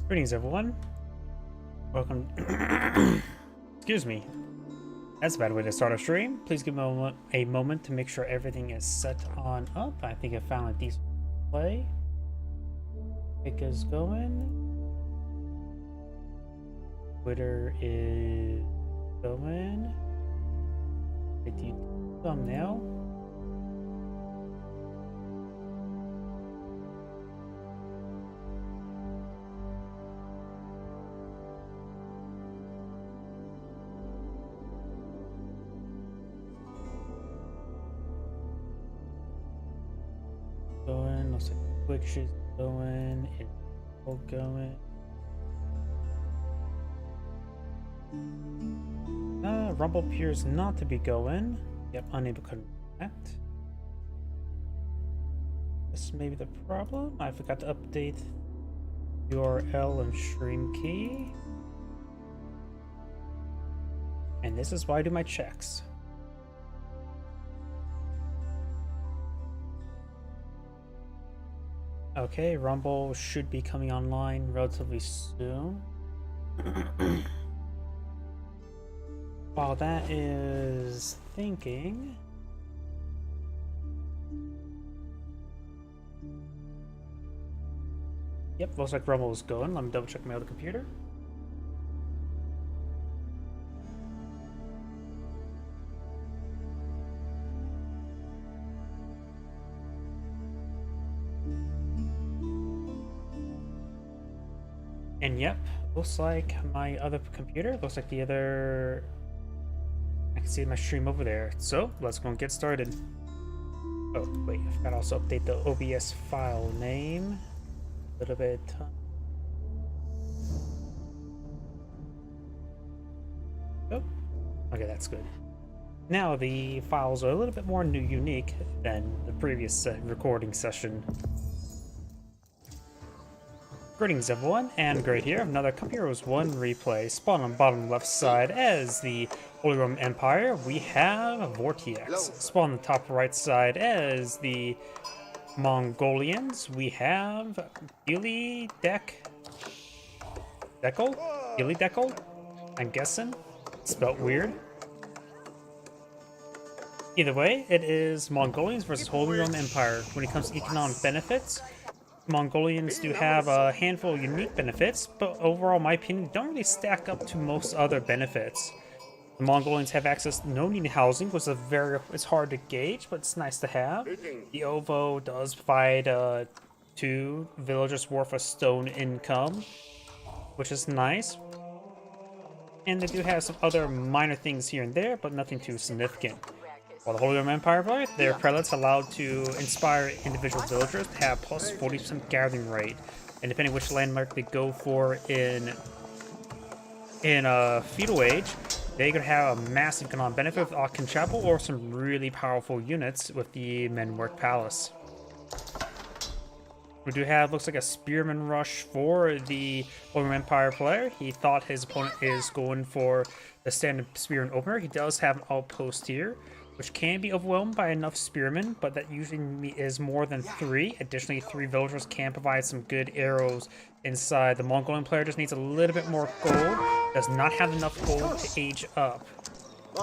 Greetings, everyone. Welcome. Excuse me. That's a bad way to start a stream. Please give me a moment to make sure everything is set on up. I think I found a decent play. Pick is going. Twitter is going. Thumbnail. Going, looks like Twitch is going, it's all going. Rumble appears not to be going. Yep, unable to connect. This may be the problem. I forgot to update URL and stream key. And this is why I do my checks. Okay, Rumble should be coming online relatively soon. While that is thinking... Yep, looks like Rumble is going. Let me double check my other computer. And yep, looks like my other computer, looks like the other... I can see my stream over there. So, let's go and get started. Oh, wait, I forgot to also update the OBS file name. A little bit... Oh, okay, that's good. Now, the files are a little bit more unique than the previous recording session. Greetings everyone, and Great here. Another Cup Heroes 1 replay. Spawn on bottom left side as the Holy Roman Empire. We have Vortex. Spawn on the top right side as the Mongolians. We have Gili Dekel? I'm guessing. Spelt weird. Either way, it is Mongolians versus Holy Roman Empire. When it comes to economic benefits, Mongolians do have a handful of unique benefits, but overall, in my opinion, don't really stack up to most other benefits. The Mongolians have access to no needed housing, which is it's hard to gauge, but it's nice to have. The OVO does provide 2 villagers worth of stone income, which is nice. And they do have some other minor things here and there, but nothing too significant. While the Holy Roman Empire, their prelates allowed to inspire individual villagers to have plus 40% gathering rate, and depending which landmark they go for in feudal age, they could have a massive economic benefit with Aachen Chapel or some really powerful units with the Menwerk Palace. We do have, looks like a Spearman rush for the Holy Roman Empire player. He thought his opponent is going for the standard Spearman opener. He does have an outpost here, which can be overwhelmed by enough spearmen, but that usually is more than 3. Additionally, 3 villagers can provide some good arrows inside. The Mongolian player just needs a little bit more gold, does not have enough gold to age up.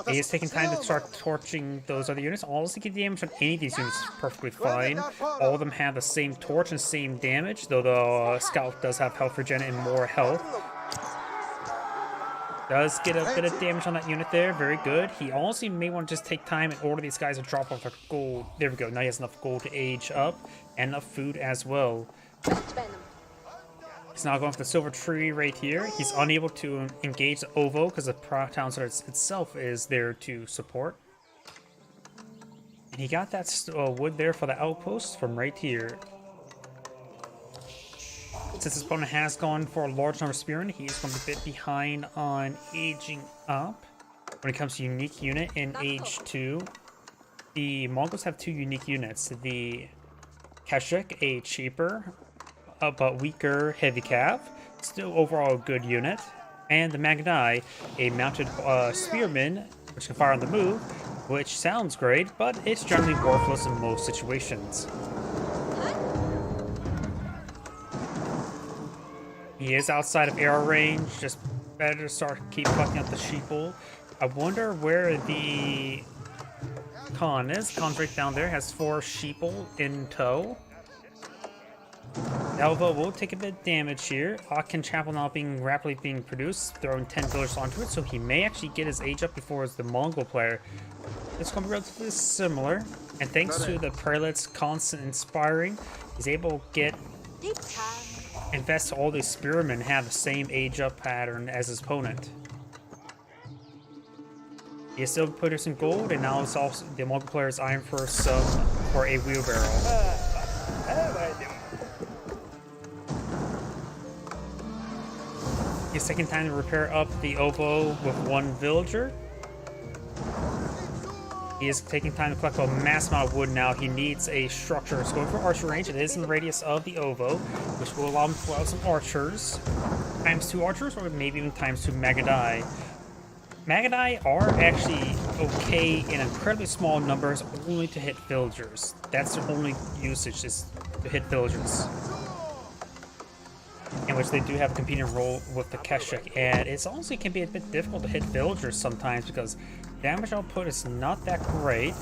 He is taking time to start torching those other units. Honestly, get damage on any of these units is perfectly fine. All of them have the same torch and same damage, though the scout does have health regen and more health. Does get a bit of damage on that unit there. Very good. He honestly may want to just take time and order these guys to drop off their gold. There we go. Now he has enough gold to age up and enough food as well. He's now going for the silver tree right here. He's unable to engage the OVO because the town center itself is there to support. And he got that wood there for the outpost from right here. Since his opponent has gone for a large number of spearmen, he is going to be a bit behind on aging up. When it comes to unique unit in age 2, the Mongols have 2 unique units. The Kashik, a cheaper but weaker heavy cav, still overall a good unit. And the Magnai, a mounted spearman, which can fire on the move, which sounds great, but it's generally worthless in most situations. He is outside of arrow range. Just better to start keep fucking up the sheeple. I wonder where the Khan is. Khan's right down there. Has 4 sheeple in tow. Elva will take a bit of damage here. Akin Chapel now rapidly being produced, throwing 10 villagers onto it, so he may actually get his age up before the Mongol player. It's going to be relatively similar, and thanks to the prelate's constant inspiring, he's able to get invest all these spearmen have the same age up pattern as his opponent. He is still producing gold, and now it's also the Mongol player is eyeing for a wheelbarrow. He's taking time to repair up the Ovo with 1 villager. He is taking time to collect a mass amount of wood now. He needs a structure. It's going for archer range. It is in the radius of the Ovo, which will allow him to pull out some archers. Times 2 archers, or maybe even times 2 Magadai. Magadai are actually okay in incredibly small numbers, only to hit villagers. That's their only usage, is to hit villagers. In which they do have a competing role with the Keshik, and it's honestly can be a bit difficult to hit villagers sometimes because damage output is not that great.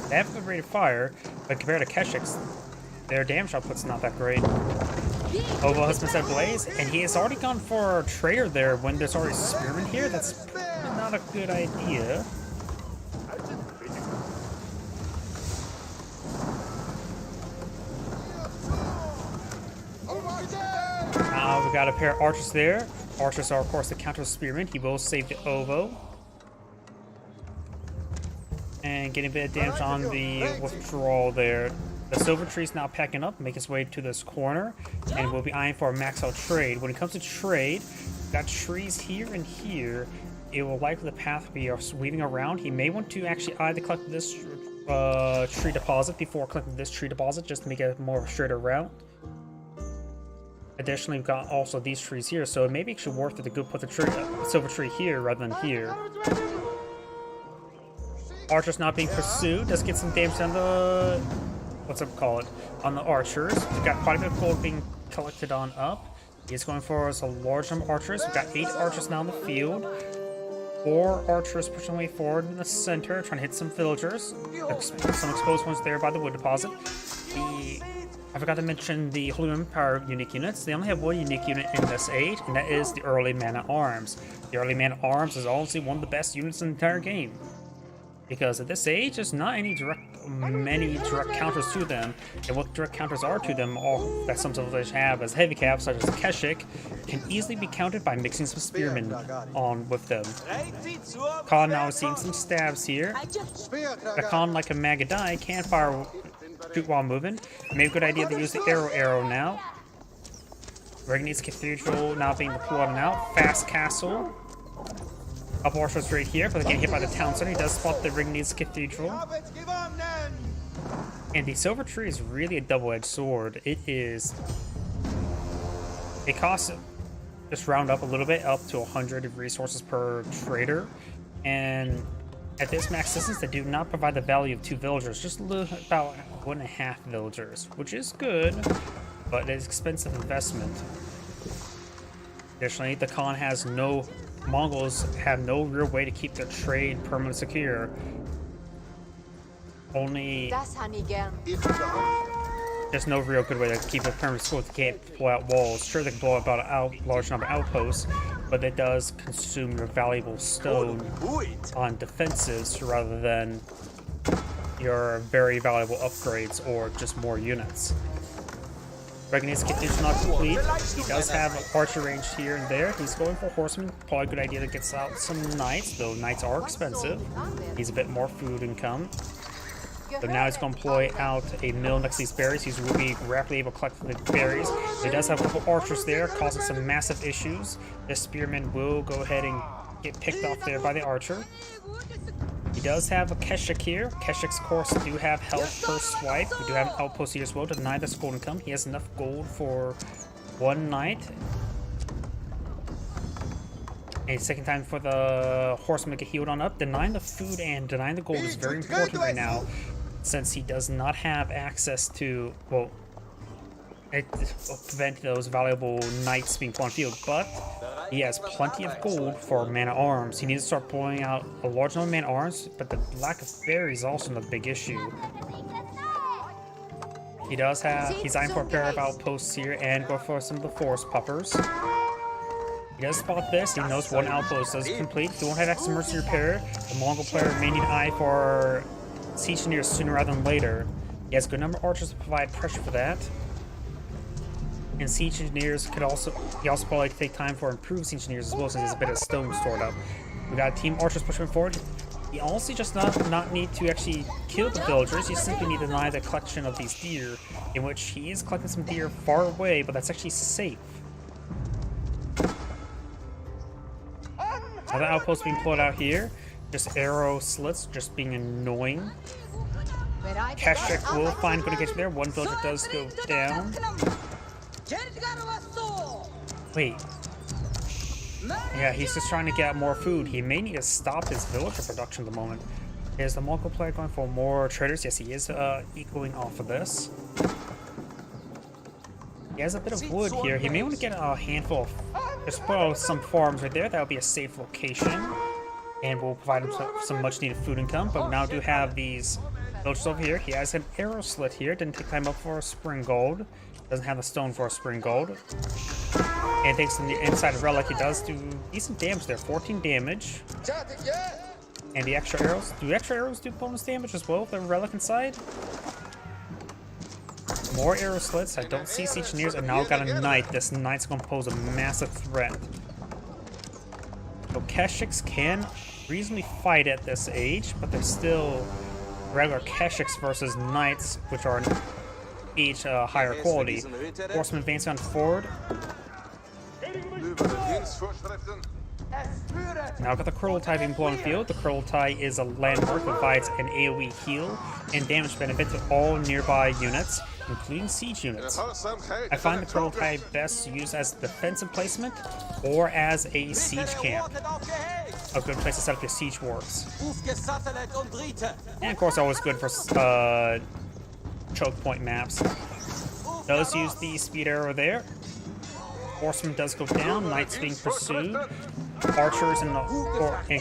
They have a good rate of fire, but compared to Keshiks, their damage output's not that great. Ovo has been set ablaze, and he has already gone for a trader there when there's already spearmen here. That's not a good idea. We got a pair of archers there. Archers are, of course, the counter spearmen. He will save the Ovo. And getting a bit of damage on the withdrawal there. The silver tree is now packing up, making his way to this corner, and we'll be eyeing for a max out trade. When it comes to trade, we've got trees here and here. It will likely the path we are weaving around. He may want to actually either collect this tree deposit before collecting this tree deposit, just to make it more straighter route. Additionally, we've got also these trees here, so it may be actually worth it to go put the silver tree here rather than here. Archers not being pursued. Let's get some damage on the on the archers. We've got quite a bit of gold being collected on up. He's going for a large number of archers. We've got 8 archers now in the field. 4 archers pushing way forward in the center, trying to hit some villagers. Some exposed ones there by the wood deposit. I forgot to mention the Holy Empire unique units. They only have 1 unique unit in this age, and that is the early Man-at-Arms. The early Man-at-Arms is honestly one of the best units in the entire game. Because at this age, there's not many direct counters to them, and what direct counters are to them, all that some civilizations have as heavy caps, such as Keshik, can easily be countered by mixing some spearmen on with them. Khan now is seeing some stabs here. The Khan, like a Magadai, can shoot while moving. Maybe a good idea to use the arrow now. Regni's Cathedral now being deployed now. Fast Castle. Up archers right here, but they get hit by the town center. He does spot the Rignes Cathedral. And the silver tree is really a double-edged sword. It costs, just round up a little bit, up to 100 resources per trader. And at this max distance, they do not provide the value of 2 villagers, just about 1.5 villagers, which is good, but it is expensive investment. Additionally, the Khan has Mongols have no real way to keep their trade permanently secure. There's no real good way to keep it permanently secure. They can't blow out walls. Sure, they can blow about a large number of outposts, but it does consume your valuable stone on defensives rather than your very valuable upgrades or just more units. Regni's Cathedral not complete. He does have archer range here and there. He's going for horsemen. Probably a good idea to get out some knights, though knights are expensive. He's a bit more food income. So now he's going to employ out a mill next to these berries. He's will be rapidly able to collect the berries. He does have a couple archers there, causing some massive issues. The spearman will go ahead and get picked off there by the archer. He does have a Keshik here. Keshiks, of course, do have health per swipe. We do have an outpost here as well to deny this gold income. He has enough gold for 1 knight. And second time for the horseman to get healed on up. Denying the food and denying the gold is very important right now, since he does not have access to, well, it prevent those valuable knights being put on field, but he has plenty of gold for man-at-arms. He needs to start pulling out a large number of man-at-arms, but the lack of berries is also another big issue. He's eyeing for a pair of outposts here and go for some of the forest puppers. He does spot this, he knows one outpost does complete. Don't have extra mercenary repair. The Mongol player may need an eye for siege engineers sooner rather than later. He has a good number of archers to provide pressure for that. And siege engineers he also probably take time for improved siege engineers as well, since there's a bit of stone stored up. We got team archers pushing forward. He also just not need to actually kill the villagers, you simply need to deny the collection of these deer, in which he is collecting some deer far away, but that's actually safe. Another outpost being pulled out here. Just arrow slits, just being annoying. Keshik will find good engagement there. One villager does go down. Wait. Yeah, he's just trying to get more food. He may need to stop his villager production at the moment. Is the Mongol player going for more traders? Yes, he is ecoing off of this. He has a bit of wood here. He may want to get a handful of... Just put out some farms right there. That would be a safe location. And will provide him some much-needed food income. But we now do have these villagers over here. He has an arrow slit here. Didn't take time up for a spring gold. Doesn't have the stone for a spring gold. And thanks to the inside of relic, he does do decent damage there. 14 damage. And the extra arrows. Do extra arrows do bonus damage as well with the relic inside? More arrow slits. I don't see siege engineers. And now got a knight. This knight's going to pose a massive threat. So Keshiks can reasonably fight at this age, but they're still regular Keshiks versus knights, which are each higher quality. Horsemen advancing on forward. Now got the Kurultai being blown on the field. The Kurultai is a landmark that provides an AoE heal and damage benefit to all nearby units, including siege units. I find the Kurultai best used as defensive placement or as a siege camp. A good place to set up your siege works. And of course always good for choke point maps. Does use the speed arrow there. Horseman does go down, knights being pursued. Archers and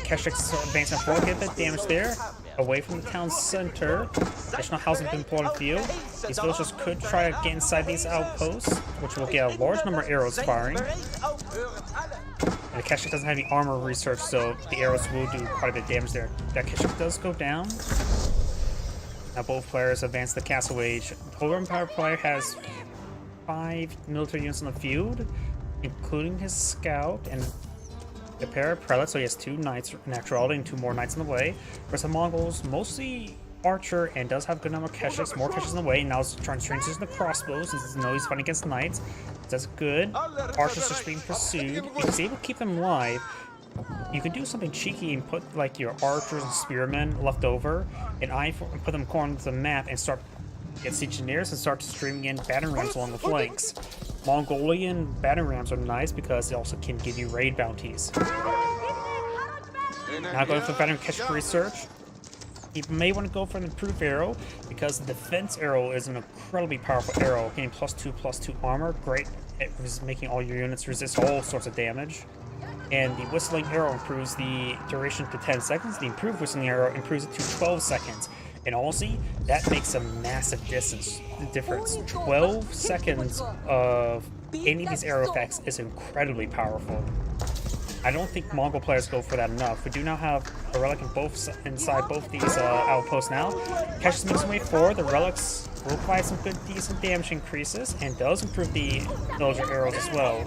Keshiks advancing forward, get the damage there. Away from the town center. Additional housing being pulled on the field. These villagers could try to get inside these outposts, which will get a large number of arrows firing. And the Keshik doesn't have any armor research, so the arrows will do quite a bit of damage there. That Keshik does go down. Now both players advance the castle age. The Holy Empire player has 5 military units on the field, including his scout and a pair of prelates, so he has 2 knights in actuality and 2 more knights on the way. Whereas the Mongols, mostly archer and does have a good number of Keshiks, more Keshiks on the way. Now he's trying to transition to crossbows since he knows he's fighting against knights. That's good. Archers just being pursued. If he's able to keep them alive, you can do something cheeky and put like your archers and spearmen left over and put them according to the map and start get siege engineers and start streaming in battering rams along the flanks. Mongolian battering rams are nice because they also can give you raid bounties. Now going for the battering Keshik research. You may want to go for an improved arrow because the defense arrow is an incredibly powerful arrow, getting +2/+2 armor. Great at making all your units resist all sorts of damage. And the whistling arrow improves the duration to 10 seconds. The improved whistling arrow improves it to 12 seconds. And honestly, that makes a massive difference. 12 seconds of any of these arrow effects is incredibly powerful. I don't think Mongol players go for that enough. We do now have a relic inside both these outposts now. Keshiks makes his way forward. The relics will provide some good, decent damage increases and does improve the villager arrows as well.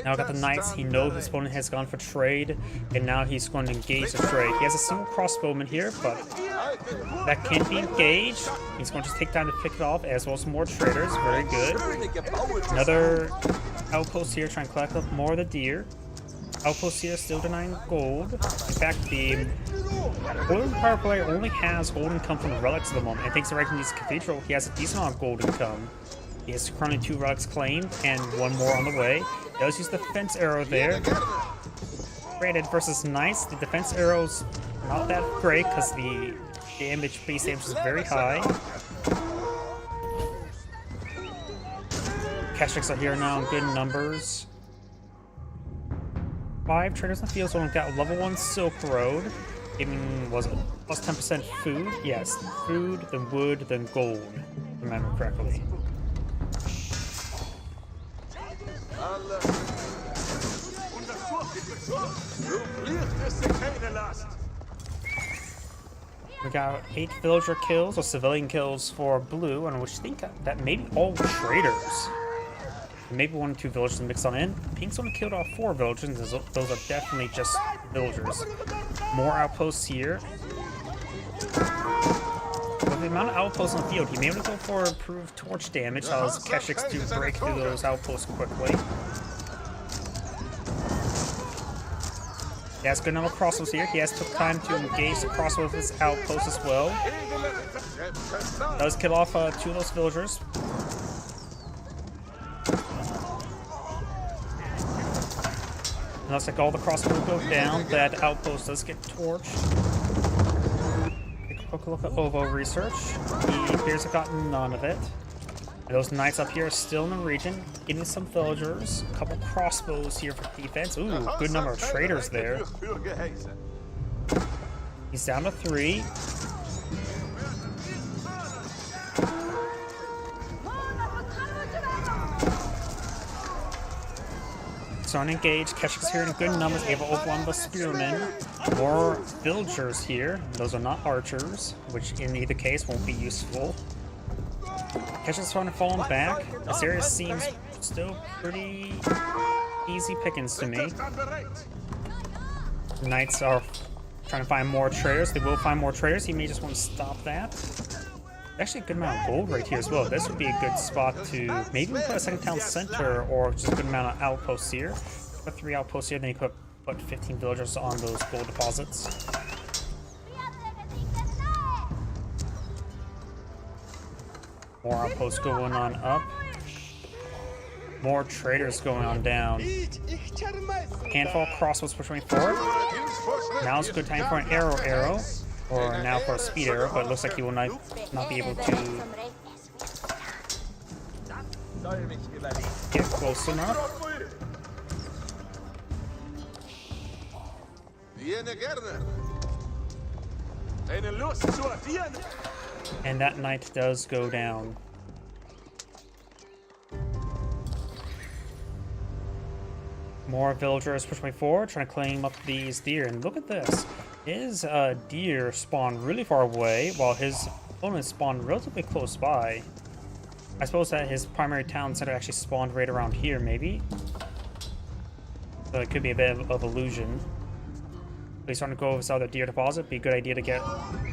Now got the knights. He knows his opponent has gone for trade, and now he's going to engage the trade. He has a single crossbowman here, but that can be engaged. He's going to take time to pick it off, as well as some more traders. Very good. Another outpost here, trying to collect up more of the deer. Outpost here still denying gold. In fact, the Holy Empire player only has gold income from the relics at the moment, and thanks to Regnese Cathedral, he has a decent amount of gold income. He has currently 2 relics claimed and 1 more on the way. He does use the defense arrow there. Granted, versus knights, the defense arrow's not that great because the base damage is very high. Keshiks are here now in good numbers. 5 traders in the field, so we've got level 1 Silk Road. Giving, was it plus 10% food? Yes, food, then wood, then gold, if I remember correctly. We got 8 villager kills, or civilian kills for blue, and which I think that maybe all traders. Maybe 1 or 2 villagers mixed on in. Pink's only killed off 4 villagers, those are definitely just villagers. More outposts here. With the amount of outposts on the field, he may want to go for improved torch damage, allows Keshiks to break through those outposts quickly. He has good number of crossbows here. He has took time to engage the crossbow with his outposts as well. Does kill off 2 of those villagers. And looks like all the crossbows go down. That outpost does get torched. Take a quick look at OVO research. He appears to have gotten none of it. And those knights up here are still in the region, getting some villagers. A couple crossbows here for defense. Ooh, good number of traders there. He's down to 3. So unengaged, Keshiks here in good numbers, able to overwhelm the spearmen. More villagers here. Those are not archers, which in either case won't be useful. Keshiks trying to fall back. This area seems still pretty easy pickings to me. Knights are trying to find more traders. They will find more traders. He may just want to stop that. Actually a good amount of gold right here as well. This would be a good spot to maybe put a second town center or just a good amount of outposts here. Put 3 outposts here, then you could put 15 villagers on those gold deposits. More outposts going on up. More traders going on down. Handful of crossbows pushing forward. Now is a good time for an arrow. Or now for a speed arrow, but it looks like he will not be able to get close enough. And that knight does go down. More villagers pushing forward, trying to claim up these deer. And look at this. His deer spawned really far away, while his opponents spawned relatively close by. I suppose that his primary town center actually spawned right around here, maybe? So it could be a bit of illusion. But he's starting to go over this other deer deposit. Be a good idea to get...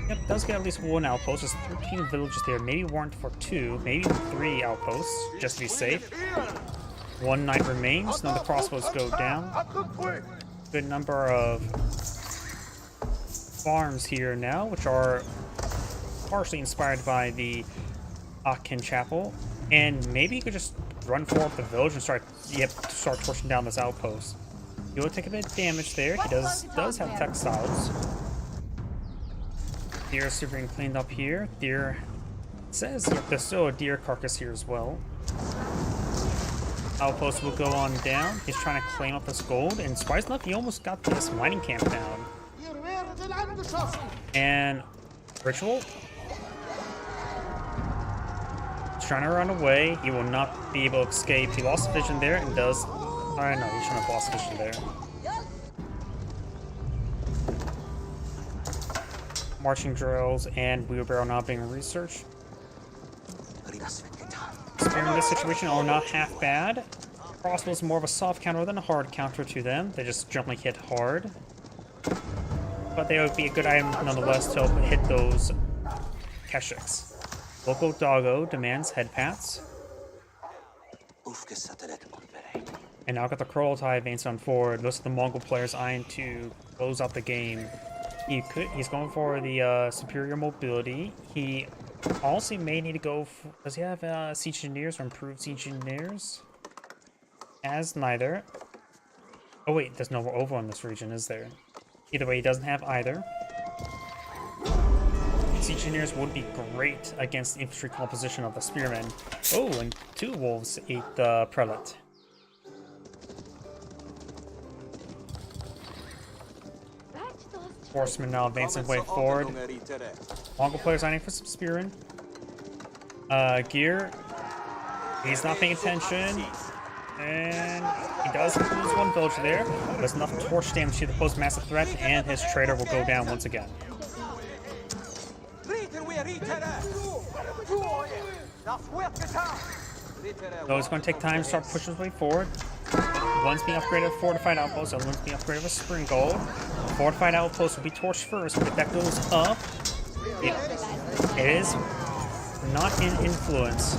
Yep, does get at least 1 outpost. There's 13 villages there. Maybe warrant for 2, maybe even 3 outposts, just to be safe. 1 knight remains. Now the crossbows go down. Good number of farms here now, which are partially inspired by the Akin Chapel. And maybe you could just run forward the village and start torching down this outpost. He will take a bit of damage there. He does have textiles. Deer is being cleaned up here. Deer says, yep, there's still a deer carcass here as well. Outpost will go on down. He's trying to claim up this gold, and surprisingly enough, he almost got this mining camp down. And Ritual. He's trying to run away. He will not be able to escape. He lost vision there and does... Alright, no, he shouldn't have lost vision there. Marching drills and wheelbarrow now being researched. Spear in this situation are not half bad. Crossbow is more of a soft counter than a hard counter to them. They just generally hit hard. But they would be a good item nonetheless to help hit those Keshiks. Local doggo demands head pats. And now got the Kurultai advanced on forward. Looks like the Mongol players eyeing to close out the game. He's going for the superior mobility. He also may need to go for, does he have siege engineers or improved siege engineers? Has neither. Oh wait, there's no OVO in this region, is there? Either way, he doesn't have either. siege engineers would be great against the infantry composition of the spearmen. Oh, and 2 wolves ate the prelate. Horsemen now advancing way forward. Mongol players eyeing for some spearmen. Gear. He's not paying attention. And he does lose 1 villager there. But it's enough torch damage to pose massive threat, and his trader will go down once again. So it's going to take time to start pushing his way forward. One's being upgraded with fortified outpost, the other one's being upgraded with spring gold. The fortified outpost will be torched first, but if that goes up, it is not in influence.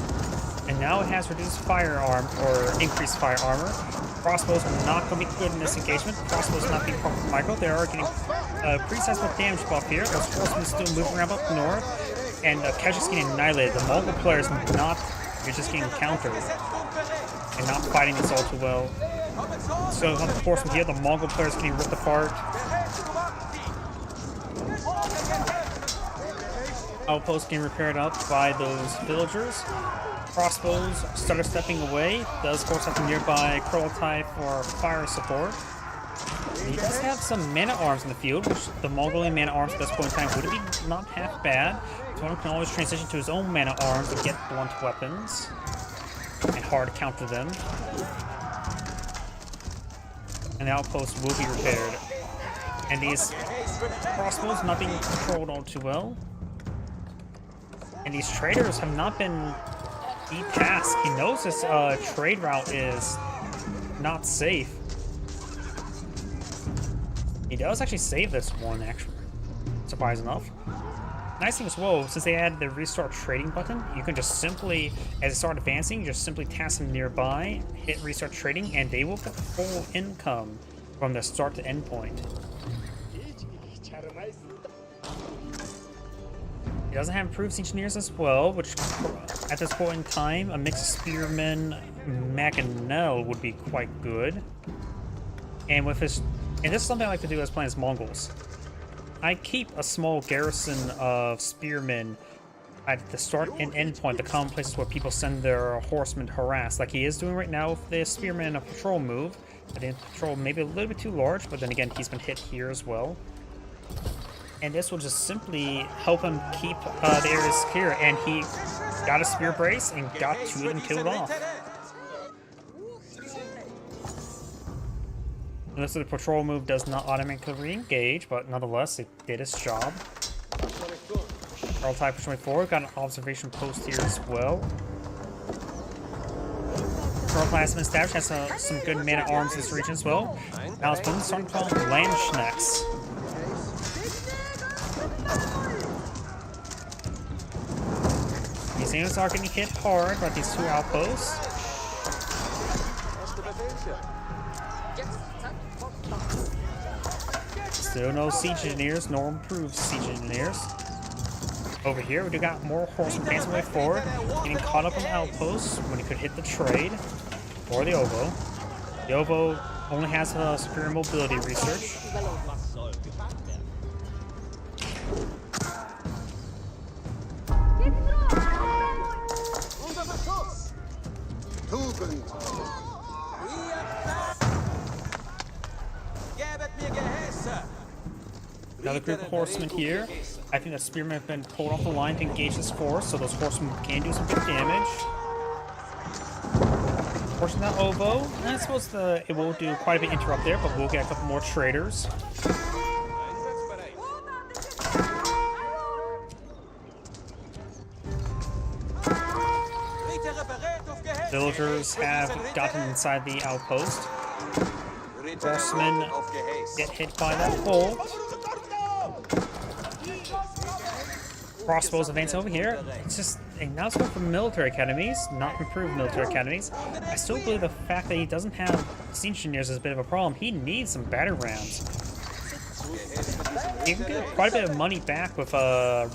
And now it has reduced firearm, or increased fire armor. Crossbows are not going to be good in this engagement. Crossbows not being proper micro. They are getting a pretty sizable damage buff here. Those horsemen still moving around up north. And Keshi's getting annihilated. The Mongol players not, you're just getting countered. And not fighting this all too well. So on the horsemen here, the Mongol players getting ripped apart. Outpost getting repaired up by those villagers. Crossbows started stepping away. Does of course have a nearby Kurultai for fire support. He does have some man-at-arms in the field, which the Mongolian man-at-arms at this point in time would be not half bad. So one can always transition to his own man-at-arms to get blunt weapons. And hard to counter them. And the outpost will be repaired. And these crossbows not being controlled all too well. And these traders have not been de-tasked. He knows this trade route is not safe. He does actually save this one, actually. Surprise enough. Nice thing as well, since they added the restart trading button, you can just simply, as they start advancing, just simply task them nearby, hit restart trading, and they will get full income from the start to end point. He doesn't have improved siege engineers as well, which at this point in time, a mix of spearmen, Maganel would be quite good. And with his, and this is something I like to do as playing as Mongols. I keep a small garrison of spearmen at the start and end point, the common places where people send their horsemen to harass, like he is doing right now with the spearmen a patrol move. I think patrol maybe a little bit too large, but then again, he's been hit here as well. And this will just simply help him keep the areas clear, and he got a spear brace and got 2 of them killed off. Notice that the patrol move does not automatically re-engage, but nonetheless, it did its job. Kurultai pushing forward, got an observation post here as well. Kurultai has been established, has some good man-at-arms in this region as well. Now his opponent's starting to call them Landsknechts. These units are getting hit hard by these 2 outposts. Still no siege engineers, nor improved siege engineers. Over here, we do got more horsemen advancing way forward, getting caught up on the outposts when he could hit the trade, or the Ovo. The Ovo only has a superior mobility research. Another group of horsemen here. I think the spearmen have been pulled off the line to engage this force, so those horsemen can do some good damage. Forcing that Ovo, I suppose it will do quite a bit interrupt there, but we'll get a couple more traders. Villagers have gotten inside the outpost. Horsemen get hit by that bolt. Crossbows advance over here. It's just, and now it's going for military academies, not improved military academies. I still believe the fact that he doesn't have siege engineers is a bit of a problem. He needs some batter rams. He can get quite a bit of money back with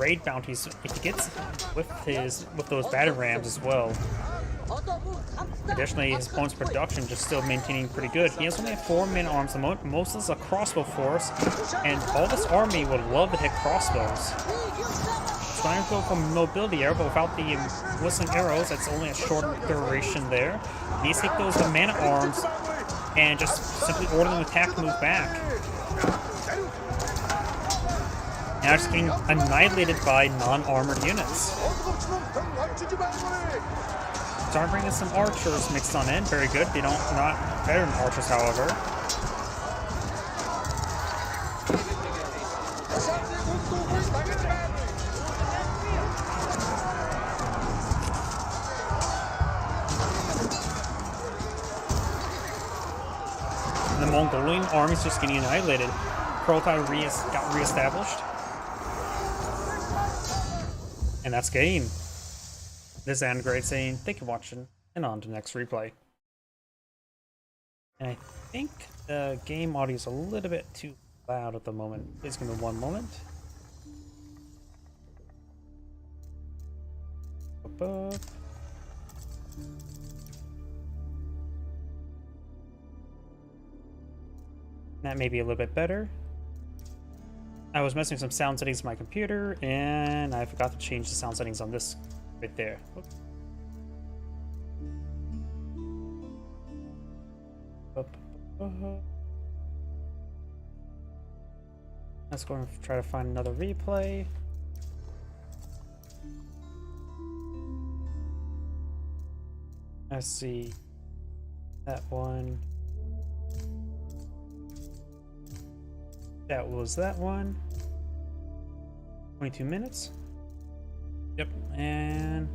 raid bounties if he gets with those batter rams as well. Additionally, his opponent's production just still maintaining pretty good. He has only 4 man-at-arms at the moment. Most of this is a crossbow force, and all this army would love to hit crossbows. trying to go for mobility arrow, but without the whistling arrows, it's only a short duration there. He needs to take those man-at-arms and just simply order them to attack and move back. Now just getting annihilated by non-armored units. Start bringing some archers mixed on in. Very good. They don't not better than archers, however. The Mongolian army's just getting annihilated. Kurultai got re-established. And that's game. This is Android saying, thank you for watching, and on to the next replay. And I think the game audio is a little bit too loud at the moment. Please give me one moment. Up. That may be a little bit better. I was messing with some sound settings on my computer, and I forgot to change the sound settings on this right there. Let's go and try to find another replay. Let's see. That one. That was that one. 22 minutes. Yep, and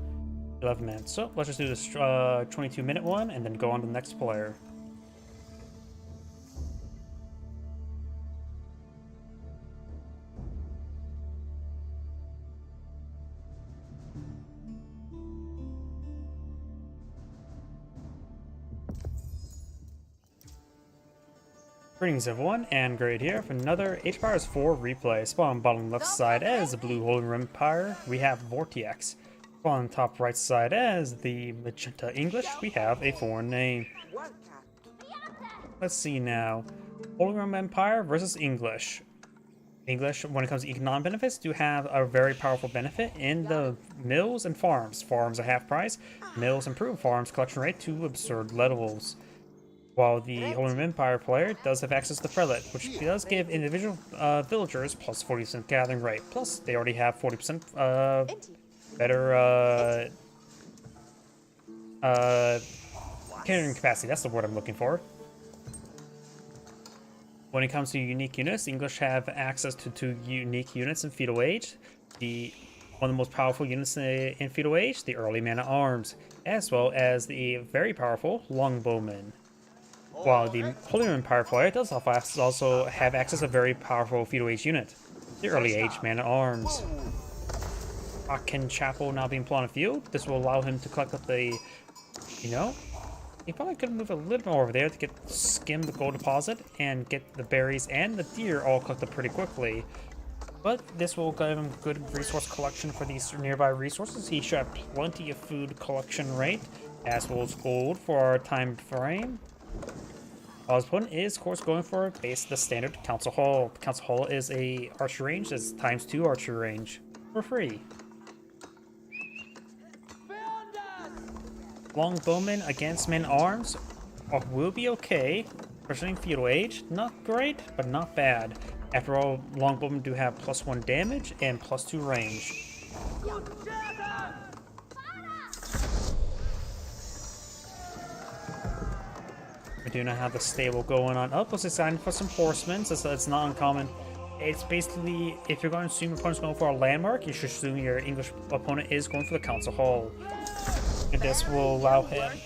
11 minutes. So let's just do this 22-minute one and then go on to the next player. Greetings everyone, and Great here for another Age of Empires 4 replay. Spawn on bottom left side as the Blue Holy Rim Empire, we have Vortiax. Spawn on top right side as the Magenta English, we have a foreign name. Let's see now. Holy Rim Empire versus English. English, when it comes to economic benefits, do have a very powerful benefit in the mills and farms. Farms are half price, mills improve farms collection rate to absurd levels. While the Holy Rim Empire player does have access to Prelate, which does give individual villagers plus 40% gathering rate. Plus, they already have 40% better carrying capacity. That's the word I'm looking for. When it comes to unique units, English have access to 2 unique units in Feudal Age. One of the most powerful units in Feudal Age, the Early Man-at-Arms, as well as the very powerful Longbowmen. While the Holy Rim Empire player does also have access to a very powerful Feudal Age unit, the Early Age Man-at-Arms. Aken Chapel now being put on the field. This will allow him to collect up the, he probably could move a little more over there to skim the gold deposit and get the berries and the deer all collected pretty quickly. But this will give him good resource collection for these nearby resources. He should have plenty of food collection rate, as well as gold for our time frame. While his opponent is, of course, going for the standard Council Hall. The Council Hall is a archer range, that's ×2 archer range, for free. Longbowmen against Men-at-Arms will be okay, especially in Feudal Age. Not great, but not bad. After all, Longbowmen do have +1 damage and +2 range. We do not have the stable going on. Oh, plus deciding for some horsemen, so it's not uncommon. It's basically, if you're going to assume your opponent's going for a landmark, you should assume your English opponent is going for the Council Hall. And this will allow him,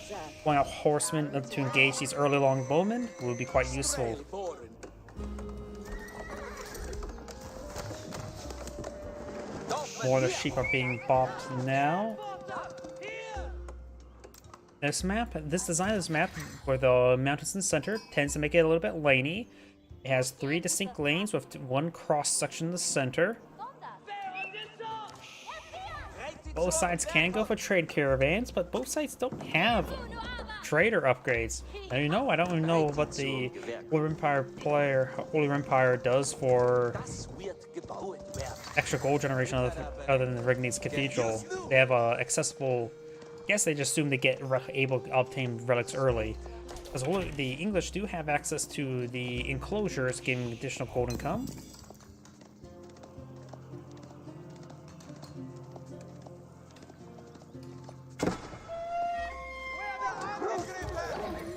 going out horsemen to engage these early Longbowmen will be quite useful. More of the sheep are being bopped now. This design of this map, where the mountains in the center, tends to make it a little bit laney. It has 3 distinct lanes with 1 cross section in the center. Both sides can go for trade caravans, but both sides don't have trader upgrades. And I don't even know what the Holy Rim Empire does for extra gold generation other than the Rignate's Cathedral. They have accessible. I guess they just assume they get able to obtain relics early. Because the English do have access to the enclosures, gaining additional gold income.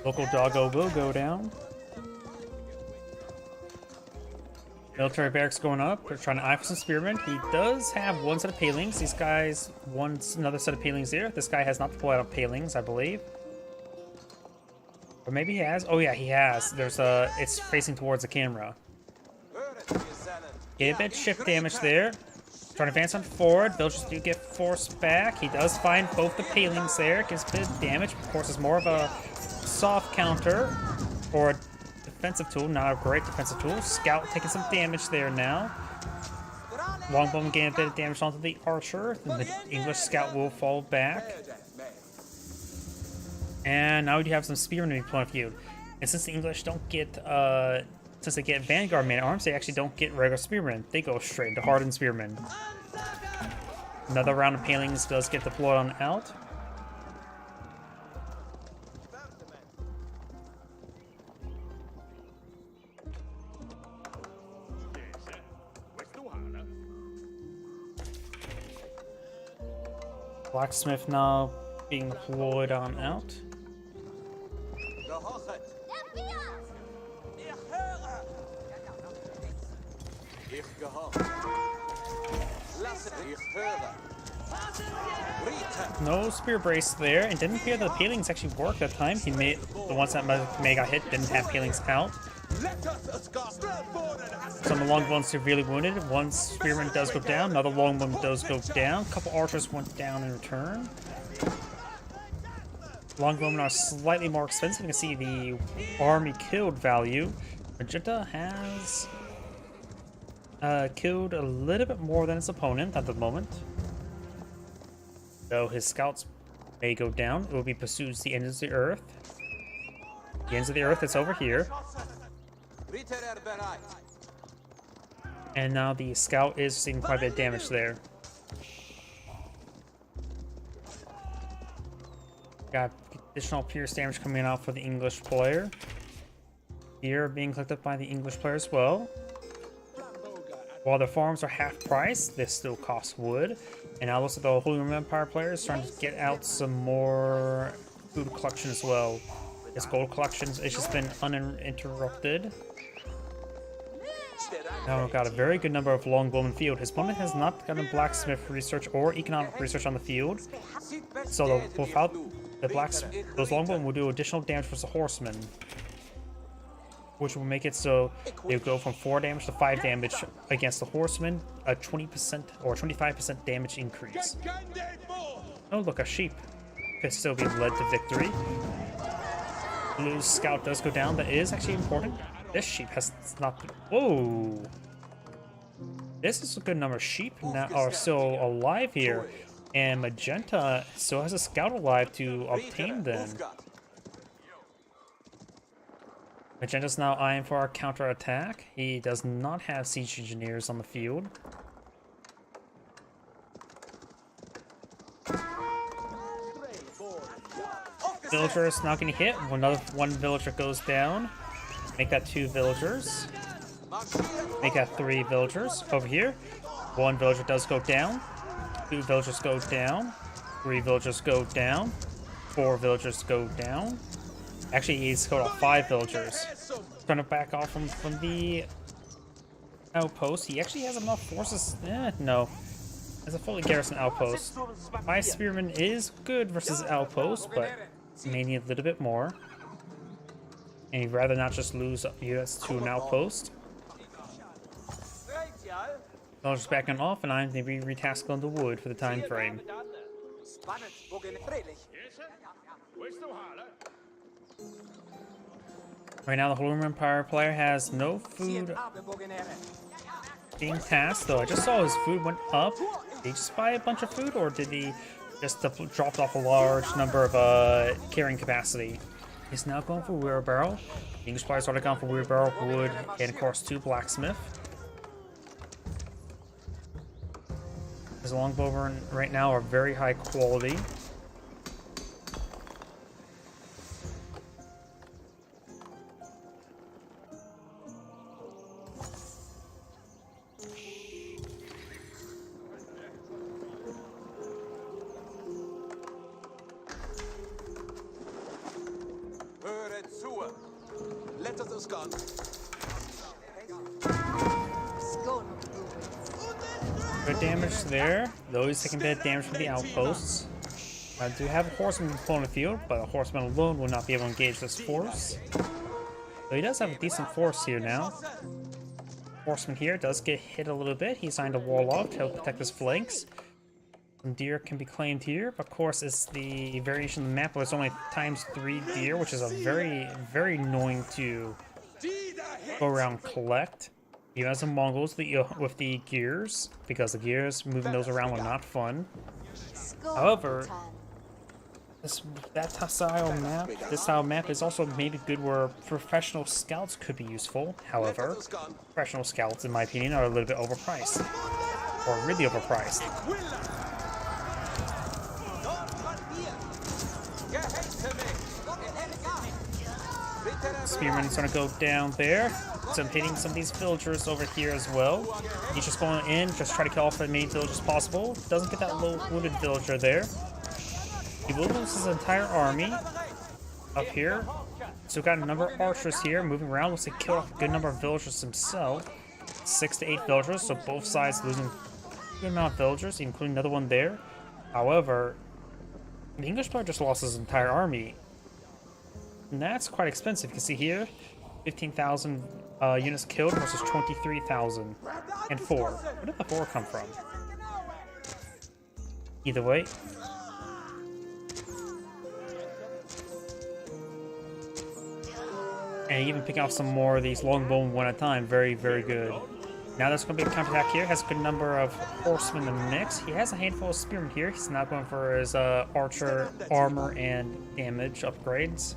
Local doggo will go down. Military barracks going up. They're trying to eye for some spearmen. He does have one set of palings. These guys, another set of palings here. This guy has not deployed on palings, I believe. Or maybe he has. Oh yeah, he has. There's it's facing towards the camera. Get a bit shift damage there. Trying to advance on forward. Villagers do get forced back. He does find both the palings there. Gives a bit of damage. Of course, it's more of a soft counter or a defensive tool. Not a great defensive tool. Scout taking some damage there now. Longbowman getting a bit of damage onto the archer. And the English scout will fall back. And now we do have some spearmen in point of view. And since the English don't get, since they get Vanguard man-at-arms, they actually don't get regular spearmen. They go straight into hardened spearmen. Another round of palings does get deployed on out. Blacksmith now being deployed on out. No spear brace there, and didn't appear that the palings actually worked that time. He made the ones that may got hit didn't have palings out. Some of the longbows severely wounded. One spearman does go down. Another longbow does go down. A couple archers went down in return. Longbowmen are slightly more expensive. You can see the army killed value. Magenta has killed a little bit more than his opponent at the moment. Though his scouts may go down. It will be pursued to the ends of the earth. The ends of the earth is over here. And now the scout is seeing quite a bit of damage there. Got additional pierce damage coming out for the English player. Here being collected by the English player as well. While their farms are half price, this still costs wood. And now looks like the Holy Roman Empire players trying to get out some more food collection as well. This gold collection has just been uninterrupted. Now we've got a very good number of longbowmen field. His opponent has not gotten blacksmith research or economic research on the field. So without the blacksmith, those longbowmen will do additional damage versus the horsemen, which will make it so they'll go from 4 damage to 5 damage against the horsemen, a 20% or 25% damage increase. Oh look, a sheep could still be led to victory. Blue scout does go down. That is actually important. This sheep has not. Whoa! This is a good number of sheep that are still alive here, and Magenta still has a scout alive to obtain them. Magenta's now eyeing for our counter-attack. He does not have siege engineers on the field. Villagers now getting hit. One villager goes down. Make that 2 villagers. Make that 3 villagers. Over here, 1 villager does go down. 2 villagers go down. 3 villagers go down. 4 villagers go down. Actually, he's killed off 5 villagers. Trying to back off from the outpost. He actually has enough forces. No. As a fully garrison outpost. My spearman is good versus outpost, but may need a little bit more. And he'd rather not just lose units to an outpost. Villagers backing off, and I'm going to be retasked on the wood for the time frame. Right now, the Holy Roman Empire player has no food being tasked, though I just saw his food went up. Did he just buy a bunch of food, or did he just drop off a large number of carrying capacity? He's now going for wheelbarrow. The English players already gone for wheelbarrow, wood, and of course 2 blacksmith. His longbow right now are very high quality. Let us go. Good damage there, though he's taking a bit of damage from the outposts. I do have a horseman in the field, but a horseman alone will not be able to engage this force. So he does have a decent force here now. Horseman here does get hit a little bit. He signed a wall off to help protect his flanks. Some deer can be claimed here, but of course it's the variation of the map where it's only ×3 deer, which is a very annoying to go around collect. Even as some Mongols with the gears, because the gears, moving those around were not fun. However, this style map is also maybe good where professional scouts could be useful. However, professional scouts, in my opinion, are a little bit overpriced. Or really overpriced. Spearman's gonna go down there. So I'm hitting some of these villagers over here as well. He's just going in, just try to kill off the main village as possible. Doesn't get that low wounded villager there. He will lose his entire army up here. So we've got a number of archers here moving around. Looks like kill off a good number of villagers himself. 6 to 8 villagers, so both sides losing a good amount of villagers, including another one there. However, the English player just lost his entire army. And that's quite expensive. You can see here, 15,000 units killed versus 23,000 and 4. Where did the 4 come from? Either way. And even pick off some more of these longbone one at a time. Very good. Now there's going to be a counterattack here. Has a good number of horsemen in the mix. He has a handful of spearmen here. He's not going for his archer armor and damage upgrades.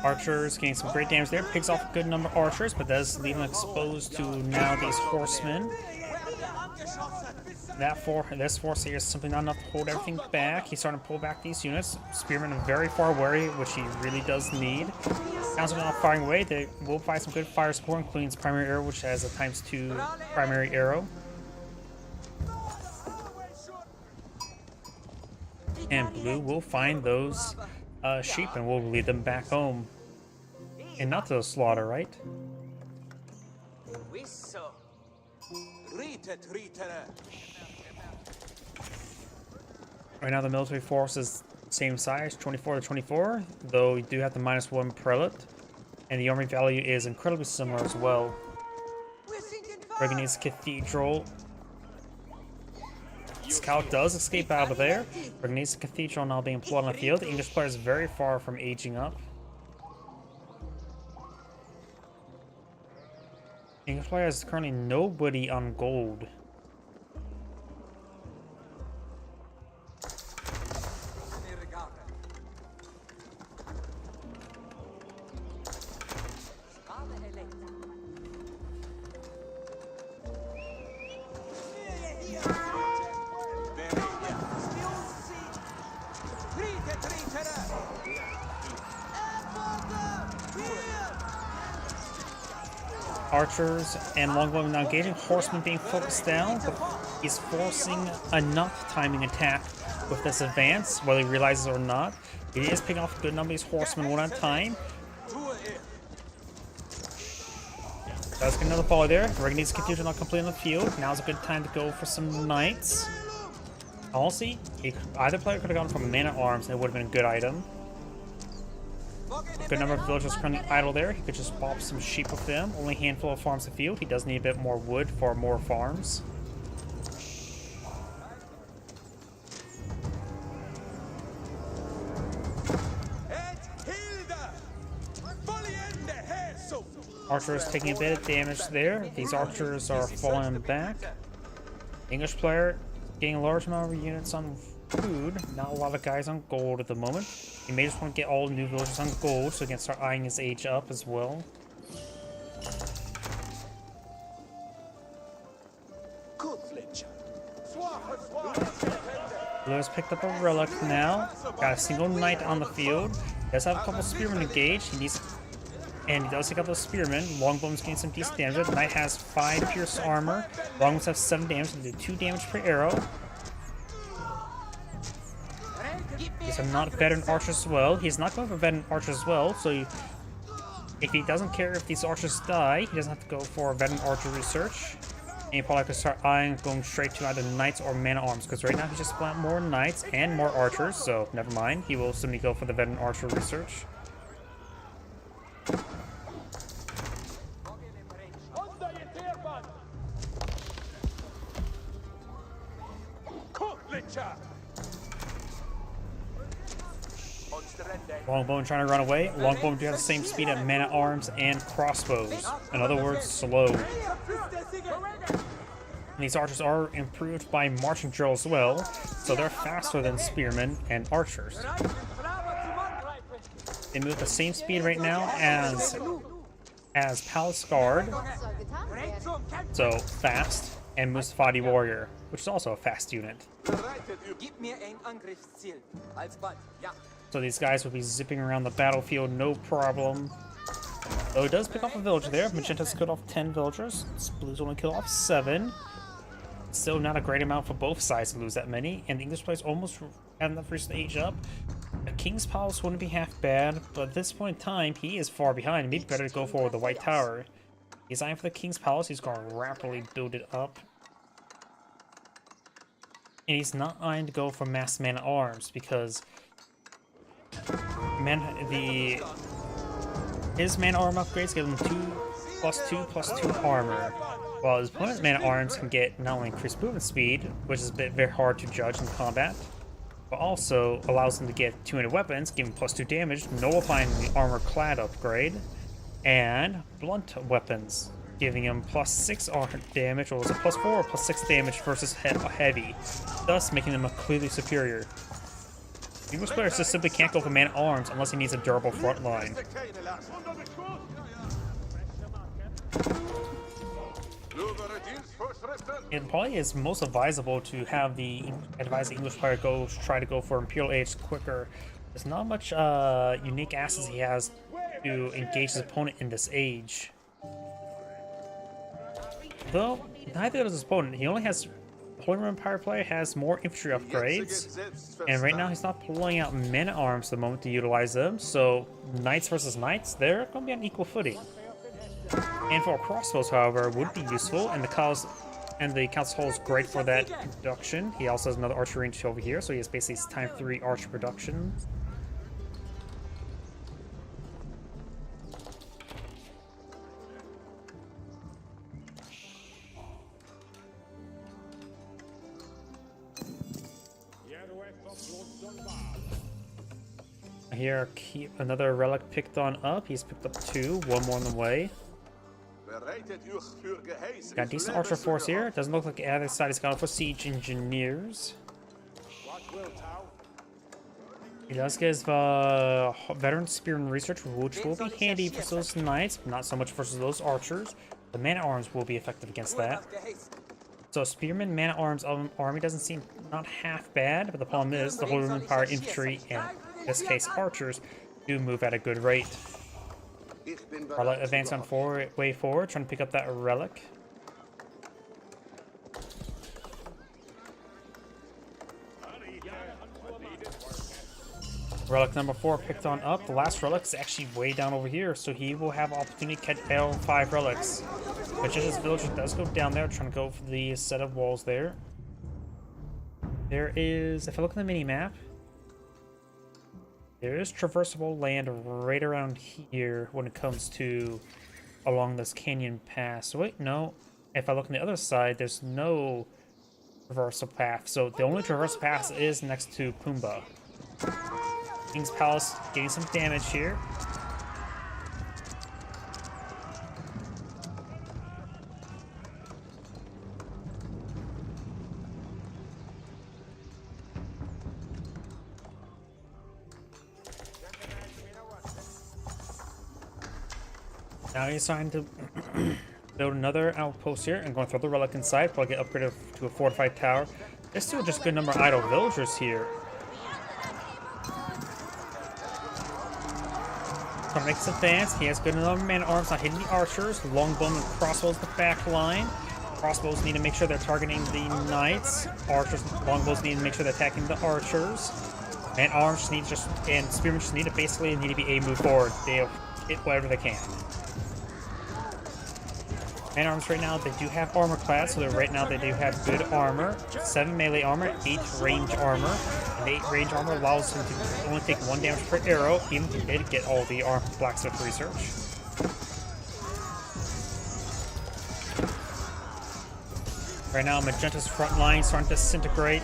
Archers getting some great damage there. Picks off a good number of archers, but does leave them exposed to now these horsemen. This force here is simply not enough to hold everything back. He's starting to pull back these units. Spearmen are very far away, which he really does need. Sounds like not firing away. They will provide some good fire support, including his primary arrow, which has a ×2 primary arrow. And blue will find those sheep and will lead them back home. And not to the slaughter, right? Right now the military force is same size, 24 to 24, though you do have the -1 prelate. And the army value is incredibly similar as well. Reganese Cathedral. Scout does escape out of there. Reganese Cathedral now being plotted on the field. The English player is very far from aging up. English player has currently nobody on gold. Archers and longbowmen now engaging. Horsemen being focused down, but he's forcing enough timing attack with this advance, whether he realizes it or not. He is picking off a good number of these horsemen one at a time. Does get another volley there. Reganese Cathedral not completely on the field. Now's a good time to go for some knights. Honestly, either player could have gone for man-at-arms and it would have been a good item. A good number of villagers currently idle there. He could just pop some sheep with them. Only a handful of farms afield. He does need a bit more wood for more farms. Archers taking a bit of damage there. These archers are falling back. English player getting a large amount of units on food. Not a lot of guys on gold at the moment. He may just want to get all new villagers on gold so he can start eyeing his age up as well. Lewis picked up a relic now. Got a single knight on the field. Does have a couple spearmen engaged. He needs, and he does take out those spearmen. Longbones gain some decent damage. The knight has 5 pierce armor. Longbones have 7 damage. They do 2 damage per arrow. These are not veteran archers as well. He's not going for veteran archers as well. So if he doesn't care if these archers die, he doesn't have to go for veteran archer research. And he probably could start eyeing going straight to either knights or man arms, because right now he just spent more knights and more archers, so never mind. He will simply go for the veteran archer research. Longbone trying to run away. Longbone do have the same speed at man at arms and crossbows. In other words, slow. And these archers are improved by marching drill as well, so they're faster than spearmen and archers. They move the same speed right now as Palace Guard, so fast, and Mustafadi Warrior, which is also a fast unit. So these guys will be zipping around the battlefield no problem. Though it does pick off a villager there. Magenta's killed off 10 villagers. Blue's only killed off 7. Still not a great amount for both sides to lose that many. And the English players almost have enough reached the age up. A King's Palace wouldn't be half bad, but at this point in time, he is far behind. Maybe better to go for the White Tower. He's eyeing for the King's Palace. He's going to rapidly build it up. And he's not eyeing to go for mass man-at-arms because his man-at-arm upgrades give him 2+2+2 armor, while his opponent's man-at-arms can get not only increased movement speed, which is a bit very hard to judge in combat, but also allows him to get 200 weapons, giving +2 damage, nullifying the armor-clad upgrade, and blunt weapons, giving him +6 armor damage, or was it +4 or +6 damage versus heavy, thus making them clearly superior. The English player just simply can't go for man-at-arms unless he needs a durable front line. It probably is most advisable to have the English player try to go for Imperial Age quicker. There's not much unique assets he has to engage his opponent in this age. Though neither does his opponent. He only has Holy Roman Empire player has more infantry upgrades, and right now he's not pulling out men-at-arms the moment to utilize them, so knights versus knights, they're going to be on equal footing. And for crossbows, however, would be useful, and the Council Hall is great for that production. He also has another archery range over here, so he has basically time 3 archer production. Here, keep another relic picked on up. He's picked up 2, 1 more on the way. Got a decent archer force here. Doesn't look like the other side is going for siege engineers. He does get his veteran spearman research, which will be handy for those knights, not so much versus those archers. The man-at-arms will be effective against that. So spearman, man-at-arms army doesn't seem not half bad, but the problem is the Holy Roman Empire infantry and in this case archers do move at a good rate. Relic advance on way forward, trying to pick up that relic. Relic number 4 picked on up. The last relic is actually way down over here, so he will have opportunity to catch L5 relics. But his villager does go down there, trying to go for the set of walls there. There is, if I look at the mini map, There is traversable land right around here when it comes to along this canyon pass. Wait, no. If I look on the other side, there's no traversal path. So the only traversal path is next to Pumbaa. King's Palace getting some damage here. Now he's trying to build another outpost here and going to throw the relic inside, probably get upgraded to a fortified tower. There's still just a good number of idle villagers here. So makes advance. He has good enough man-at-arms not hitting the archers. Longbow and crossbows the back line. Crossbows need to make sure they're targeting the knights. Archers, longbows need to make sure they're attacking the archers. Man-at-arms need just and spearmen just need to basically need to be able to move forward. They'll hit whatever they can. Man-at-arms right now, they do have armor class, so right now they do have good armor. 7 melee armor, 8 range armor. And 8 range armor allows him to only take 1 damage per arrow, even if he did get all the blacksmith research. Right now, Magenta's front line is starting to disintegrate.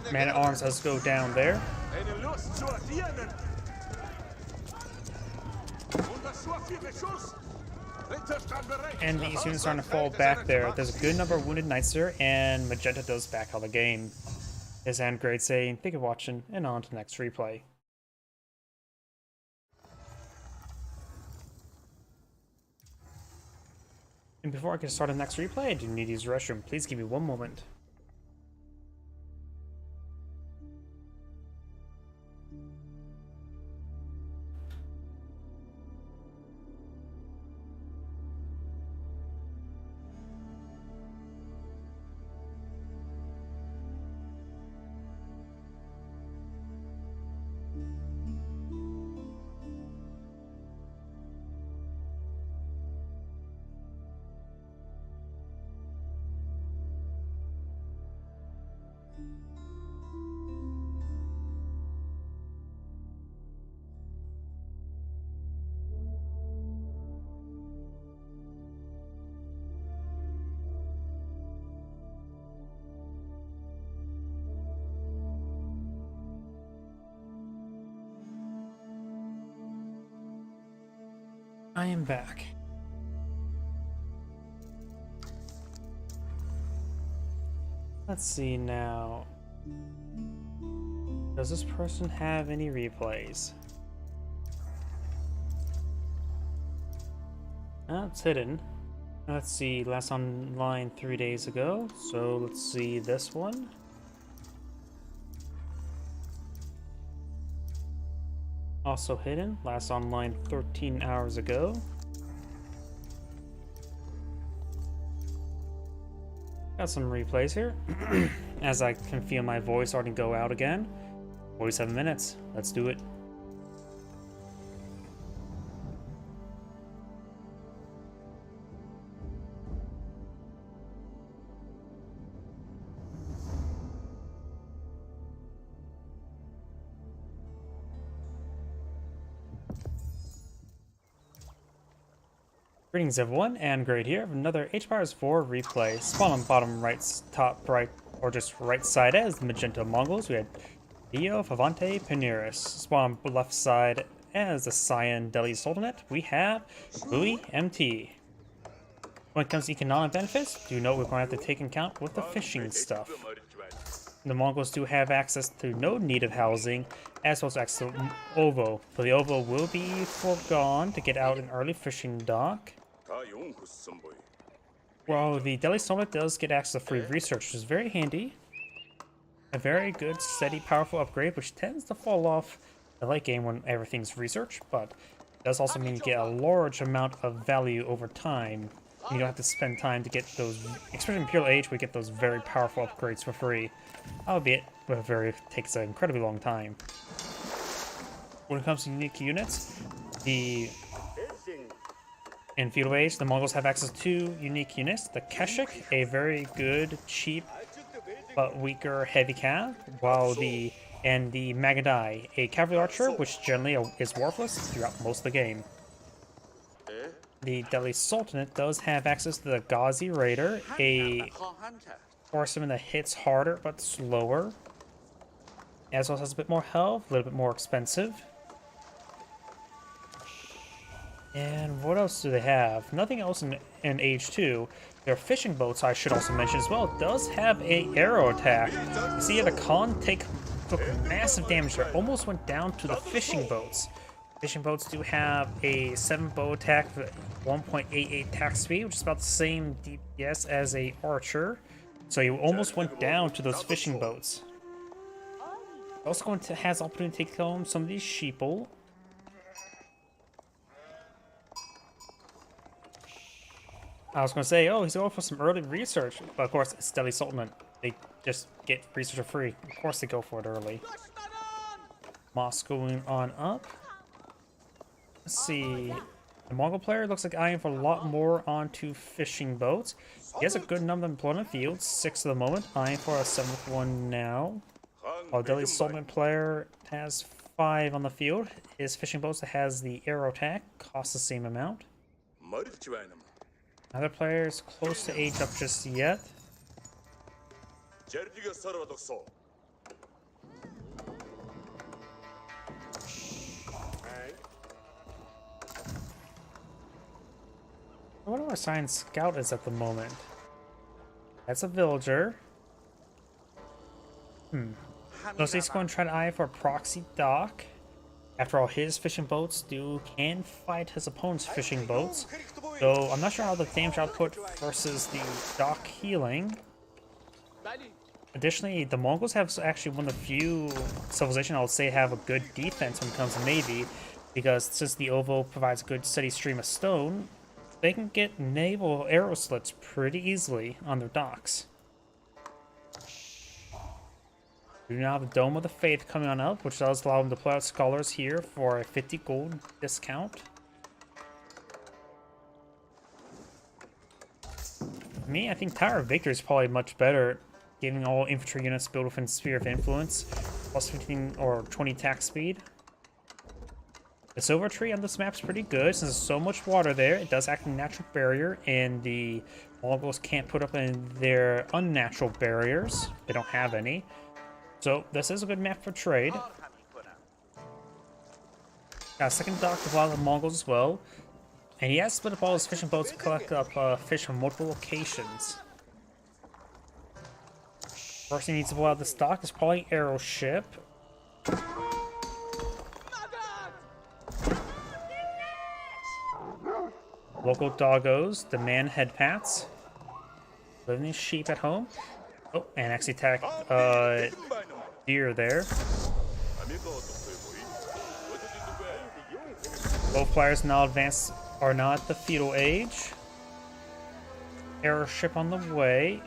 Man-at-arms has to go down there. And these units are starting to fall back there. There's a good number of wounded knights there, and Magenta does back out of the game. This end great saying, thank you for watching, and on to the next replay. And before I can start the next replay, I do need to use the restroom. Please give me 1 moment. I am back. Let's see now. Does this person have any replays? It's hidden. Let's see, last online 3 days ago. So let's see this one. Also hidden, last online 13 hours ago. Got some replays here, as I can feel my voice starting to go out again. 47 minutes, let's do it. Greetings everyone, and Great here. Another H-Powers 4 replay. Spawn on bottom right, top right, or just right side as the Magenta Mongols. We had Dio, Favante, Paneris. Spawn on left side as the Cyan Delhi Sultanate. We have Louis MT. When it comes to economic benefits, do note we're going to have to take into account with the fishing stuff. The Mongols do have access to no native housing, as well as access to OVO, but the OVO will be foregone to get out an early fishing dock. Well, the Delhi Sultanate does get access to free research, which is very handy. A very good, steady, powerful upgrade, which tends to fall off the late game when everything's research, but it does also mean you get a large amount of value over time. You don't have to spend time to get those, especially in Imperial Age, we get those very powerful upgrades for free. Albeit, takes an incredibly long time. When it comes to unique units, in Feudal Age, the Mongols have access to unique units. The Keshik, a very good, cheap, but weaker heavy cav, while the Magadai, a cavalry archer, which generally is worthless throughout most of the game. The Delhi Sultanate does have access to the Ghazi Raider, a horseman that hits harder but slower, as well as has a bit more health, a little bit more expensive. And what else do they have? Nothing else in Age 2. Their fishing boats, I should also mention as well, does have a arrow attack. You see the Khan took massive damage there, almost went down to the fishing boats. Fishing boats do have a 7 bow attack with 1.88 attack speed, which is about the same DPS as a archer. So you almost went down to those fishing boats. Also going to has the opportunity to take home some of these sheeple. I was going to say, oh, he's going for some early research. But of course, it's Delhi Sultanate. They just get research for free. Of course they go for it early. Moss going on up. Let's see. The Mongol player looks like eyeing for a lot more onto fishing boats. He has a good number of employed in the field, 6 at the moment, eyeing for a 7th one now. While Delhi Sultanate player has 5 on the field. His fishing boats that has the arrow attack costs the same amount. Neither player is close to age up just yet. I wonder where Science Scout is at the moment. That's a villager. Looks like he's going to try to eye for a proxy dock. After all, his fishing boats can fight his opponent's fishing boats. So I'm not sure how the damage output versus the dock healing. Additionally, the Mongols have actually one of the few civilizations I would say have a good defense when it comes to Navy, because since the Ovo provides a good steady stream of stone, they can get naval arrow slits pretty easily on their docks. We now have the Dome of the Faith coming on up, which does allow them to play out scholars here for a 50 gold discount. For me, I think Tower of Victory is probably much better, giving all infantry units built within Sphere of Influence, plus 15 or 20 attack speed. The Silver Tree on this map is pretty good, since there's so much water there. It does act as a natural barrier, and the Mongols can't put up in their unnatural barriers. They don't have any. So this is a good map for trade. Got a second dock to allow the Mongols as well. And he has split up all his fishing boats to collect up fish from multiple locations. First he needs to blow out this dock is probably Arrow Ship. Local doggos demand head pats. Living these sheep at home. Oh, and actually attack deer there. Both players now advanced are not the feudal age. Arrow ship on the way.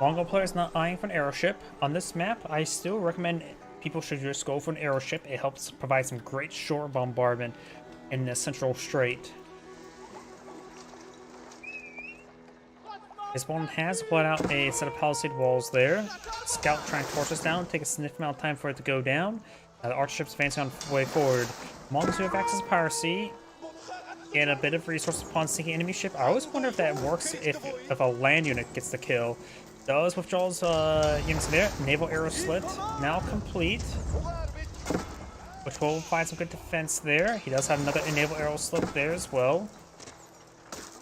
Mongol players not eyeing for an arrow ship. On this map, I still recommend people should just go for an arrow ship. It helps provide some great short bombardment in the central strait. His opponent has put out a set of palisade walls there. Scout trying to torch us down, take a significant amount of time for it to go down. The archer ship's advancing on the way forward. Mongols who have access to piracy and a bit of resources upon sinking enemy ship. I always wonder if that works if a land unit gets the kill. Does withdraws units there. Naval arrow slit now complete, which will find some good defense there. He does have another naval arrow slit there as well.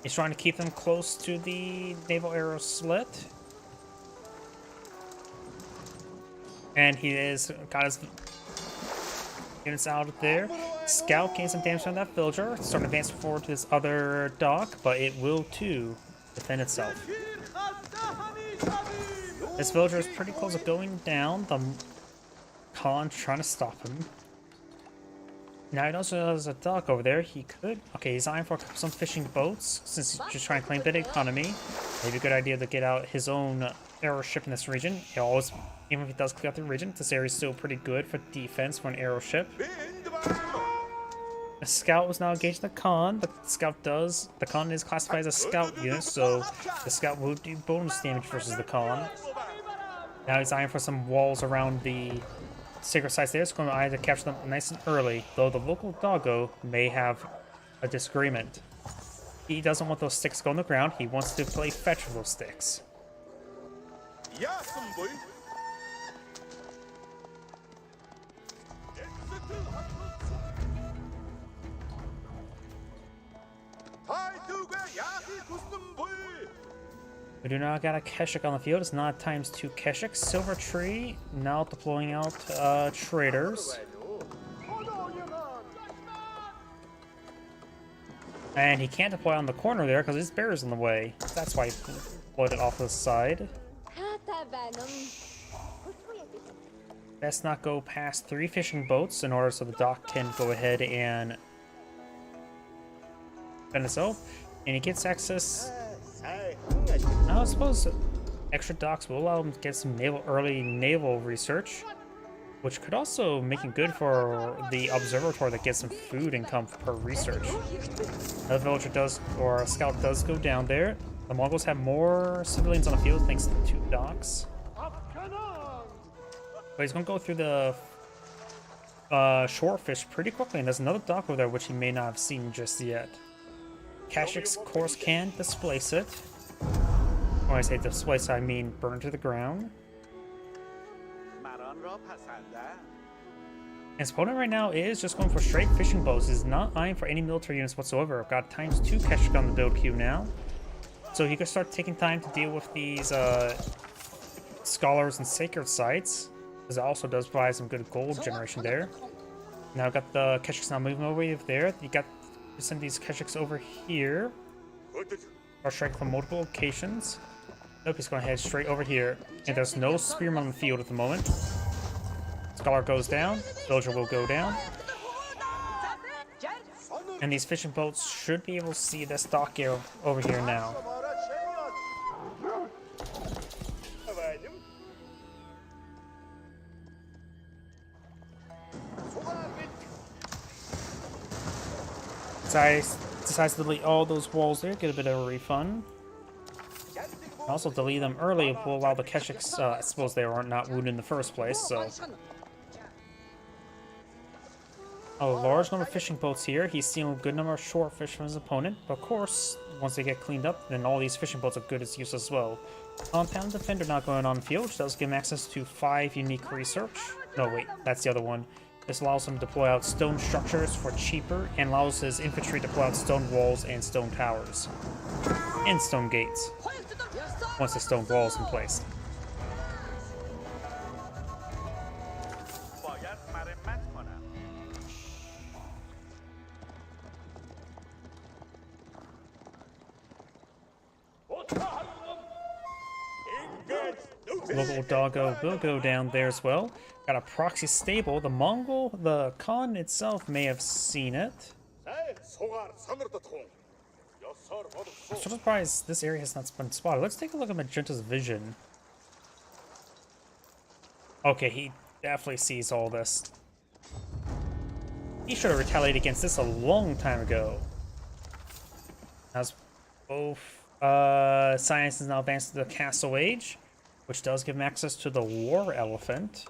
He's trying to keep them close to the naval arrow slit, and he is got his units out there. Scout gains some damage on that villager. Starting to advance forward to this other dock, but it will too defend itself. This villager is pretty close to going down. The Khan trying to stop him. Now he also has a dock over there. He could... Okay, he's eyeing for some fishing boats, since he's just trying to claim that economy. Maybe a good idea to get out his own arrow ship in this region. He always... Even if he does clear out the region, this area is still pretty good for defense for an arrow ship. The scout was now engaged in the con. The con is classified as a scout unit, so the scout will do bonus damage versus the con. Now he's eyeing for some walls around the sacred sites there. It's going to either capture them nice and early, though the local doggo may have a disagreement. He doesn't want those sticks to go on the ground. He wants to play fetch with those sticks. We do not got a Keshik on the field. It's not ×2 Keshik. Silver Tree now deploying out traders. And he can't deploy on the corner there because his bear is in the way. That's why he deployed it off to the side. Best not go past 3 fishing boats in order so the dock can go ahead and fend itself. And he gets access. Now I suppose extra docks will allow him to get some early naval research, which could also make him good for the observatory that gets some food income per research. A villager does, or a scout does go down there. The Mongols have more civilians on the field thanks to the 2 docks. But he's going to go through the shorefish pretty quickly, and there's another dock over there which he may not have seen just yet. Kashik's course can displace it. When I say displace, I mean burn to the ground. His opponent right now is just going for straight fishing boats. He's not eyeing for any military units whatsoever. I've got ×2 Kashik on the build queue now. So he could start taking time to deal with these scholars and sacred sites, because it also does provide some good gold generation there. Now I've got the Keshiks now moving over there. You got to send these Keshiks over here. Or strike from multiple locations. Nope, he's going to head straight over here. And there's no spearman on the field at the moment. Scholar goes down. Villager will go down. And these fishing boats should be able to see this dock here over here now. Decides to delete all those walls there, get a bit of a refund. Also delete them early will allow the Keshiks, I suppose they were not wounded in the first place, so. A large number of fishing boats here. He's seeing a good number of short fish from his opponent, but of course, once they get cleaned up, then all these fishing boats are good as use as well. Compound Defender not going on field, which does give him access to 5 unique research. No, wait, that's the other one. This allows him to deploy out stone structures for cheaper, and allows his infantry to deploy out stone walls and stone towers. And stone gates. Once the stone wall is in place. Local doggo will go down there as well. Got a proxy stable. The Khan itself may have seen it. I'm so surprised this area has not been spotted. Let's take a look at Magenta's vision. Okay, he definitely sees all this. He should have retaliated against this a long time ago. As both science is now advanced to the Castle Age, which does give him access to the War Elephant,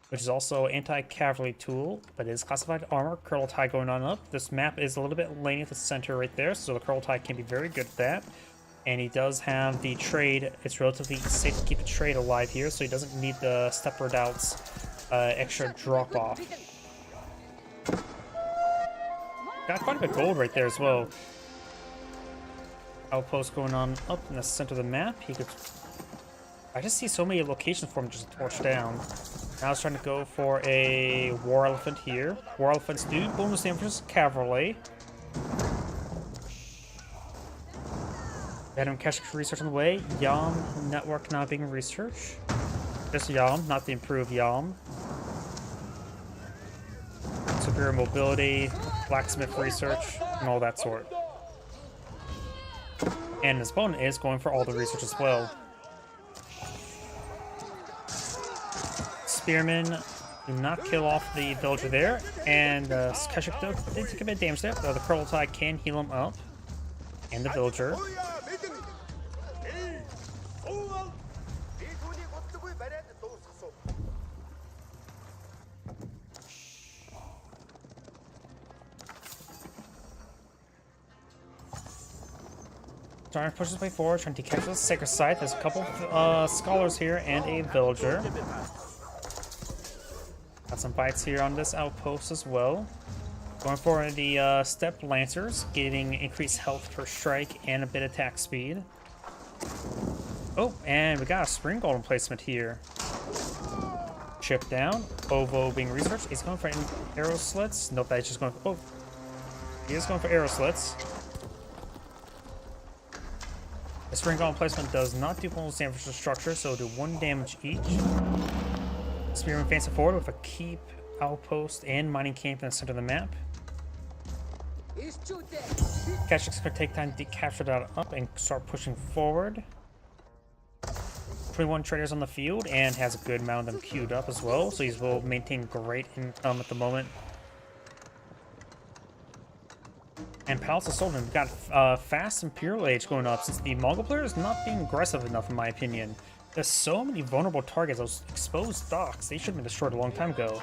which is also anti-cavalry tool, but is classified armor. Kurultai going on up. This map is a little bit lane at the center right there, so the Kurultai can be very good at that. And he does have the trade. It's relatively safe to keep the trade alive here, so he doesn't need the Steppe Redoubt's extra drop-off. Got quite a bit of gold right there as well. Outpost going on up in the center of the map. He could... I just see so many locations for him just to torch down. Now he's trying to go for a War Elephant here. War Elephants do bonus damage versus cavalry. Had him catch research on the way. Yam network now being researched. Just Yam, not the improved Yam. Spear mobility, blacksmith research, and all that sort. And his opponent is going for all the research as well. Spearmen do not kill off the villager there, and Keshik did take a bit of damage there, but the Kurultai can heal him up, and the villager. Trying to push his way forward, trying to catch the sacred site. There's a couple scholars here and a villager. Got some fights here on this outpost as well. Going for the Steppe Lancers, getting increased health per strike and a bit of attack speed. Oh, and we got a Spring Golem placement here. Chip down. Ovo being researched. He's going for arrow slits. Nope, that's just going for... Oh, he is going for arrow slits. The Spring Golem placement does not do bonus damage to structure, so do 1 damage each. Spearman advances forward with a keep, outpost, and mining camp in the center of the map. Keshik's going to take time to capture that up and start pushing forward. 21 traders on the field and has a good amount of them queued up as well, so he will maintain great income at the moment. And Palace of Sultan got fast Imperial Age going up since the Mongol player is not being aggressive enough in my opinion. There's so many vulnerable targets, those exposed docks, they should have been destroyed a long time ago.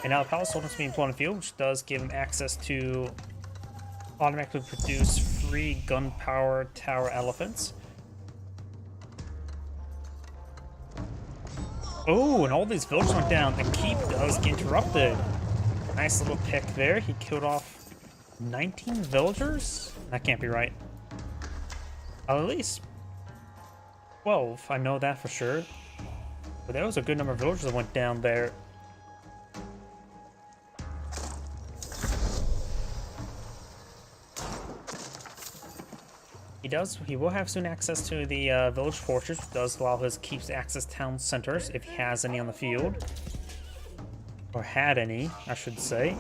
And now the Palace of Sultan is being put on the field, which does give him access to automatically produce free gunpowder tower elephants. Oh, and all these villagers went down. The keep does get interrupted. Nice little pick there. He killed off 19 villagers? That can't be right. At least 12, I know that for sure. But that was a good number of villagers that went down there. He will have soon access to the village fortress, which does allow his keeps to access town centers if he has any on the field. Or had any, I should say.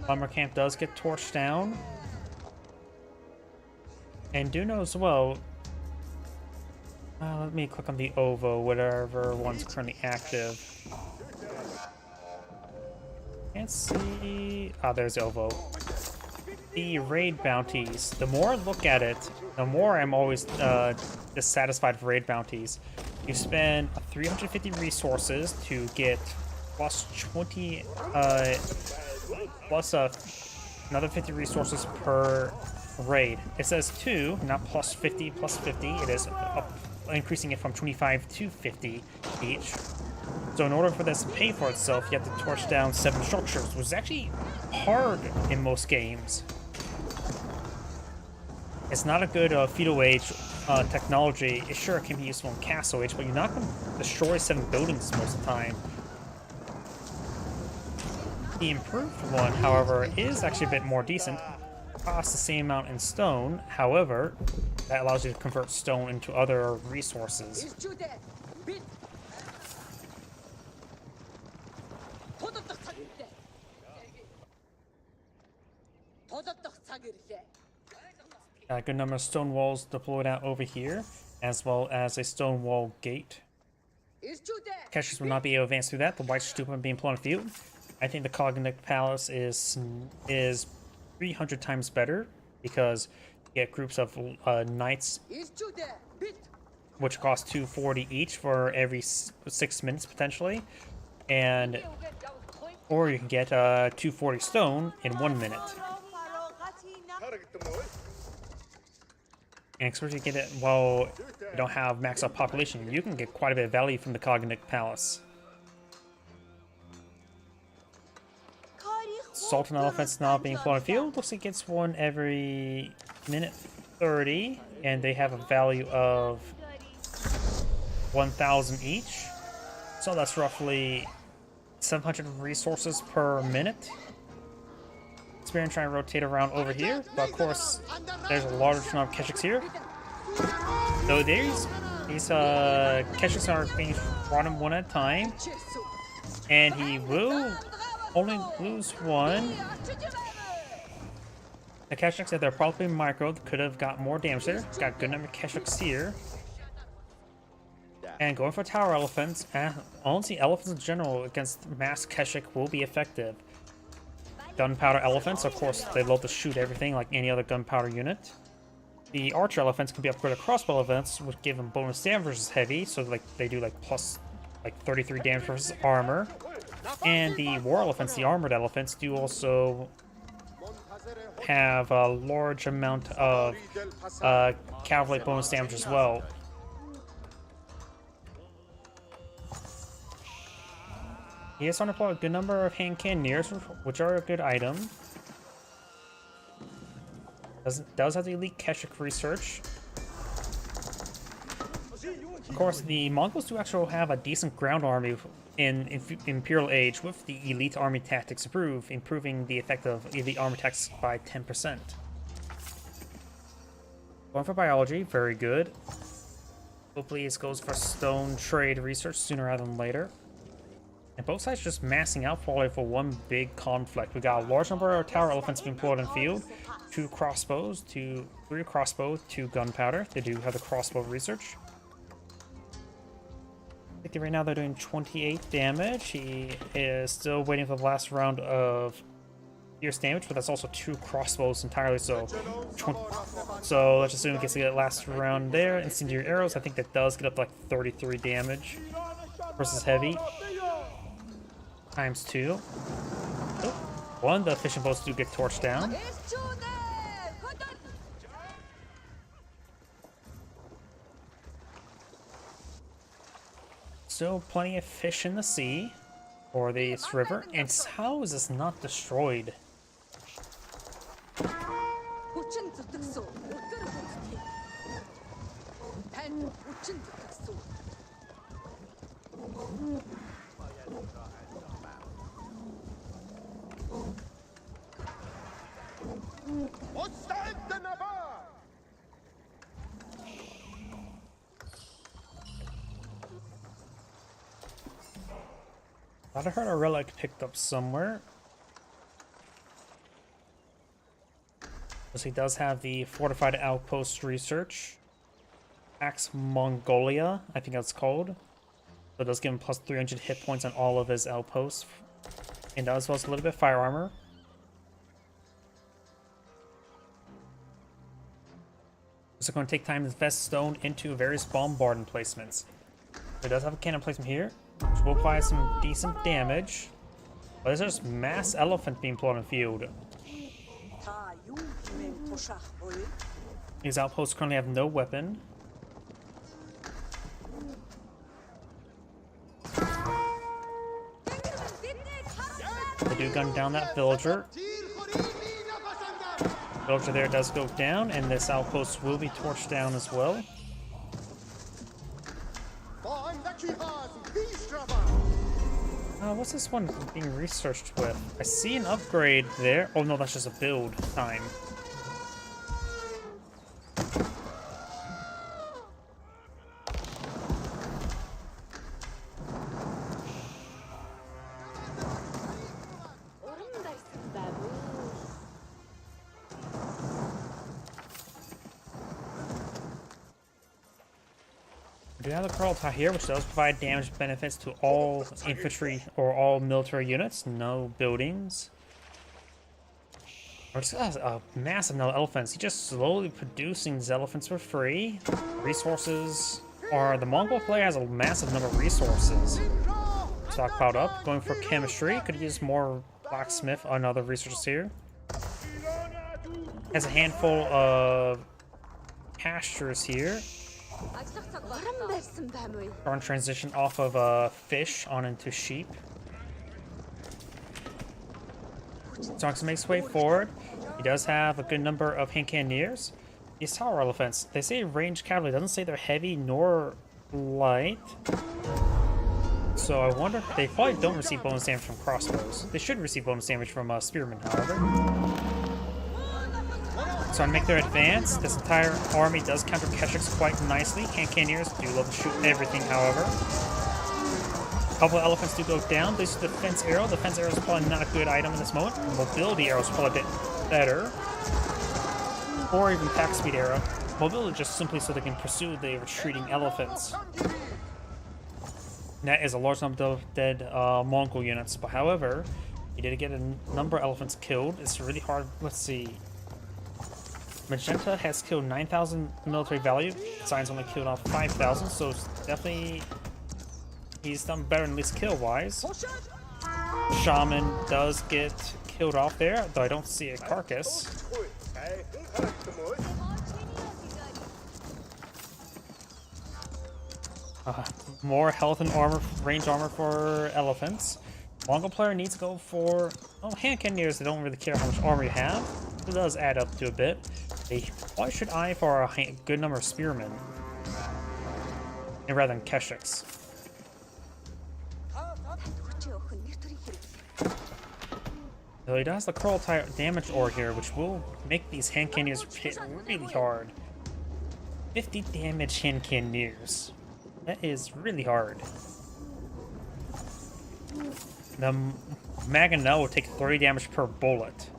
Bomber camp does get torched down. And do know as well, let me click on the OVO, whatever one's currently active. Can't see. Ah, there's OVO. The raid bounties. The more I look at it, the more I'm always dissatisfied with raid bounties. You spend 350 resources to get plus 20, plus another 50 resources per raid. It says 2, not plus 50, plus 50. It is increasing it from 25 to 50 each. So in order for this to pay for itself, you have to torch down 7 structures, which is actually hard in most games. It's not a good feudal age technology. Sure, it can be useful in castle age, but you're not going to destroy 7 buildings most of the time. The improved one, however, is actually a bit more decent. Costs the same amount in stone, however, that allows you to convert stone into other resources. A good number of stone walls deployed out over here, as well as a stone wall gate. Keshik will not be able to advance through that. The white stupa being put on the field. I think the Cognic Palace is 300 times better because you get groups of knights, which cost 240 each for every 6 minutes potentially, and or you can get 240 stone in 1 minute. And especially get it while you don't have maxed out population, you can get quite a bit of value from the Cognic Palace. Sultan elephants now being put on the field. Looks like it gets one every minute 30, and they have a value of 1,000 each. So that's roughly 700 resources per minute. Spearman trying to rotate around over here, but of course there's a large amount of Keshiks here. So these Keshiks are being brought him one at a time, and he will only lose one. The Keshiks that they're probably micro could have got more damage there. Got good number of Keshiks here. And going for tower elephants, honestly, elephants in general against mass Keshik will be effective. Gunpowder elephants, of course, they love to shoot everything like any other gunpowder unit. The archer elephants can be upgraded crossbow elephants, which give them bonus damage versus heavy, so like they do like plus 33 damage versus armor. And the war elephants, the armored elephants, do also have a large amount of cavalry bonus damage as well. He is on to pull a good number of hand cannoneers, which are a good item. Does have the elite Keshik research. Of course, the Mongols do actually have a decent ground army in Imperial Age with the elite army tactics improving the effect of elite army tactics by 10%. Going for biology, very good. Hopefully this goes for stone trade research sooner rather than later. And both sides just massing out probably for one big conflict. We got a large number of tower elephants being pulled in field, 3 crossbow, 2 gunpowder. They do have the crossbow research. I think right now they're doing 28 damage. He is still waiting for the last round of fierce damage, but that's also 2 crossbows entirely, so let's assume he gets to get last round there. Incendiary arrows, I think that does get up to like 33 damage versus heavy. Times 2. Oh, one of the fishing boats do get torched down. Still plenty of fish in the sea, or this river, and how is this not destroyed? I thought I heard a relic picked up somewhere. So he does have the fortified outpost research. Pax Mongolia, I think that's called. So it does give him plus 300 hit points on all of his outposts. And as well as a little bit of fire armor. It's going to take time to invest stone into various bombard emplacements. It does have a cannon placement here, which will provide some decent damage. But there's just mass elephant being put on the field. These outposts currently have no weapon. They do gun down that villager. Villager there does go down, and this outpost will be torched down as well. What's this one being researched with? I see an upgrade there. Oh no, that's just a build time. We do have the Kurultai here, which does provide damage benefits to all infantry or all military units. No buildings. Or just a massive number of elephants. He's just slowly producing these elephants for free. Resources are... The Mongol player has a massive number of resources stockpiled up. Going for chemistry. Could use more blacksmith and other resources here. Has a handful of pastures here. Trying to transition off of fish on into sheep. Zonx makes way forward. He does have a good number of hand cannoneers. These tower elephants, they say ranged cavalry. Doesn't say they're heavy nor light. So I wonder, they probably don't receive bonus damage from crossbows. They should receive bonus damage from spearmen, however. starting to make their advance. This entire army does counter Keshiks quite nicely. Hand Cannoneers do love to shoot everything, however. A couple of elephants do go down. This is the defense arrow. The defense arrow is probably not a good item in this moment. Mobility arrow is probably a bit better. Or even pack speed arrow. Mobility just simply so they can pursue the retreating elephants. And that is a large number of dead Mongol units. But however, you did get a number of elephants killed. It's really hard. Let's see. Magenta has killed 9,000 military value. Cyan's only killed off 5,000, so it's definitely he's done better at least kill-wise. Shaman does get killed off there, though I don't see a carcass. More health and armor, range armor for elephants. Mongol player needs to go for hand cannoneers. They don't really care how much armor you have. It does add up to a bit. They probably should eye for a good number of spearmen, and rather than Keshiks. So he does the Kurultai damage ore here, which will make these hand cannoneers hit really hard. 50 damage hand cannoneers. That is really hard. The Mangonel will take 30 damage per bullet.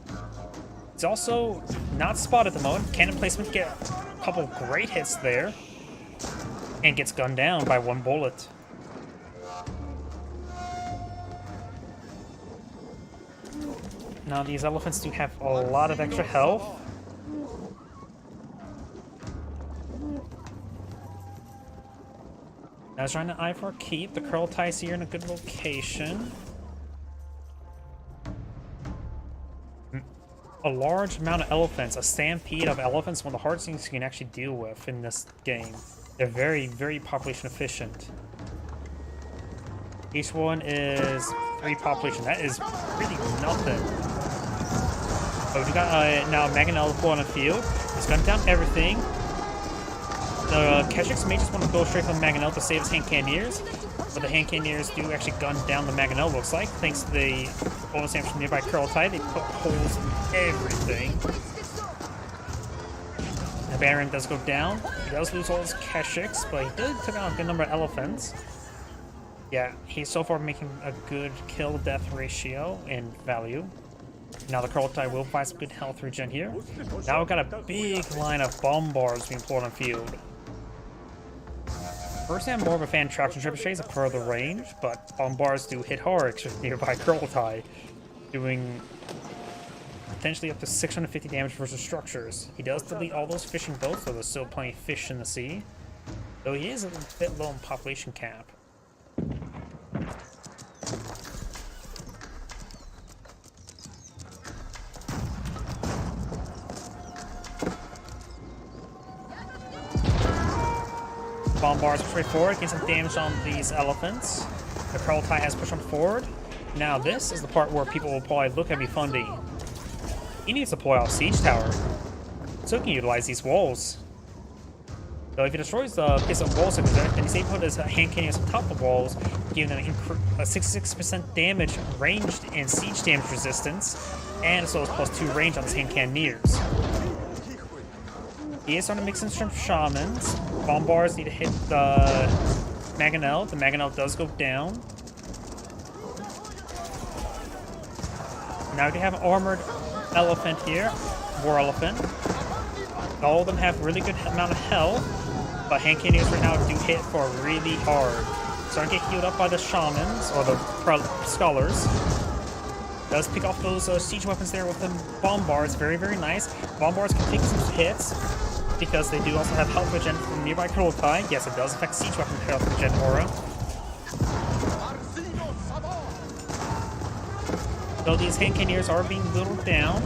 It's also not spotted at the moment. Cannon placement get a couple great hits there. And gets gunned down by one bullet. Now these elephants do have a lot of extra health. I was trying to eye for a keep. The Kurultai's here in a good location. A large amount of elephants, a stampede of elephants, one of the hardest things you can actually deal with in this game. They're very, very population efficient. Each one is 3 population. That is really nothing. But we got now Mangonel on the field. He's gunning down everything. The Keshiks may just want to go straight from Mangonel to save his hand cannoneers, but the hand cannoneers do actually gun down the Mangonel, looks like, thanks to the bonus damage from nearby Kurultai. They put holes in everything. The Baron does go down. He does lose all his Keshiks, but he did take out a good number of elephants. Yeah, he's so far making a good kill-death ratio in value. Now the Kurultai will find some good health regen here. Now we've got a big line of bombards being poured on field. Personally, I'm more of a fan of traction trebuchets at further range, but bombards do hit hard with nearby Kurultai, doing potentially up to 650 damage versus structures. He does delete all those fishing boats, though there's still plenty of fish in the sea, though he is a bit low on population cap. Bombards push forward, get some damage on these elephants. The Kurultai has pushed on forward. Now this is the part where people will probably look at me funny. He needs to pull out a siege tower, so he can utilize these walls. So if he destroys the piece of walls, then he's able to put his hand cannons on top of the walls, giving them a 66% damage ranged and siege damage resistance, and as well as +2 range on his hand cannoneers. He is starting to mix in some shamans. Bombards need to hit the Mangonel. The Mangonel does go down. Now we have an armored elephant here. War elephant. All of them have really good amount of health, but hand cannoneers right now do hit for really hard. Starting to get healed up by the shamans, or the scholars. Does pick off those siege weapons there with the bombards. Very, very nice. Bombards can take some hits, because they do also have health regen from nearby Kurultai. Yes, it does affect siege weapon health regen aura. Though these hand cannoneers are being whittled down.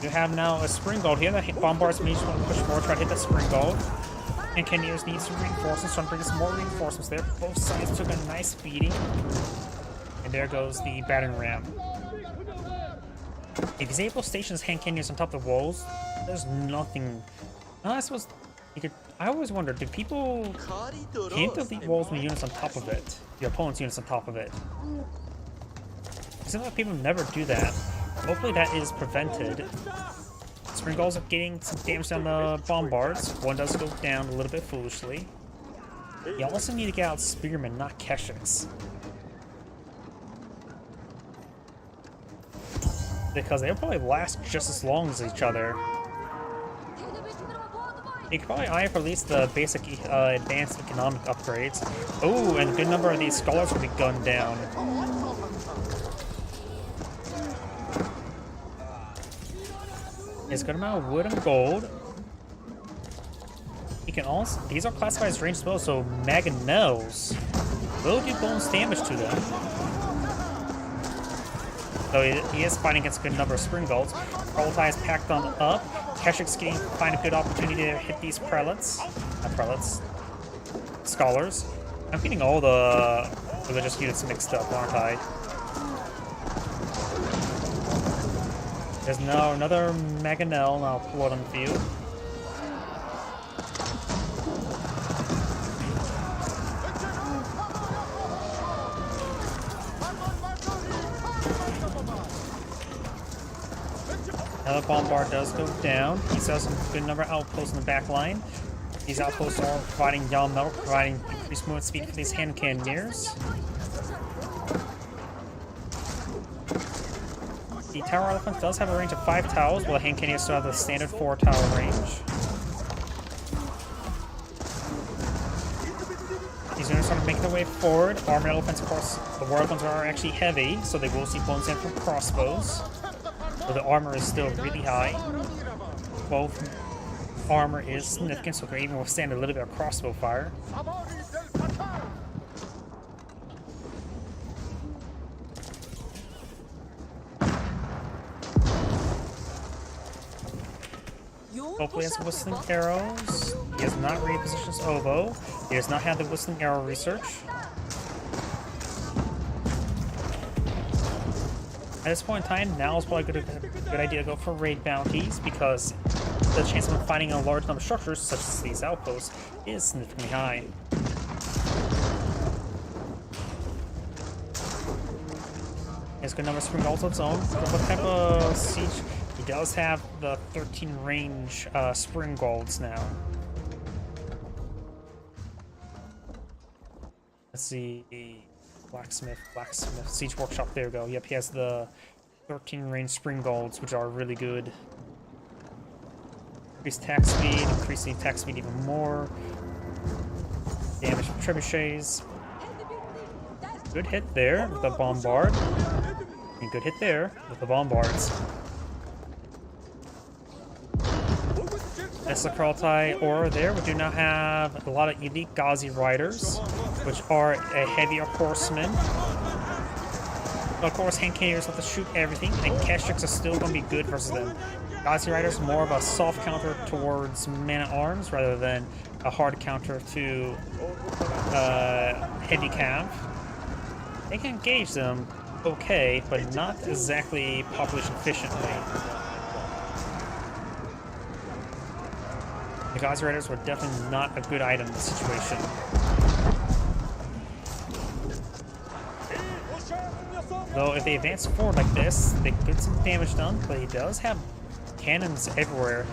You have now a Springald here. The bombards may just want to push forward, try to hit that Springald. And cannoneers need some reinforcements, trying to bring some more reinforcements there. Both sides took a nice beating. And there goes the battering ram. If he's able to station his hand cannoneers on top of the walls, there's nothing. I suppose you could. I always wonder, do people can't delete walls when units on top of it? Your opponent's units on top of it. It seems like people never do that. Hopefully that is prevented. Spring Gulls are getting some damage on the Bombards. One does go down a little bit foolishly. You also need to get out Spearmen, not Keshiks. Because they'll probably last just as long as each other. You can probably eye for at least the basic advanced economic upgrades. Oh, and a good number of these scholars will be gunned down. There's a good amount of wood and gold. You can also, these are classified as ranged as well, so Mangonels will do bonus damage to them. So he is fighting against a good number of Spring Gulls. Kraltai is packed on up. Keshik's getting find a good opportunity to hit these prelates. Not prelates. Scholars. I'm getting all the religious units mixed up, aren't I? There's now another Mangonel, and I'll pull it on the field. Another Bombard does go down. He still has some good number of outposts in the back line. These outposts are providing yellow metal, providing increased movement speed for these hand cannoneers. The Tower Elephant does have a range of 5 towers, while the hand cannoneers still have the standard 4 tower range. These units are making their way forward. Armored Elephants, of course, the War Elephants are actually heavy, so they will see bonus in from crossbows. But the armor is still really high. Both armor is significant, so they can even withstand a little bit of crossbow fire. Hopefully has whistling arrows. He has not repositioned his oboe. He does not have the whistling arrow research. At this point in time, now is probably a good idea to go for raid bounties, because the chance of finding a large number of structures, such as these outposts, is significantly high. He has a good number of Spring Gulls of its own. But what type of siege? He does have the 13 range Spring Gulls now. Let's see. Blacksmith, Siege Workshop, there we go. Yep, he has the 13 range Spring Gulls, which are really good. Increase attack speed, increasing attack speed even more. Damage from trebuchets. Good hit there with the Bombard. And good hit there with the Bombards. That's the Kraltai Aura there. We do now have a lot of elite Ghazi Riders, which are a heavier horseman. But of course, hand cannoneers have to shoot everything, and Keshiks are still going to be good versus them. Ghazi Riders more of a soft counter towards man-at-arms rather than a hard counter to heavy cav. They can engage them okay, but not exactly population efficiently. The Ghazi Riders were definitely not a good item in this situation. Though if they advance forward like this, they get some damage done, but he does have cannons everywhere.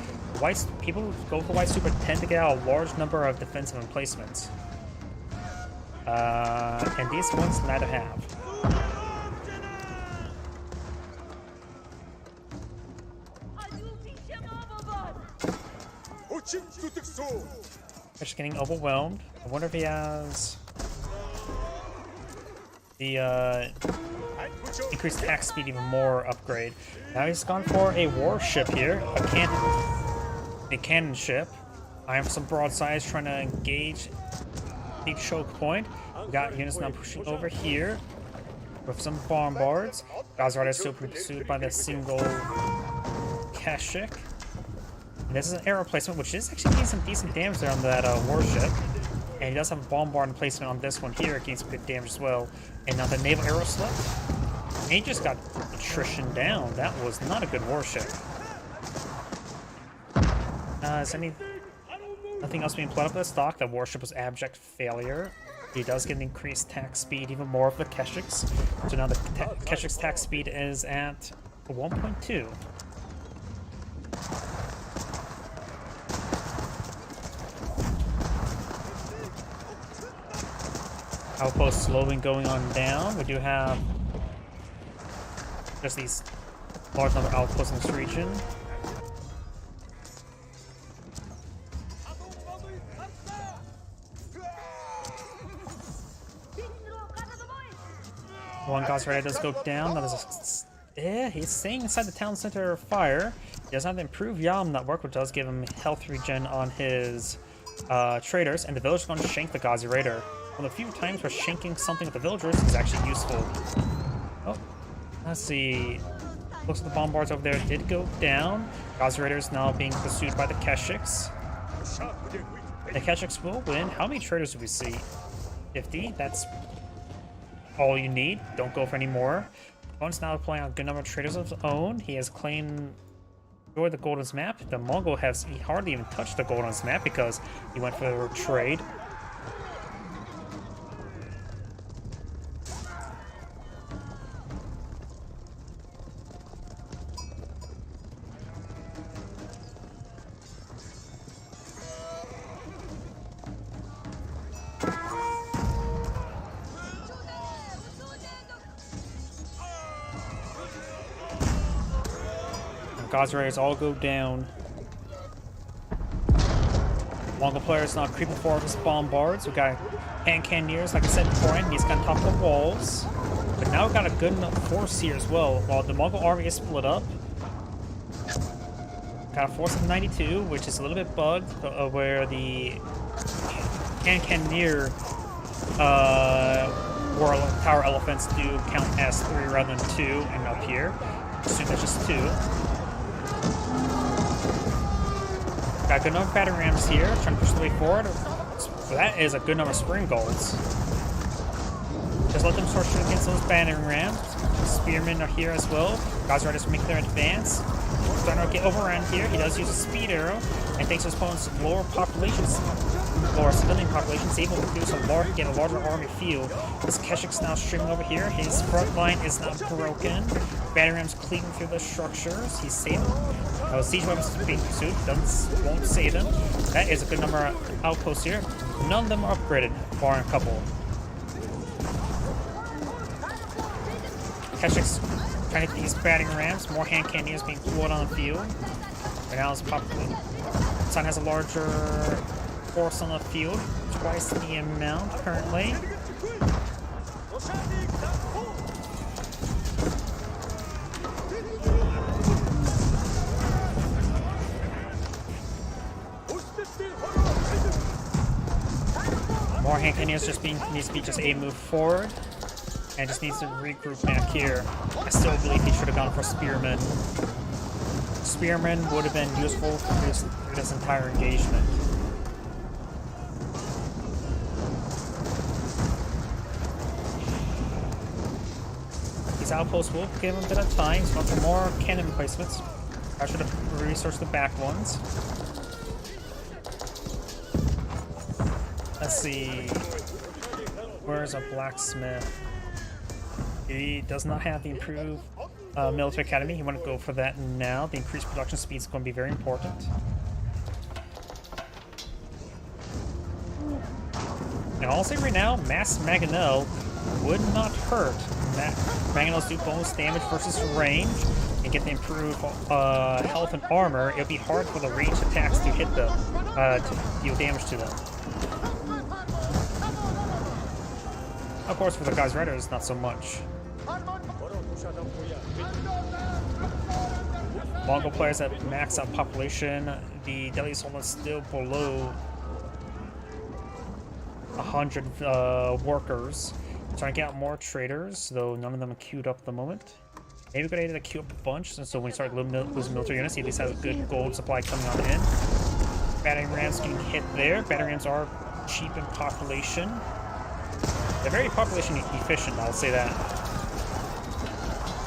People who go for White Super tend to get out a large number of defensive emplacements. And these ones neither have. Just getting overwhelmed. I wonder if he has the increased attack speed even more upgrade. Now he's gone for a warship here, a cannon ship. I have some broadsides trying to engage the choke point. We got units now pushing over here with some bombards. Ghazi Riders still being pursued by the single Keshik. And this is an arrow placement, which is actually getting some decent damage there on that warship. And he does have a bombard placement on this one here, getting some good damage as well. And now the naval arrow slip. And he just got attrition down. That was not a good warship. Is nothing else being put up in the stock? That warship was abject failure. He does get an increased attack speed even more for the Keshiks. So now the Keshik's attack speed is at 1.2. Outpost slowly going on down. We do have just these large number of outposts in this region. One Gauss does go down. That is he's staying inside the town center of fire. He does not improve Yam network, which does give him health regen on his traders, and the villagers are going to shank the Gauzy Raider. One of the few times where shanking something with the villagers is actually useful. Oh, let's see. Looks like the bombards over there did go down. Gauzy Raider is now being pursued by the Keshiks. The Keshiks will win. How many traders do we see? 50. That's all you need. Don't go for any more. One's now playing on a good number of traders of his own. He has claimed the Golden's map. The Mongol he hardly even touched the Golden's map because he went for a trade. Gauzy Raiders all go down. Mongol players now creeping forward with his bombards. We got hand cannoneers, like I said beforehand, he's got top of the walls. But now we've got a good enough force here as well. While the Mongol army is split up, got a force of 92, which is a little bit bugged, where the hand cannoneer war tower elephants do count as 3 rather than 2, and up here, assume there's just 2. Got a good number of battering rams here, trying to push the way forward. So that is a good number of spring golds. Just let them start shooting against those battering rams. Spearmen are here as well. Gauzy Raiders make their advance. Starting to get overrun here. He does use a speed arrow, and thanks to his opponent's lower populations, lower civilian populations, able to produce get a larger army field. This Keshik's now streaming over here. His front line is not broken. Battering rams cleaving through the structures. He's saving. Siege weapons being pursued. Won't save them. That is a good number of outposts here. None of them are upgraded, barring a couple. Keshik's trying to hit these battering rams. More hand cannoneers being deployed on the field. Right now, Sun has a larger force on the field, twice the amount currently. More hand cannoneers needs to be just a move forward. And just needs to regroup back here. I still believe he should have gone for Spearmen. Spearmen would have been useful for this entire engagement. These outposts will give him a bit of time. He's going for more cannon placements. I should have researched the back ones. Let's see. Where's a blacksmith? He does not have the improved military academy. He want to go for that now. The increased production speed is going to be very important. Now, I'll say right now, Mass Mangonel would not hurt. Mangonels do bonus damage versus range and get the improved health and armor. It'll be hard for the ranged attacks to hit them, to deal damage to them. Of course, for the Gauzy Raiders, not so much. Mongol players that max out population. The Delhi Sultan is still below 100 workers. Trying to get out more traders, though none of them are queued up at the moment. Maybe a good idea to queue up a bunch, so when you start losing military units, he at least has a good gold supply coming on in. Battering rams getting hit there. Battering rams are cheap in population. They're very population efficient, I'll say that.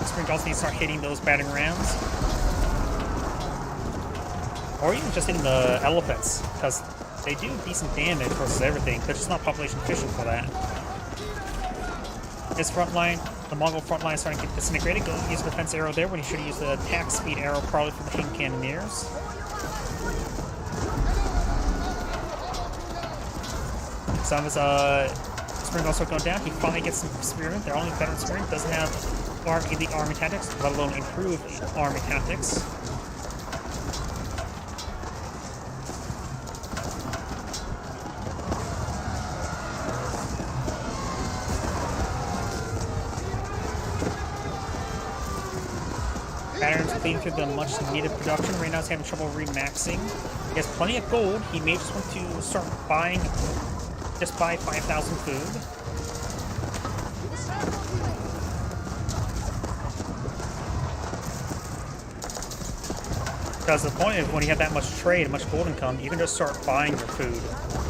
Spring Golds need to start hitting those battering rams. Or even just hitting the elephants, because they do decent damage versus everything. They're just not population efficient for that. His front line, the Mongol front line is starting to get disintegrated. Go use the defense arrow there when he should use the attack speed arrow probably for the hand cannoneers. Some of his Spearman also going down. He finally gets some Spearman. They're only veteran Spearman. Doesn't have elite army tactics, let alone improved army tactics. Batterion's cleaning through the much needed production. Right now he's having trouble remaxing. He has plenty of gold. He may just want to start buying, just buy 5,000 food. Because the point is, when you have that much trade, much gold income, you can just start buying your food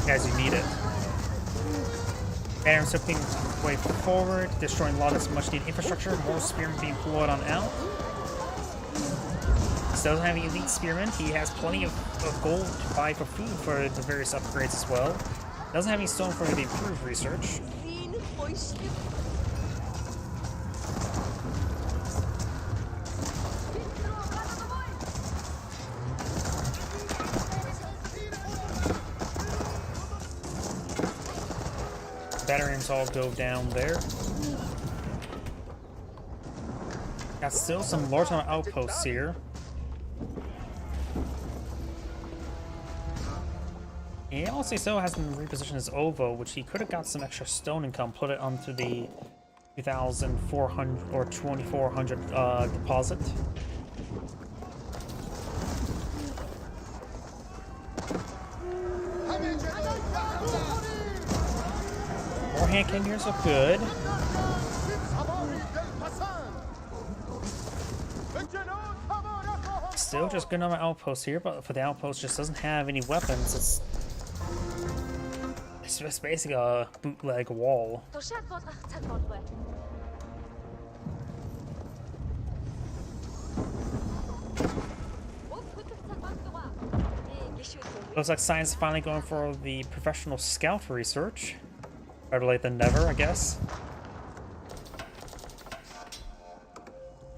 as you need it. Batterion's slipping way forward, destroying a lot of this much needed infrastructure. More spearmen being pulled on out. Doesn't have any elite spearmen. He has plenty of gold to buy for food for the various upgrades as well. Doesn't have any stone for the improved research. Batterians all go down there. Got still some large amount of outposts here. He also still hasn't repositioned his OVO, which he could have got some extra stone income, put it onto the 2,400 or 2,400 deposit. More hand cannoneers look good. Still just good on my outpost here, but for the outpost just doesn't have any weapons. It's just basically a bootleg wall. Looks like Science finally going for the professional scout research. Better late than never, I guess.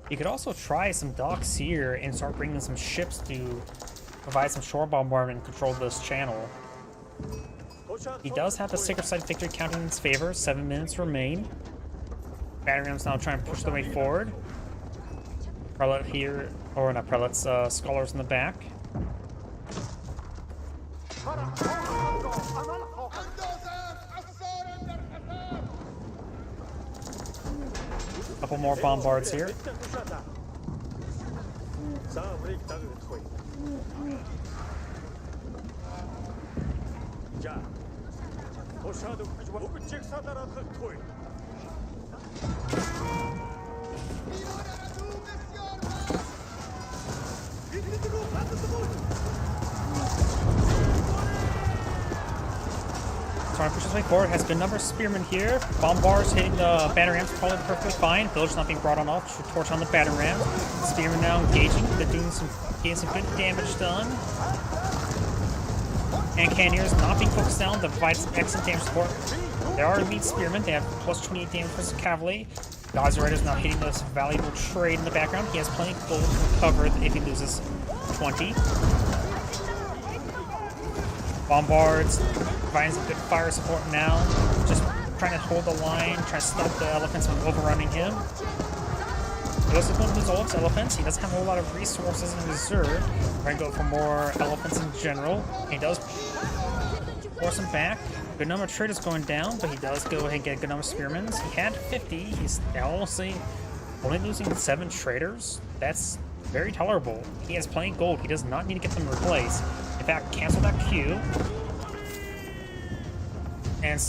You could also try some docks here and start bringing some ships to provide some shore bombardment and control this channel. He does have the Sacred Site victory counting in his favor. 7 minutes remain. Batterium's now trying to push their way forward. Prelate here, or not prelates, scholars in the back. Couple more bombards here. Trying to push his way forward, has a good number of spearmen here. Bombards hitting the batter rams probably perfectly fine. Village not being brought on off. Torch on the batter ram. Spearmen now engaging. They're getting some good damage done. And cannoneers not being focused down to provide some excellent damage support. There are elite spearmen. They have plus 28 damage versus cavalry. Gazi Rider's now hitting this valuable trade in the background. He has plenty of gold to recover if he loses 20. Bombards providing some good fire support now. Just trying to hold the line, trying to stop the elephants from overrunning him. He doesn't want to lose all of his elephants. He doesn't have a whole lot of resources in reserve. Trying to go for more elephants in general. He does force him back. Good number of traders going down, but he does go ahead and get a good number of spearmen. He had 50. He's now only losing 7 traders. That's very tolerable. He has plenty of gold. He does not need to get them replaced. In fact, cancel that queue. And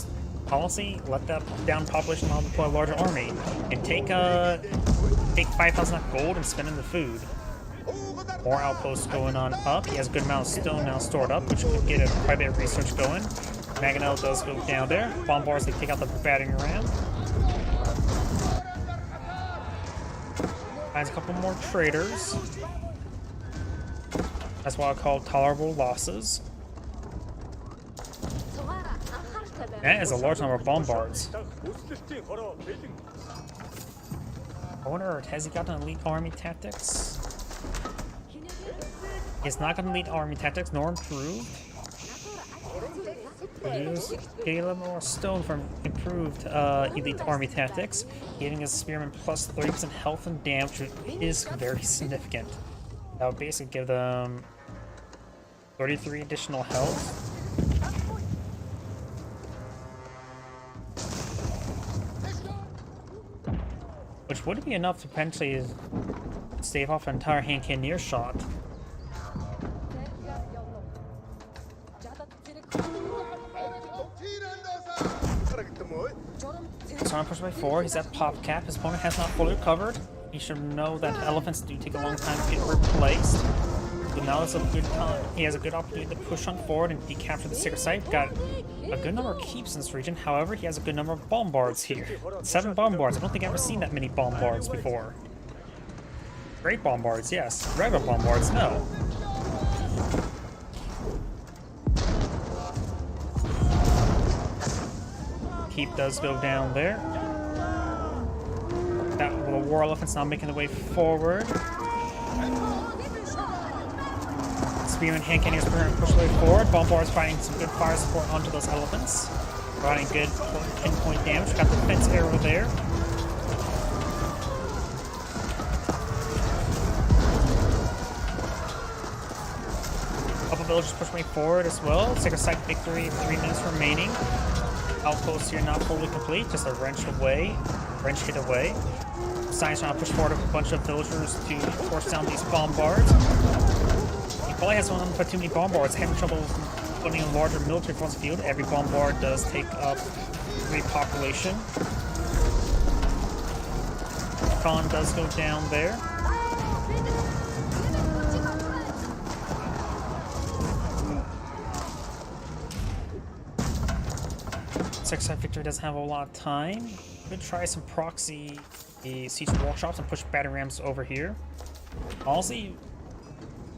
policy, let that down population model deploy a larger army. And take 5,000 gold and spend in the food. More outposts going on up. He has a good amount of stone now stored up, which will get quite a bit of research going. Mangonel does go down there. Bombards, they take out the battering ram. Finds a couple more traders. That's what I call tolerable losses. That is a large number of bombards. I wonder, has he gotten elite army tactics? He's not gotten elite army tactics, nor improved. Use Caleb or Stone from improved elite army tactics, giving his spearmen plus 30% health and damage, which is very significant. That would basically give them 33 additional health. Which would be enough to potentially stave off an entire hand cannoneer shot. So on push by 4, he's at pop cap. His opponent has not fully recovered. He should know that elephants do take a long time to get replaced. So now is a good time. He has a good opportunity to push on forward and decapture the Sacred Site. Got a good number of keeps in this region. However, he has a good number of bombards here. 7 bombards. I don't think I've ever seen that many bombards before. Great bombards, yes. Regular bombards, no. Keep does go down there. That the war elephant's now making the way forward. Spearman hand cannoneers push the way forward. Bombards fighting some good fire support onto those elephants. Providing good pinpoint damage. Got the fence arrow there. Couple villagers push way forward as well. Sacred Site victory, 3 minutes remaining. Outpost here not fully complete, just a wrench hit away. Science trying to push forward a bunch of villagers to force down these bombards. He probably has one put too many bombards, having trouble putting a larger military force field. Every bombard does take up 3 population. Khan does go down there. Sacred Site victory doesn't have a lot of time. Could try some proxy siege wall shops and push batter rams over here. Honestly,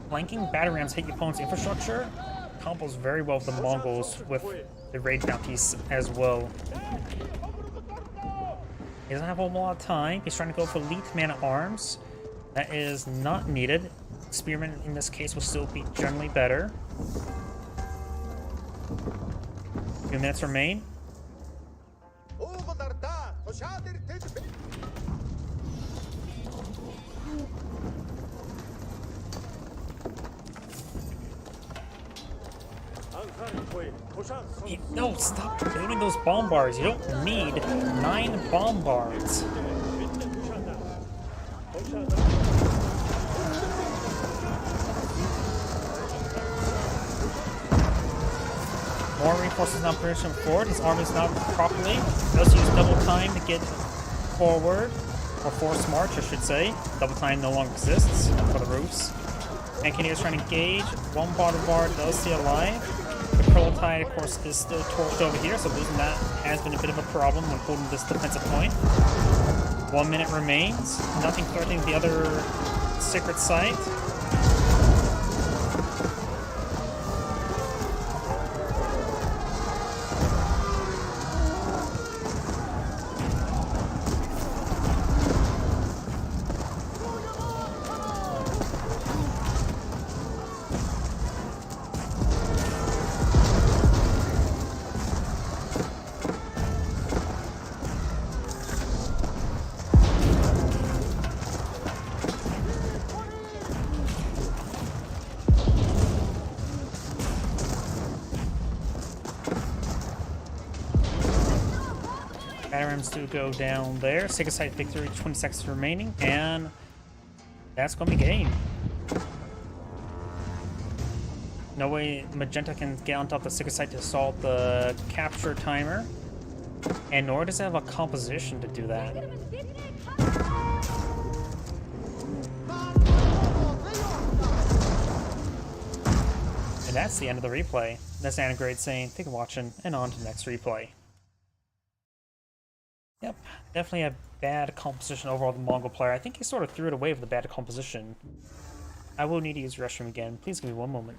flanking batter rams hit your opponent's infrastructure combos very well with the Mongols with the raid bounties as well. He doesn't have a lot of time. He's trying to go for elite man-at-arms. That is not needed. Spearmen in this case will still be generally better. 2 minutes remain. No, stop building those bombards. You don't need 9 bombards. More reinforcements now pushing forward. His army's not properly. Does use double time to get forward. Or force march, I should say. Double time no longer exists for the roofs. And Canadians trying to engage. One bombard does stay alive. The Proletide, of course, is still torched over here, so losing that has been a bit of a problem when holding this defensive point. 1 minute remains. Nothing threatening the other Sacred Site. Batterams do go down there. Sacred Site victory, 20 seconds remaining, and that's going to be game. No way Magenta can get on top of the Sacred Site to assault the capture timer, and nor does it have a composition to do that. And that's the end of the replay. That's Anagrade saying, thank you for watching, and on to the next replay. Yep, definitely a bad composition overall, the Mongol player. I think he sort of threw it away with the bad composition. I will need to use the restroom again. Please give me 1 moment.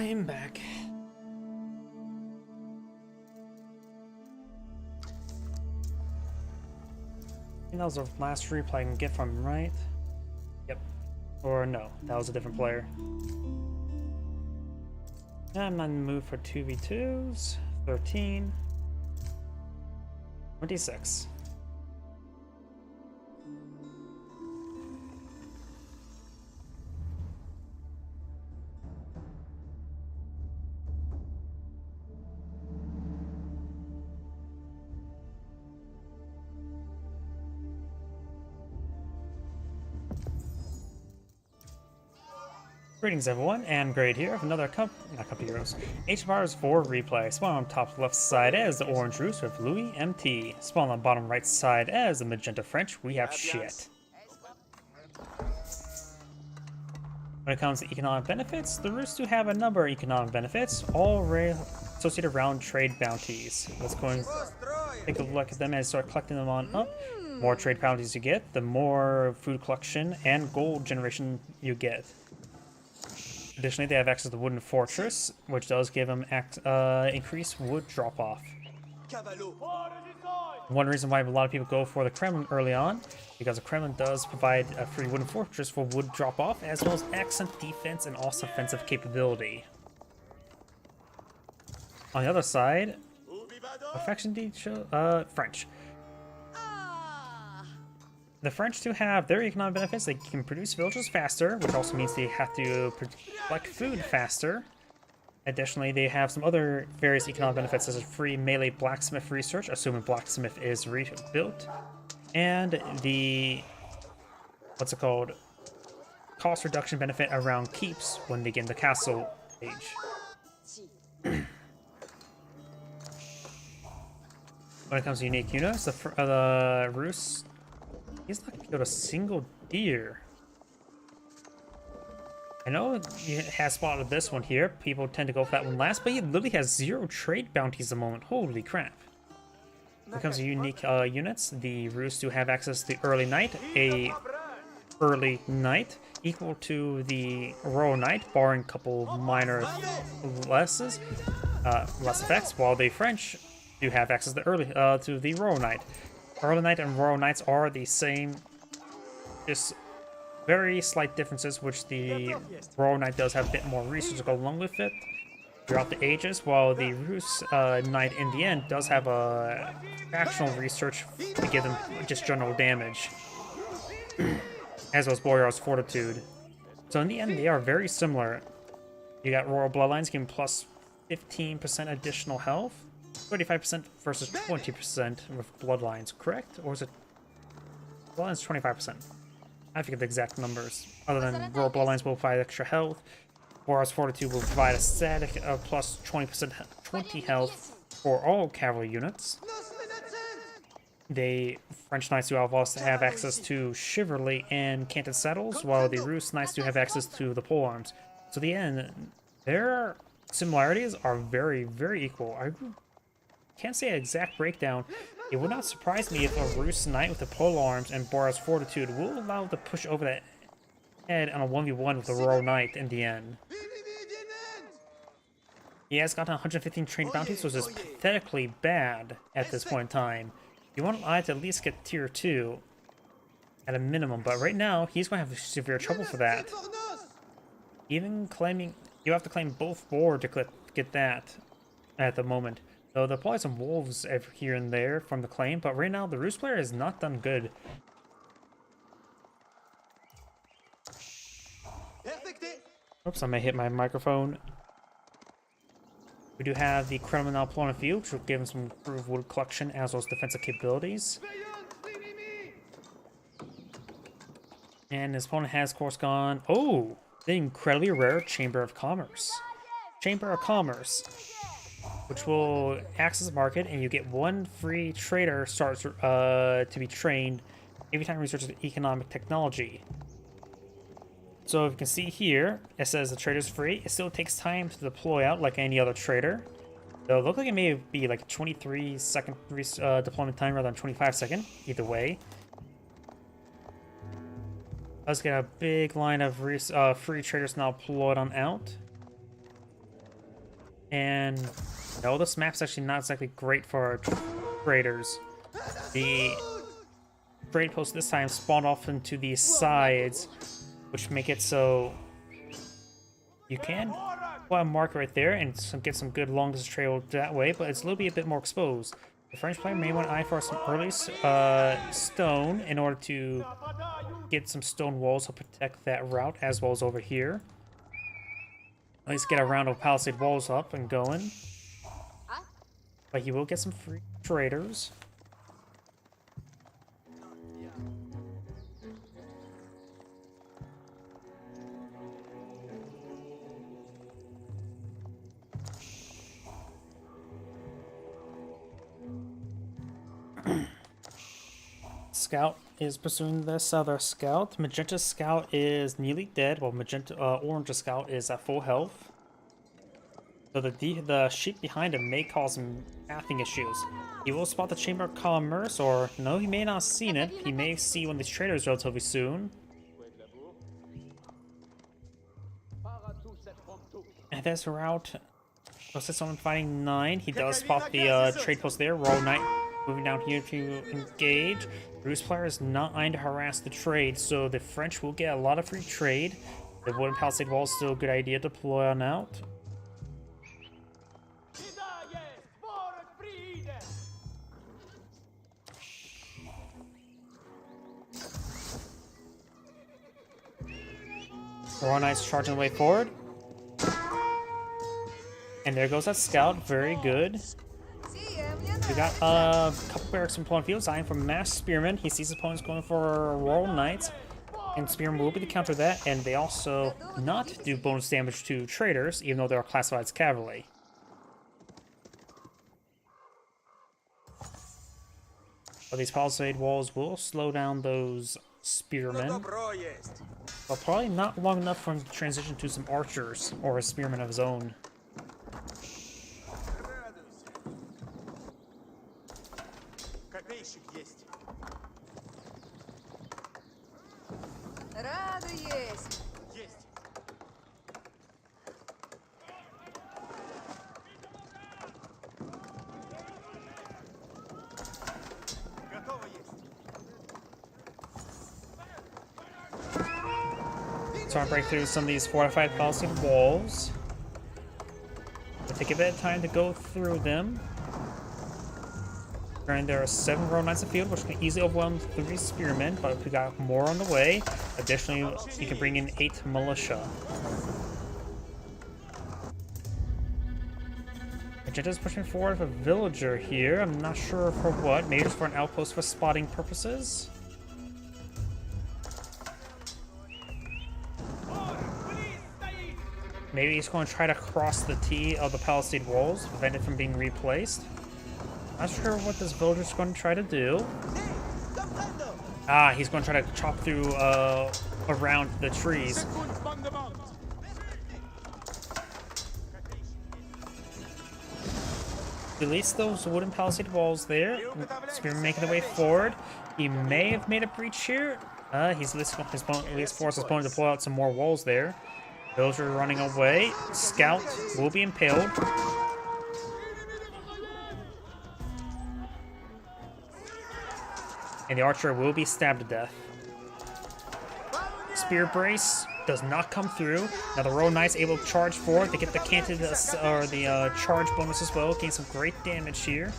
I am back. I think that was the last replay I can get from him, right? Yep. Or no, that was a different player. I'm not in the mood for 2v2s. 13. 26. Greetings everyone, and Grade here with another Heroes. Age of Empires 4 replay. Spawn on top left side as the Orange Roost with Louis MT. Spawn on bottom right side as the Magenta French, we have shit. When it comes to economic benefits, the Roosts do have a number of economic benefits, all associated around trade bounties. Let's go and take a look at them and start collecting them on up. The more trade bounties you get, the more food collection and gold generation you get. Additionally, they have access to the Wooden Fortress, which does give them increased wood drop-off. One reason why a lot of people go for the Kremlin early on, because the Kremlin does provide a free Wooden Fortress for wood drop-off, as well as excellent defense and also offensive capability. On the other side, faction French. The French do have their economic benefits. They can produce villages faster, which also means they have to collect food faster. Additionally, they have some other various economic benefits, such as free melee blacksmith research, assuming blacksmith is rebuilt, and the cost reduction benefit around keeps when they get in the castle age. When it comes to unique units, the Roost, he's not killed a single deer. I know he has spotted this one here. People tend to go for that one last, but he literally has 0 trade bounties at the moment. Holy crap. When it comes to unique units, the Roost do have access to the Early Knight, a early knight equal to the Royal Knight, barring a couple minor less effects, while the French do have access to the Royal Knight. Early Knight and Royal Knights are the same, just very slight differences, which the Royal Knight does have a bit more research to go along with it throughout the ages, while the Rus Knight in the end does have a fractional research to give them just general damage, as well as Boyar's Fortitude. So in the end, they are very similar. You got Royal Bloodlines giving plus 15% additional health, 35% versus 20% with Bloodlines, correct? Or is it Bloodlines 25%? I forget the exact numbers. Other than Royal Bloodlines will provide extra health, Boyar's Fortitude will provide a static of plus 20% 20 health for all cavalry units. The French Knights do also have access to Chivalry and Canted Saddles, while the Rus Knights do have access to the polearms. So the end, their similarities are very, very equal. I can't say an exact breakdown. It would not surprise me if a Rus Knight with the polearms and Boyar's Fortitude will allow to push over that head on a 1v1 with the Royal Knight in the end. He has gotten 115 trade bounties, which is pathetically bad at this point in time. You want I to at least get tier 2 at a minimum, but right now he's going to have severe trouble for that. Even claiming, you have to claim both board to get that at the moment. So there are probably some wolves here and there from the claim, but right now the Roost player has not done good. Oops, I may hit my microphone. We do have the Kremlin now pulling a field, which will give him some improved wood collection as well as defensive capabilities. And his opponent has, of course, gone, oh, the incredibly rare Chamber of Commerce. Chamber of Commerce, which will access the market, and you get 1 free trader starts to be trained every time you research economic technology. So if you can see here, it says the trader's free. It still takes time to deploy out like any other trader. So it looks like it may be like a 23-second deployment time rather than 25-second, either way. Let's get a big line of free traders now deployed on out. And no, this map's actually not exactly great for our traders. The trade post this time spawned off into the sides, which make it so you can put a mark right there and get some good long distance trade that way, but it's a little bit a bit more exposed. The French player may want to eye for some early stone in order to get some stone walls to protect that route, as well as over here. At least get a round of palisade walls up and going. But you will get some free traders. Scout is pursuing this other scout. Magenta scout is nearly dead, while orange scout is at full health. So the sheep behind him may cause him pathing issues. He will spot the Chamber of Commerce, or no, he may not have seen it. He may see one of these traders relatively soon. And this route, since I'm fighting 9, he does spot the trade post there. Royal Knight moving down here to engage. Bruce player is not eyeing to harass the trade, so the French will get a lot of free trade. The wooden palisade wall is still a good idea to deploy on out. Royal Knight's charging the way forward. And there goes that scout, very good. We got a couple barracks from Plum Fields eyeing for mass spearmen. He sees his opponents going for Royal Knights, and spearmen will be to counter that, and they also not do bonus damage to traders, even though they are classified as cavalry. But these palisade walls will slow down those spearmen, but probably not long enough for him to transition to some archers or a spearman of his own. Trying to break through some of these fortified palisade walls. We'll take a bit of time to go through them. And there are 7 Royal Knights in the field, which can easily overwhelm 3 spearmen, but we got more on the way. Additionally, you can bring in 8 militia. Magenta's pushing forward with a villager here. I'm not sure for what. Maybe just for an outpost for spotting purposes. Maybe he's going to try to cross the T of the palisade walls, prevent it from being replaced. Not sure what this villager's going to try to do. Ah, he's going to try to chop through around the trees. Release those wooden palisade walls there. Spearman making the way forward. He may have made a breach here. He's forced his opponent to pull out some more walls there. Villager running away. Scout will be impaled. And the archer will be stabbed to death. Spear brace does not come through. Now the Royal Knight's able to charge forward to get the canted or the charge bonus as well. Gain some great damage here.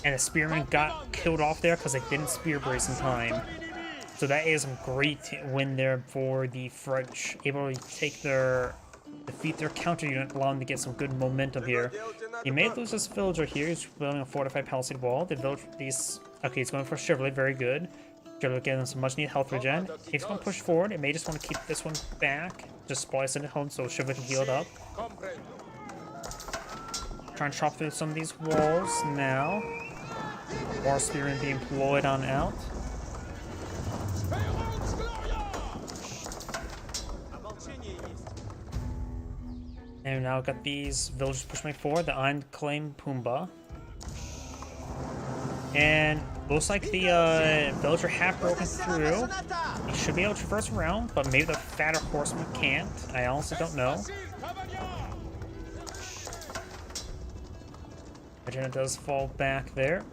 And the spearmen got killed off there because they didn't spear brace in time. So that is a great win there for the French. Able to defeat their counter unit, allowing them to get some good momentum here. He may lose this villager here. He's building a fortified palisade wall. The villager, okay, he's going for Chevrolet, very good. Chevrolet getting some much needed health regen. He's going to push forward. It may just want to keep this one back. Just splice it home so Chevrolet can heal it up. Trying to chop through some of these walls now. More spearmen being employed on out. And now got these villagers pushing me forward. The Iron Claim Pumbaa. And looks like the villager have broken through. He should be able to traverse around, but maybe the fatter horseman can't. I honestly don't know. Magenta does fall back there.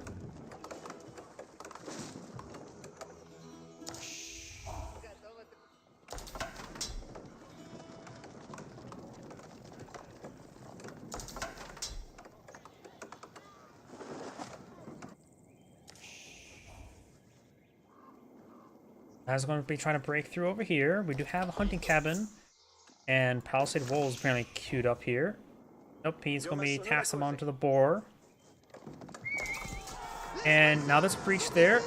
I was going to be trying to break through over here. We do have a hunting cabin and palisade walls apparently queued up here. Nope, he's going to be tasked him onto the boar. And now there's a breach there.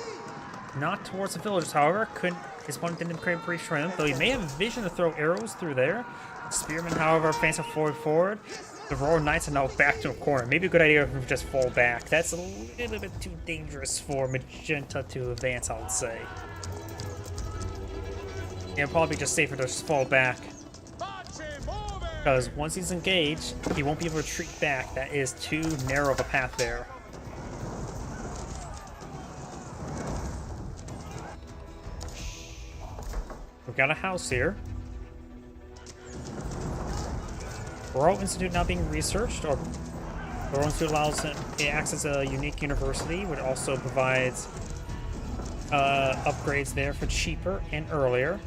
Not towards the villagers, however. His opponent didn't create a breach for him, though he may have vision to throw arrows through there. Spearman, however, advances forward. The Royal Knights are now back to a corner. Maybe a good idea if we just fall back. That's a little bit too dangerous for Magenta to advance, I would say. Yeah, probably just safer to just fall back. Because once he's engaged, he won't be able to retreat back. That is too narrow of a path there. We've got a house here. Royal Institute now being researched, or the Royal Institute allows him to access a unique university, which also provides upgrades there for cheaper and earlier.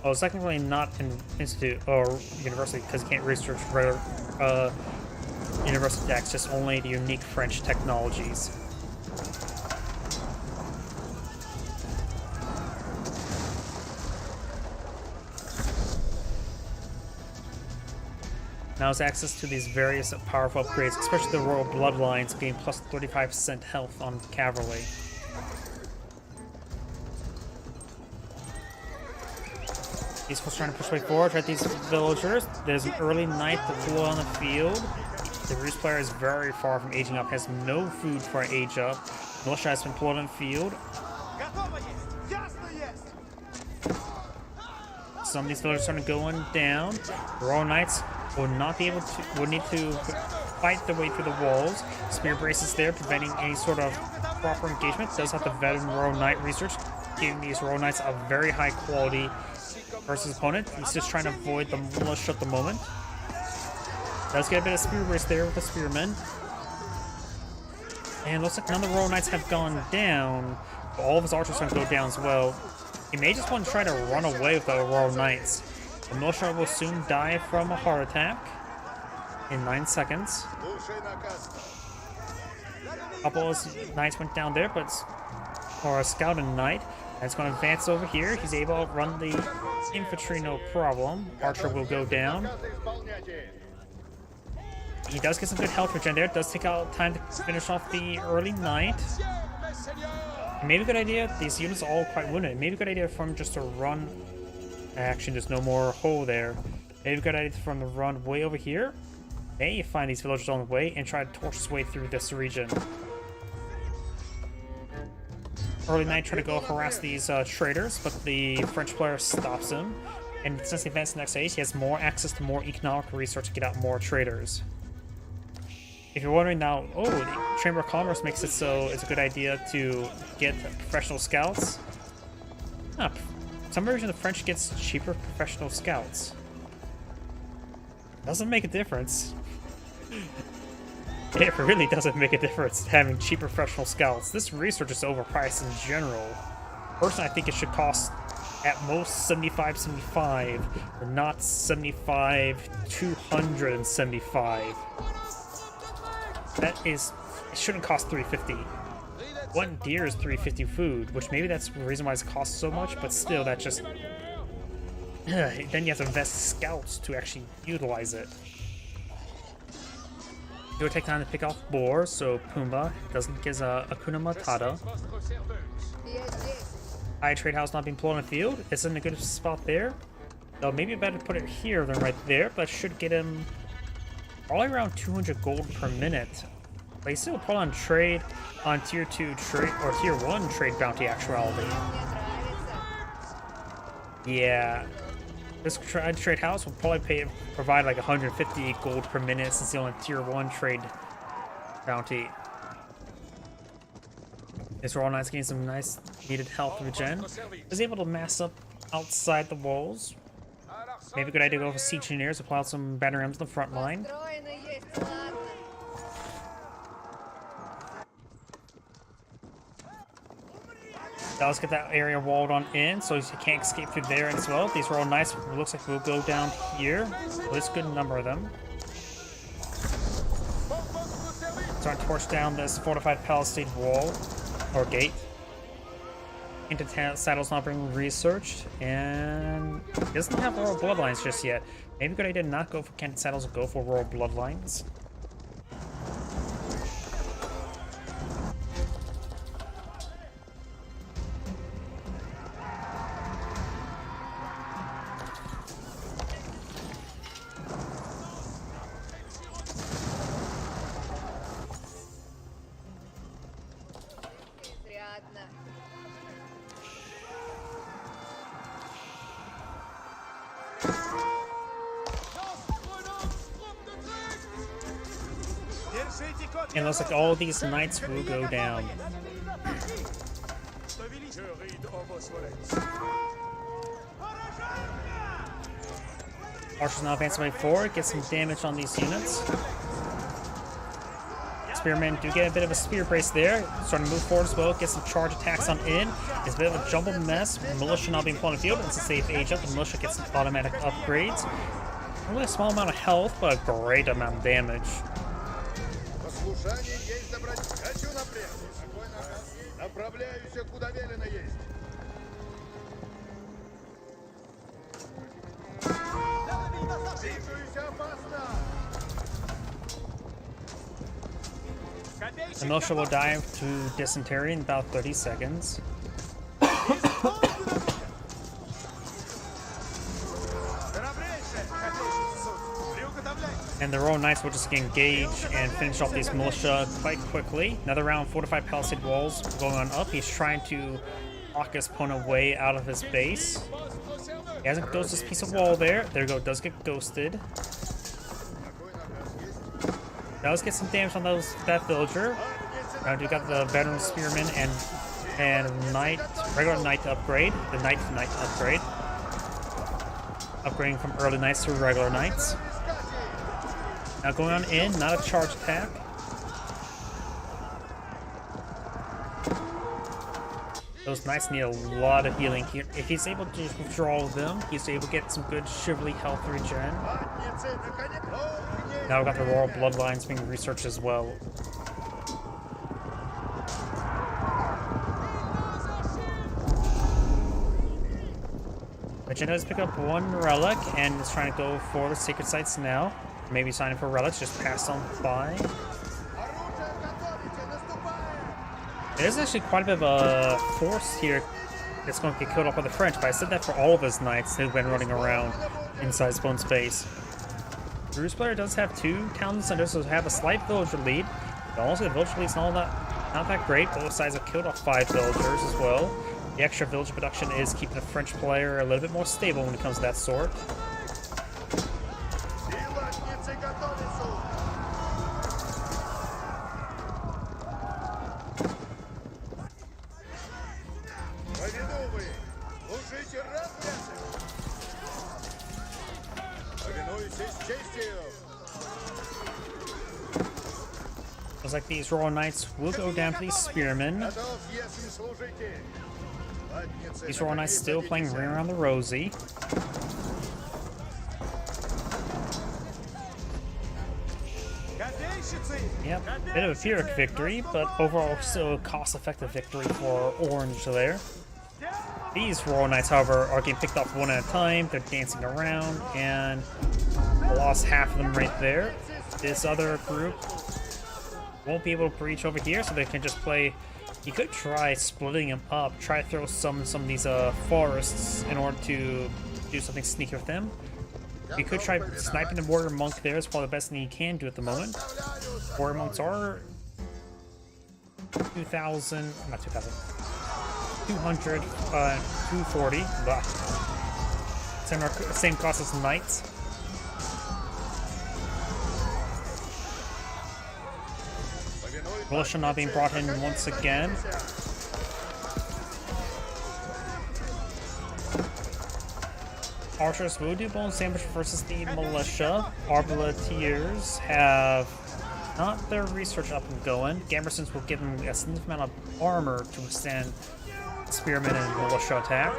Oh, it's technically not an institute or university because you can't research regular university decks, just only the unique French technologies. Now has access to these various powerful upgrades, especially the Royal Bloodlines being plus 35% health on cavalry. He's still trying to push way forward, try these villagers. There's an early knight to pull on the field. The Roost player is very far from aging up, has no food for an age up. Militia has been pulled on the field. Some of these villagers are going down. The Royal Knights will not be able to, will need to fight their way through the walls. Spear braces there, preventing any sort of proper engagement. Does have the veteran Royal Knight research, giving these Royal Knights a very high quality versus opponent. He's just trying to avoid the militia at the moment. Does get a bit of spear brace there with the spearmen. And looks like none of the Royal Knights have gone down. But all of his archers are going to go down as well. He may just want to try to run away with the Royal Knights. The militia will soon die from a heart attack in 9 seconds. A couple of knights went down there, but or a scout and knight. And it's going to advance over here. He's able to run the infantry, no problem. Archer will go down. He does get some good health regen there. It does take out time to finish off the early knight. Maybe a good idea. These units are all quite wounded. Maybe a good idea for him just to run. Action, there's no more hole there. Maybe a good idea for him to run way over here. May find these villagers on the way and try to torch his way through this region. Early Knight try to go harass these traders, but the French player stops him. And since he advances the next stage, he has more access to more economic resource to get out more traders. If you're wondering now, oh, the Chamber of Commerce makes it so it's a good idea to get professional scouts. For some reason the French gets cheaper professional scouts. Doesn't make a difference. It really doesn't make a difference having cheaper professional scouts. This research is overpriced in general. Personally, I think it should cost at most $75.75, or not $275. That is, it shouldn't cost $350. One deer is $350 food, which maybe that's the reason why it costs so much, but still, that just... then you have to invest scouts to actually utilize it. It would take time to pick off boar, so Pumbaa doesn't get Hakuna Matata. High trade house not being pulled on the field. It's in a good spot there. Though maybe better to put it here than right there, but should get him probably around 200 gold per minute. But he's still put on trade on tier 2 trade or tier 1 trade bounty actuality. Yeah. This trade house will probably provide like 150 gold per minute since it's on tier 1 trade bounty. These Royal Knights getting some nice needed health regen. Was able to mass up outside the walls. Maybe a good idea to go for siege engineers, apply out some banner rams on the front line. Now let's get that area walled on in so he can't escape through there as well. These Royal Knights looks like we'll go down here. Well, there's a good number of them. Start to torch down this fortified palisade wall or gate. Into Saddle's not being researched, and he doesn't have Royal Bloodlines just yet. Maybe good idea not go for Canted Saddles and go for Royal Bloodlines. And it looks like all these knights will go down. Archer's now advancing way forward, get some damage on these units. Spearmen do get a bit of a spear brace there, starting to move forward as well, get some charge attacks on in. It's a bit of a jumbled mess. Militia not being put on the field, it's a safe age up. The militia gets some automatic upgrades. Only a small amount of health, but a great amount of damage. The militia will die to dysentery in about 30 seconds. And the Royal Knights will just engage and finish off these militia quite quickly. Another round, fortified palisade walls going on up. He's trying to lock his opponent way out of his base. He hasn't ghosted this piece of wall there. There we go, does get ghosted. Does get some damage on that villager. Now we got the veteran spearman and knight, regular knight upgrade. The knight to knight upgrade. Upgrading from early knights to regular knights. Now going on in, not a charge attack. Those knights need a lot of healing here. If he's able to withdraw them, he's able to get some good chivalry health regen. Now we've got the Royal Bloodlines being researched as well. Magenta has picked up one relic and is trying to go for the sacred sites now. Maybe signing for relics, just pass on by. There's actually quite a bit of a force here that's going to get killed off by the French, but I said that for all of his knights who've been running around inside his own space. The Ruse player does have two town centers, so have a slight villager lead. But also the villager lead's not that great. Both sides have killed off 5 villagers as well. The extra villager production is keeping the French player a little bit more stable when it comes to that sort. Looks like these Royal Knights will go down to these Spearmen. These Royal Knights still playing Ring Around the Rosie. Yep, bit of a Pyrrhic victory, but overall still a cost-effective victory for Orange there. These Royal Knights, however, are getting picked off one at a time. They're dancing around, and lost half of them right there. This other group won't be able to breach over here, so they can just play. You could try splitting them up, try to throw some of these forests in order to do something sneaky with them. You could try sniping the Warrior Monk there. It's probably the best thing you can do at the moment. Warrior Monks are 2,000, not 2,000, 200, 240, blah. Same cost as Knights. Militia not being brought in once again. Archers will do bonus damage versus the militia. Arbaletiers have not their research up and going. Gambersons will give them a significant amount of armor to withstand spearmen and militia attack.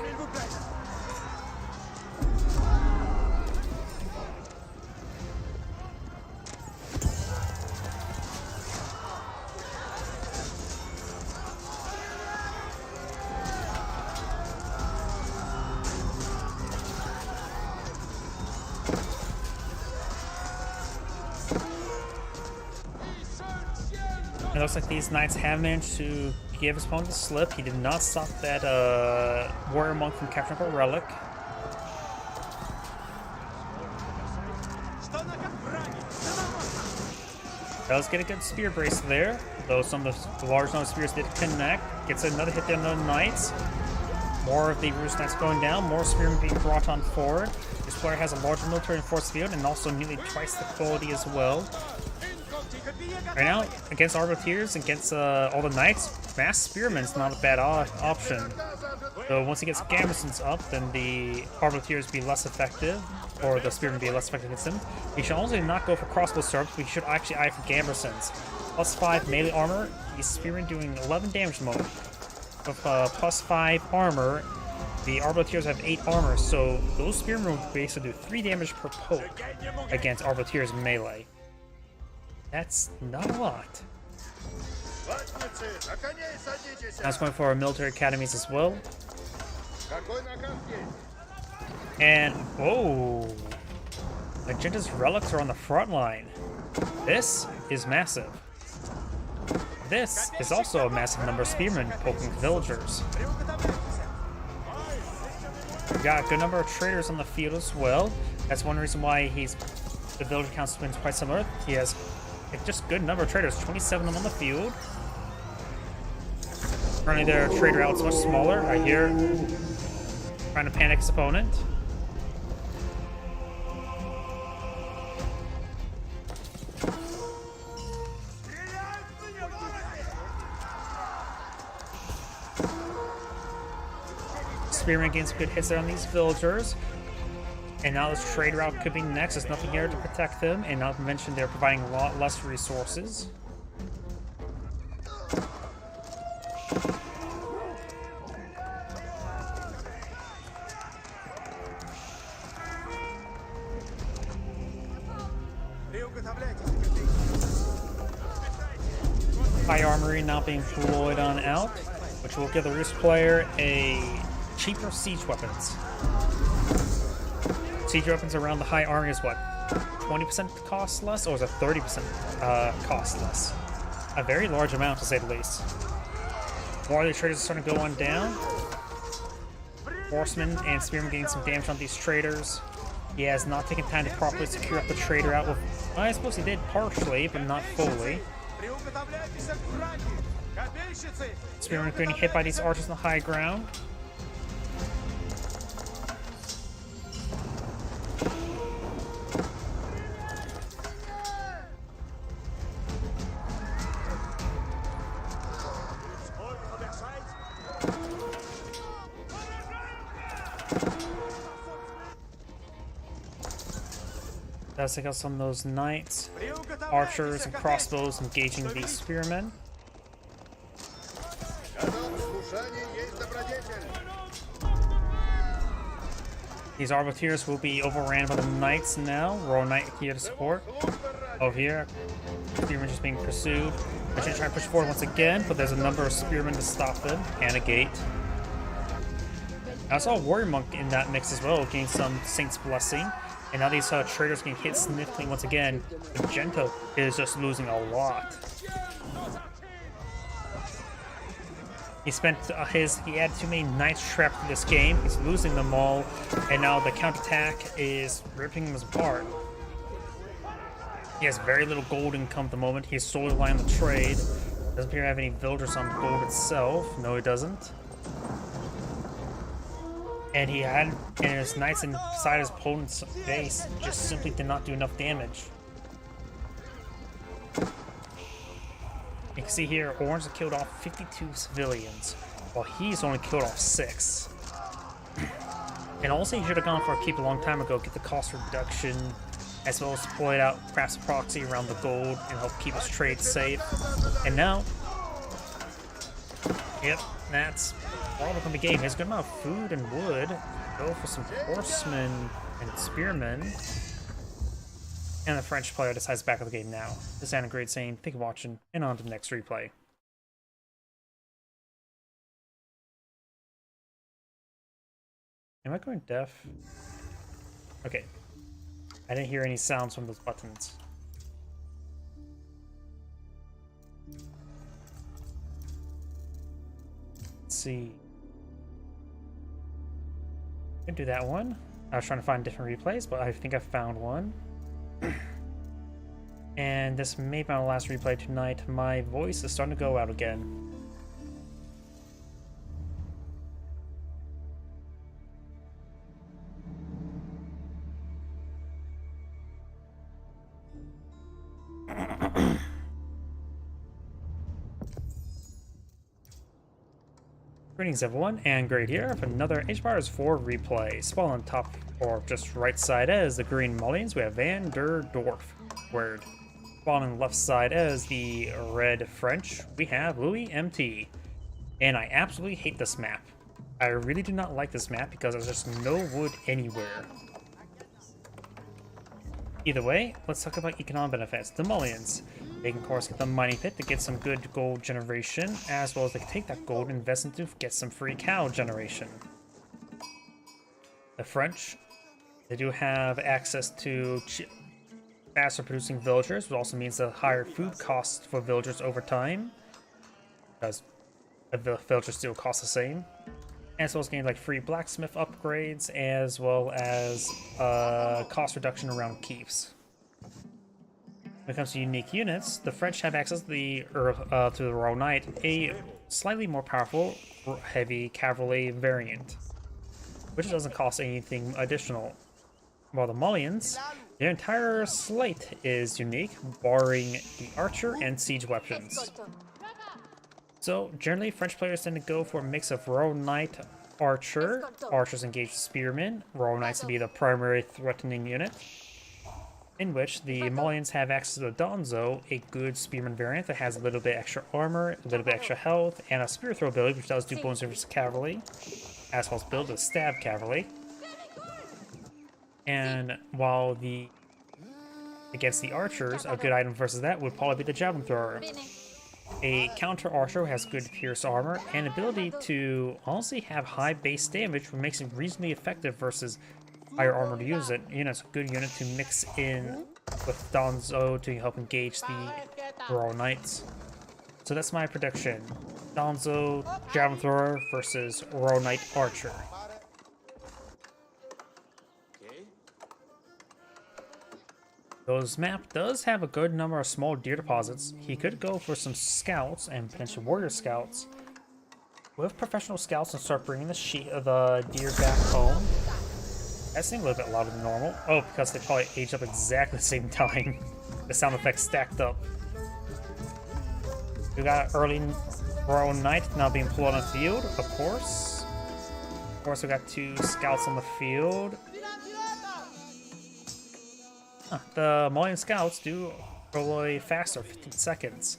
It looks like these knights have managed to give his opponent a slip. He did not stop that warrior monk from capturing a relic. Does get a good spear brace there, though some of the large number of spears did connect. Gets another hit there on the knights. More of the Roost Knights going down, more spearmen being brought on forward. This player has a larger military force field and also nearly twice the quality as well. Right now, against Arbaletiers, against all the Knights, Mass Spearman is not a bad option. So once he gets Gambersons up, then the Arbaletiers be less effective, or the Spearmen be less effective against him. He should also not go for crossbow strikes, but he should actually eye for Gambersons. Plus 5 melee armor, the Spearman doing 11 damage at the moment. With plus 5 armor, the Arbaletiers have 8 armor, so those Spearmen will basically do 3 damage per poke against Arbaletiers melee. That's not a lot. Now it's going for our military academies as well. And, oh, Magenta's relics are on the front line. This is massive. This is also a massive number of spearmen poking villagers. We got a good number of traders on the field as well. That's one reason why the villager count spends quite similar. He has just good number of traders, 27 of them on the field. Currently their trader out's much smaller. I hear trying to panic his opponent. Spearman gains good hits there on these villagers. And now this trade route could be next. There's nothing here to protect them, and not to mention they're providing a lot less resources. High armory not being deployed on out, which will give the Roost player a cheaper siege weapons. Siege weapons around the high armory is what? 20% cost less, or is it 30% cost less? A very large amount, to say the least. More of the traders are starting to go on down. Horsemen and Spearmen getting some damage on these traders. He has not taken time to properly secure up the trader out with... Well, I suppose he did partially, but not fully. Spearmen getting hit by these archers on the high ground. Let's take out some of those knights, archers, and crossbows engaging these spearmen. These Arbaletiers will be overran by the knights now. Royal Knight here to support. Over here, spearmen just being pursued. I should try to push forward once again, but there's a number of spearmen to stop them and a gate. I saw a warrior monk in that mix as well, getting some Saint's Blessing. And now these traders can hit significantly once again. Magenta is just losing a lot. He spent he had too many knights trapped in this game. He's losing them all, and now the counterattack is ripping them apart. He has very little gold income at the moment. He's solely relying on the trade. Doesn't appear to have any villagers on gold itself. No, he doesn't. And his knights inside his opponent's base just simply did not do enough damage. You can see here, Orange has killed off 52 civilians, while he's only killed off 6. And also, you should have gone for a keep a long time ago, get the cost reduction, as well as deploy it out, perhaps a proxy around the gold, and help keep his trade safe. And now, yep, that's all from the game. He has a good amount of food and wood. Go for some horsemen and spearmen. And the French player decides back of the game now. This is Anna Great saying, thank you for watching, and on to the next replay. Am I going deaf? Okay. I didn't hear any sounds from those buttons. Let's see. I can do that one. I was trying to find different replays, but I think I found one. And this may be my last replay tonight. My voice is starting to go out again. Greetings everyone, and Great here for another Age of Empires 4 replay. Spawn on top, or just right side as the green mullions, we have Van der Dorf. Word. Spawn on the left side as the red French, we have Louis MT. And I absolutely hate this map. I really do not like this map because there's just no wood anywhere. Either way, let's talk about economic benefits. The mullions. They can, of course, get the mining pit to get some good gold generation, as well as they can take that gold and invest into get some free cow generation. The French, they do have access to faster producing villagers, which also means the higher food costs for villagers over time, because the villagers still cost the same. As well as getting like free blacksmith upgrades, as well as cost reduction around keeps. When it comes to unique units, the French have access to the Royal Knight, a slightly more powerful heavy cavalry variant, which doesn't cost anything additional. While the Mullions, their entire slate is unique, barring the archer and siege weapons. So generally, French players tend to go for a mix of Royal Knight, archer, archers engage the spearmen, Royal Knights to be the primary threatening unit, in which the Mullions have access to the Donzo, a good spearman variant that has a little bit extra armor, a little bit extra health, and a spear throw ability which does do bonus versus cavalry, as well as build a stab cavalry. And while against the archers, a good item versus that would probably be the javelin thrower. A counter archer has good pierce armor and ability to honestly have high base damage, which makes it reasonably effective versus higher armor to use it. You know, it's a good unit to mix in with Donzo to help engage the Royal Knights. So that's my prediction. Donzo, Javelin Thrower versus Royal Knight Archer. Those map does have a good number of small deer deposits. He could go for some scouts and potentially warrior scouts. With professional scouts and start bringing the deer back home. That seemed a little bit louder than normal. Oh, because they probably aged up exactly the same time. The sound effects stacked up. We got early Royal Knight now being pulled on the field, of course. Of course, we got two scouts on the field. The Mullion scouts do roll faster, 15 seconds.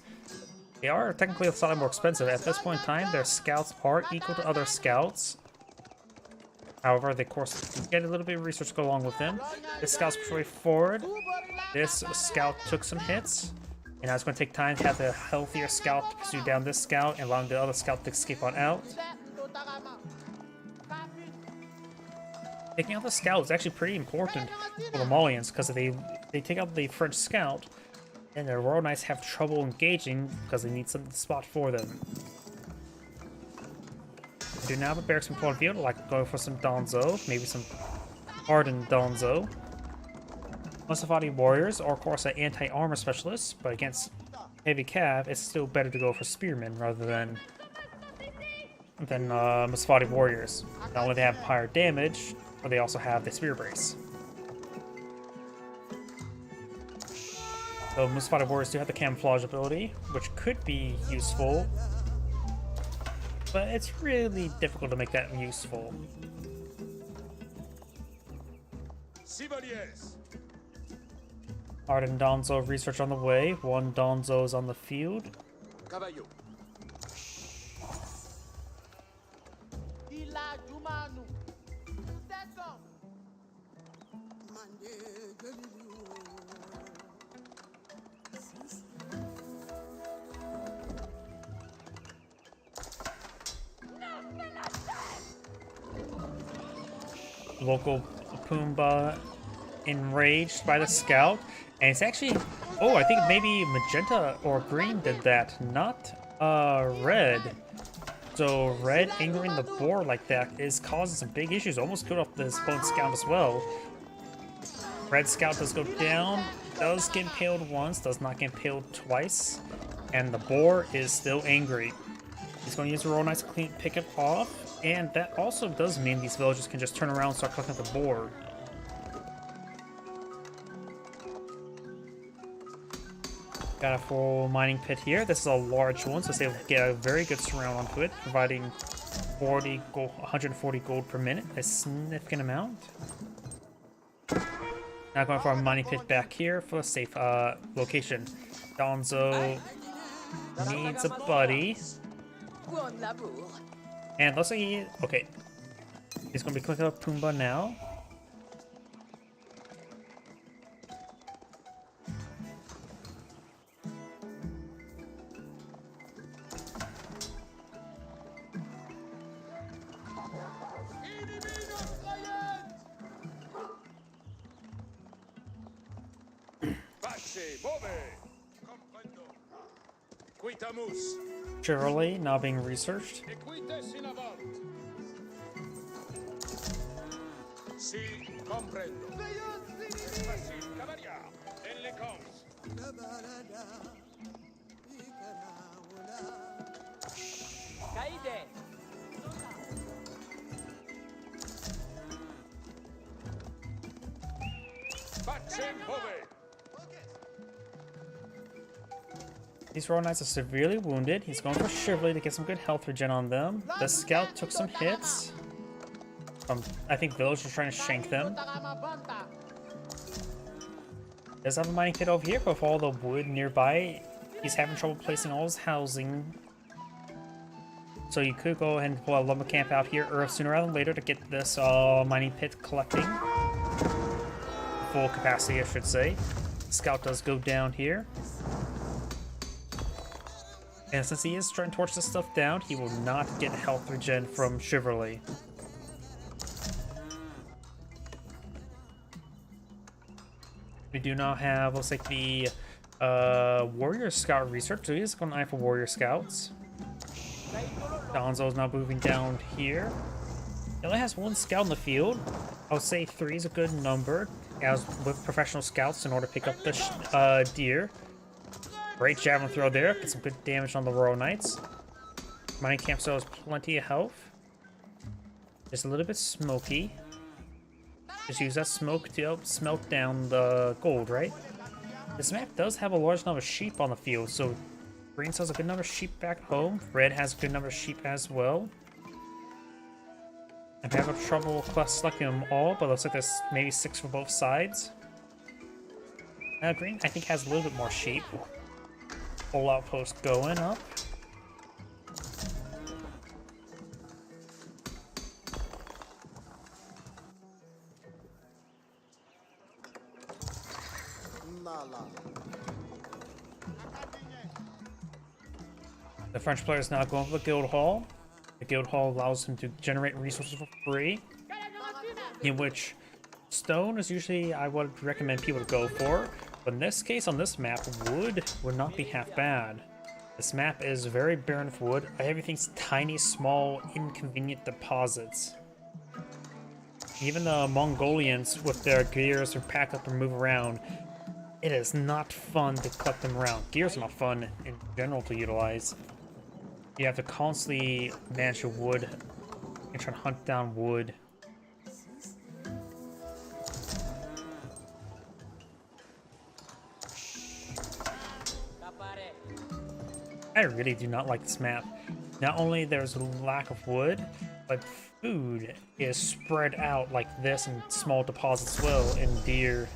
They are technically slightly more expensive. At this point in time, their scouts are equal to other scouts. However, they, of course, get a little bit of research to go along with them. This scout's pretty forward. This scout took some hits. And now it's going to take time to have the healthier scout pursue down this scout and allowing the other scout to escape on out. Taking out the scout is actually pretty important for the Mullions, because if they take out the French scout, and the Royal Knights have trouble engaging because they need something to spot for them. I do now have a barracks from point of view. I'd like to go for some Donzo, maybe some hardened Donzo. Musafati warriors are of course an anti-armor specialist, but against heavy cav, it's still better to go for spearmen rather than Musafati warriors. Not only they have higher damage, but they also have the spear brace. So Musafati warriors do have the camouflage ability, which could be useful, but it's really difficult to make that useful. Sibelius. Arden Donzo research on the way. One Donzo is on the field. Caballo. Local Pumbaa enraged by the scout, and it's actually, oh, I think maybe magenta or green did that, not red. So red angering the boar like that is causing some big issues. Almost killed off this opponent's scout as well. Red scout does go down, does get impaled once, does not get impaled twice, and the boar is still angry. He's going to use the Royal Knights to pick it off, and that also does mean these villagers can just turn around and start collecting the boar. Got a full mining pit here. This is a large one, so they get a very good surround onto it, providing 40 gold, 140 gold per minute, a significant amount. Now going for a mining pit back here for a safe location. Donzo needs a buddy. And looks like he, okay. He's gonna be clicking up Pumbaa now. Surely now being researched. These Royal Knights are severely wounded. He's going for Chivalry to get some good health regen on them. The scout took some hits. I think villagers are trying to shank them. Does have a mining pit over here, but with all the wood nearby, he's having trouble placing all his housing. So you could go ahead and pull a lumber camp out here sooner rather than later to get this mining pit collecting. Full capacity, I should say. Scout does go down here. And since he is trying to torch this stuff down, he will not get health regen from Chivalry. We do now have, looks like the Warrior Scout research, so he is going to eye for Warrior Scouts. Donzo is now moving down here. He only has one scout in the field. I would say 3 is a good number, as with professional scouts in order to pick up the deer. Great javelin throw there, get some good damage on the Royal Knights. Mining camp still has plenty of health. Just a little bit smoky. Just use that smoke to help smelt down the gold, right? This map does have a large number of sheep on the field, so green still has a good number of sheep back home. Red has a good number of sheep as well. I'm having trouble selecting them all, but it looks like there's maybe 6 for both sides. Green, I think, has a little bit more sheep. Full outpost going up. The French player is now going for the guild hall. The guild hall allows him to generate resources for free, in which stone is usually I would recommend people to go for. But in this case, on this map, wood would not be half bad. This map is very barren of wood. Everything's tiny, small, inconvenient deposits. Even the Mongolians, with their gears or pack up and move around, it is not fun to collect them around. Gears are not fun in general to utilize. You have to constantly manage your wood and try to hunt down wood. I really do not like this map. Not only there's a lack of wood, but food is spread out like this in small deposits as well in deer.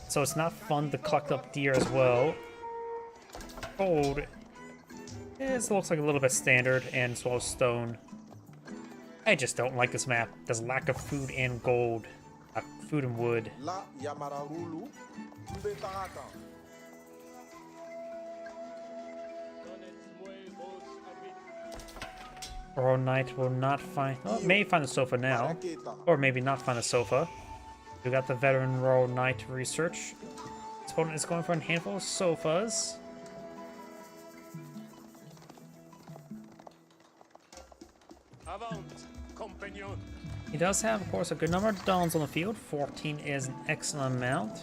So it's not fun to collect up deer as well. Gold looks like a little bit standard, and as well as stone. I just don't like this map. There's lack of food and gold. Food and wood. Royal Knight will not find... Well, may find a sofa now. Or maybe not find a sofa. We got the veteran Royal Knight research. His opponent is going for a handful of sofas. He does have, of course, a good number of dawns on the field. 14 is an excellent amount.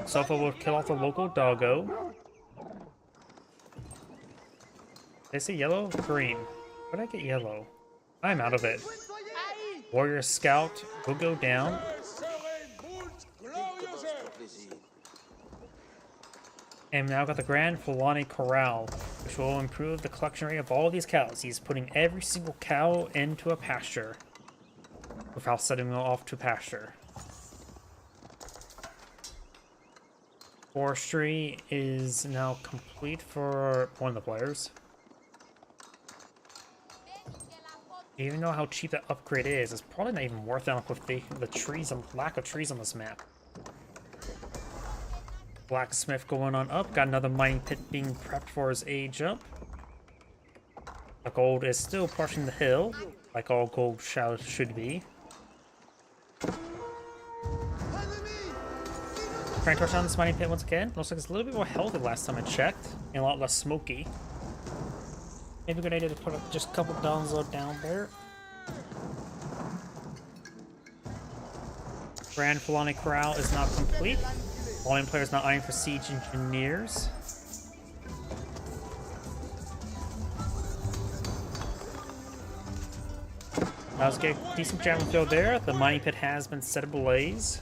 Sofa will kill off the local doggo. They say yellow? Green. Why did I get yellow? I'm out of it. Warrior Scout will go down. And now got the Grand Fulani Corral, which will improve the collection rate of all of these cows. He's putting every single cow into a pasture without setting them off to pasture. Forestry is now complete for one of the players. Even though how cheap that upgrade is, it's probably not even worth it with the trees and lack of trees on this map. Blacksmith going on up. Got another mining pit being prepped for his age up. The gold is still pushing the hill, like all gold should be. Trying to torch down this mining pit once again. Looks like it's a little bit more healthy last time I checked, and a lot less smoky. Maybe a good idea to put just a couple Donzo down there. Grand Fulani Corral is not complete. Volume players not eyeing for siege engineers. That was a decent javelin field there. The mining pit has been set ablaze.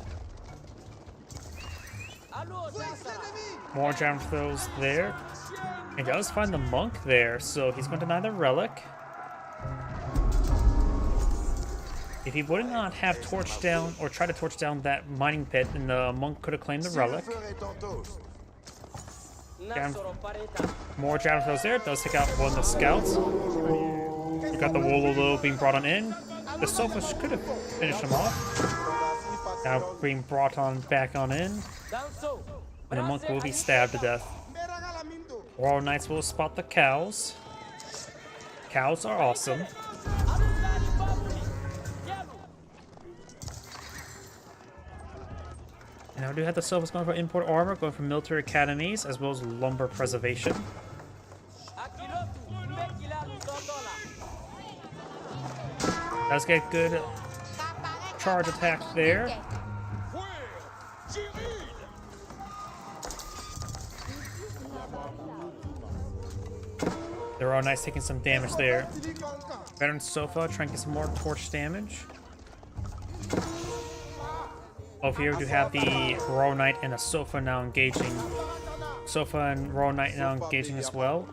More javelin fields there. He does find the monk there, so he's going to deny the relic. If he would not have torched down or tried to torch down that mining pit, then the monk could have claimed the relic. More javelin fields there. Does take out one of the scouts. You got the Wololo being brought on in. The sofa could have finished him off. Now being brought on back on in. And the monk will be stabbed to death. Royal Knights will spot the cows. Cows are awesome. And now we do have the Sofas going for import armor, going for military academies, as well as lumber preservation. Does get good charge attack there. They're all nice taking some damage there. Veteran Sofa trying to get some more torch damage. Over here we do have the Royal Knight and a Sofa now engaging. Sofa and Royal Knight now engaging as well.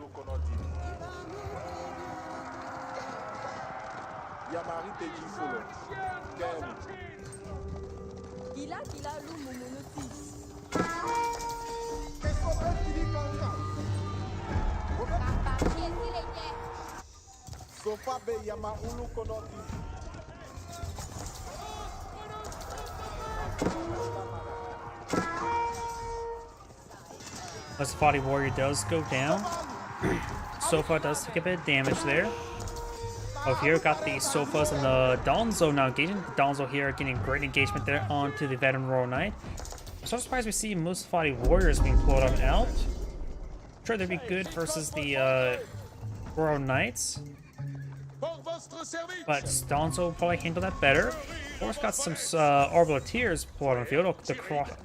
Musafati Warrior does go down. Sofa does take a bit of damage there. Over here, got the Sofas and the Donzo now engaging. The Donzo here getting great engagement there onto the veteran Royal Knight. I'm so surprised we see Musafati Warriors being pulled on out. I'm sure they'd be good versus the Royal Knights. But Donzo will probably handle that better. Of course, got some Arbaletiers pulled on the field.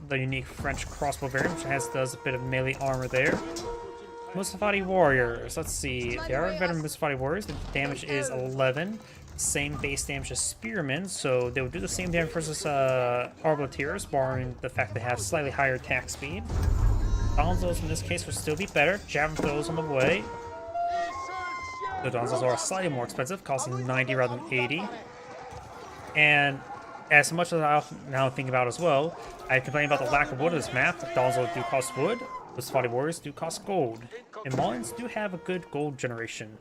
The unique French crossbow variant, which does a bit of melee armor there. Musafati Warriors. Let's see. They are veteran Musafati Warriors. The damage is 11. same base damage as Spearmen, so they would do the same damage versus Arbiteers, barring the fact they have slightly higher attack speed. Donzos in this case would still be better. Javelin throws on the way. The Donzos are slightly more expensive, costing 90 rather than 80. And as much as I now think about as well, I complain about the lack of wood in this map. Donzos do cost wood, the Spotty Warriors do cost gold. And Malians do have a good gold generation.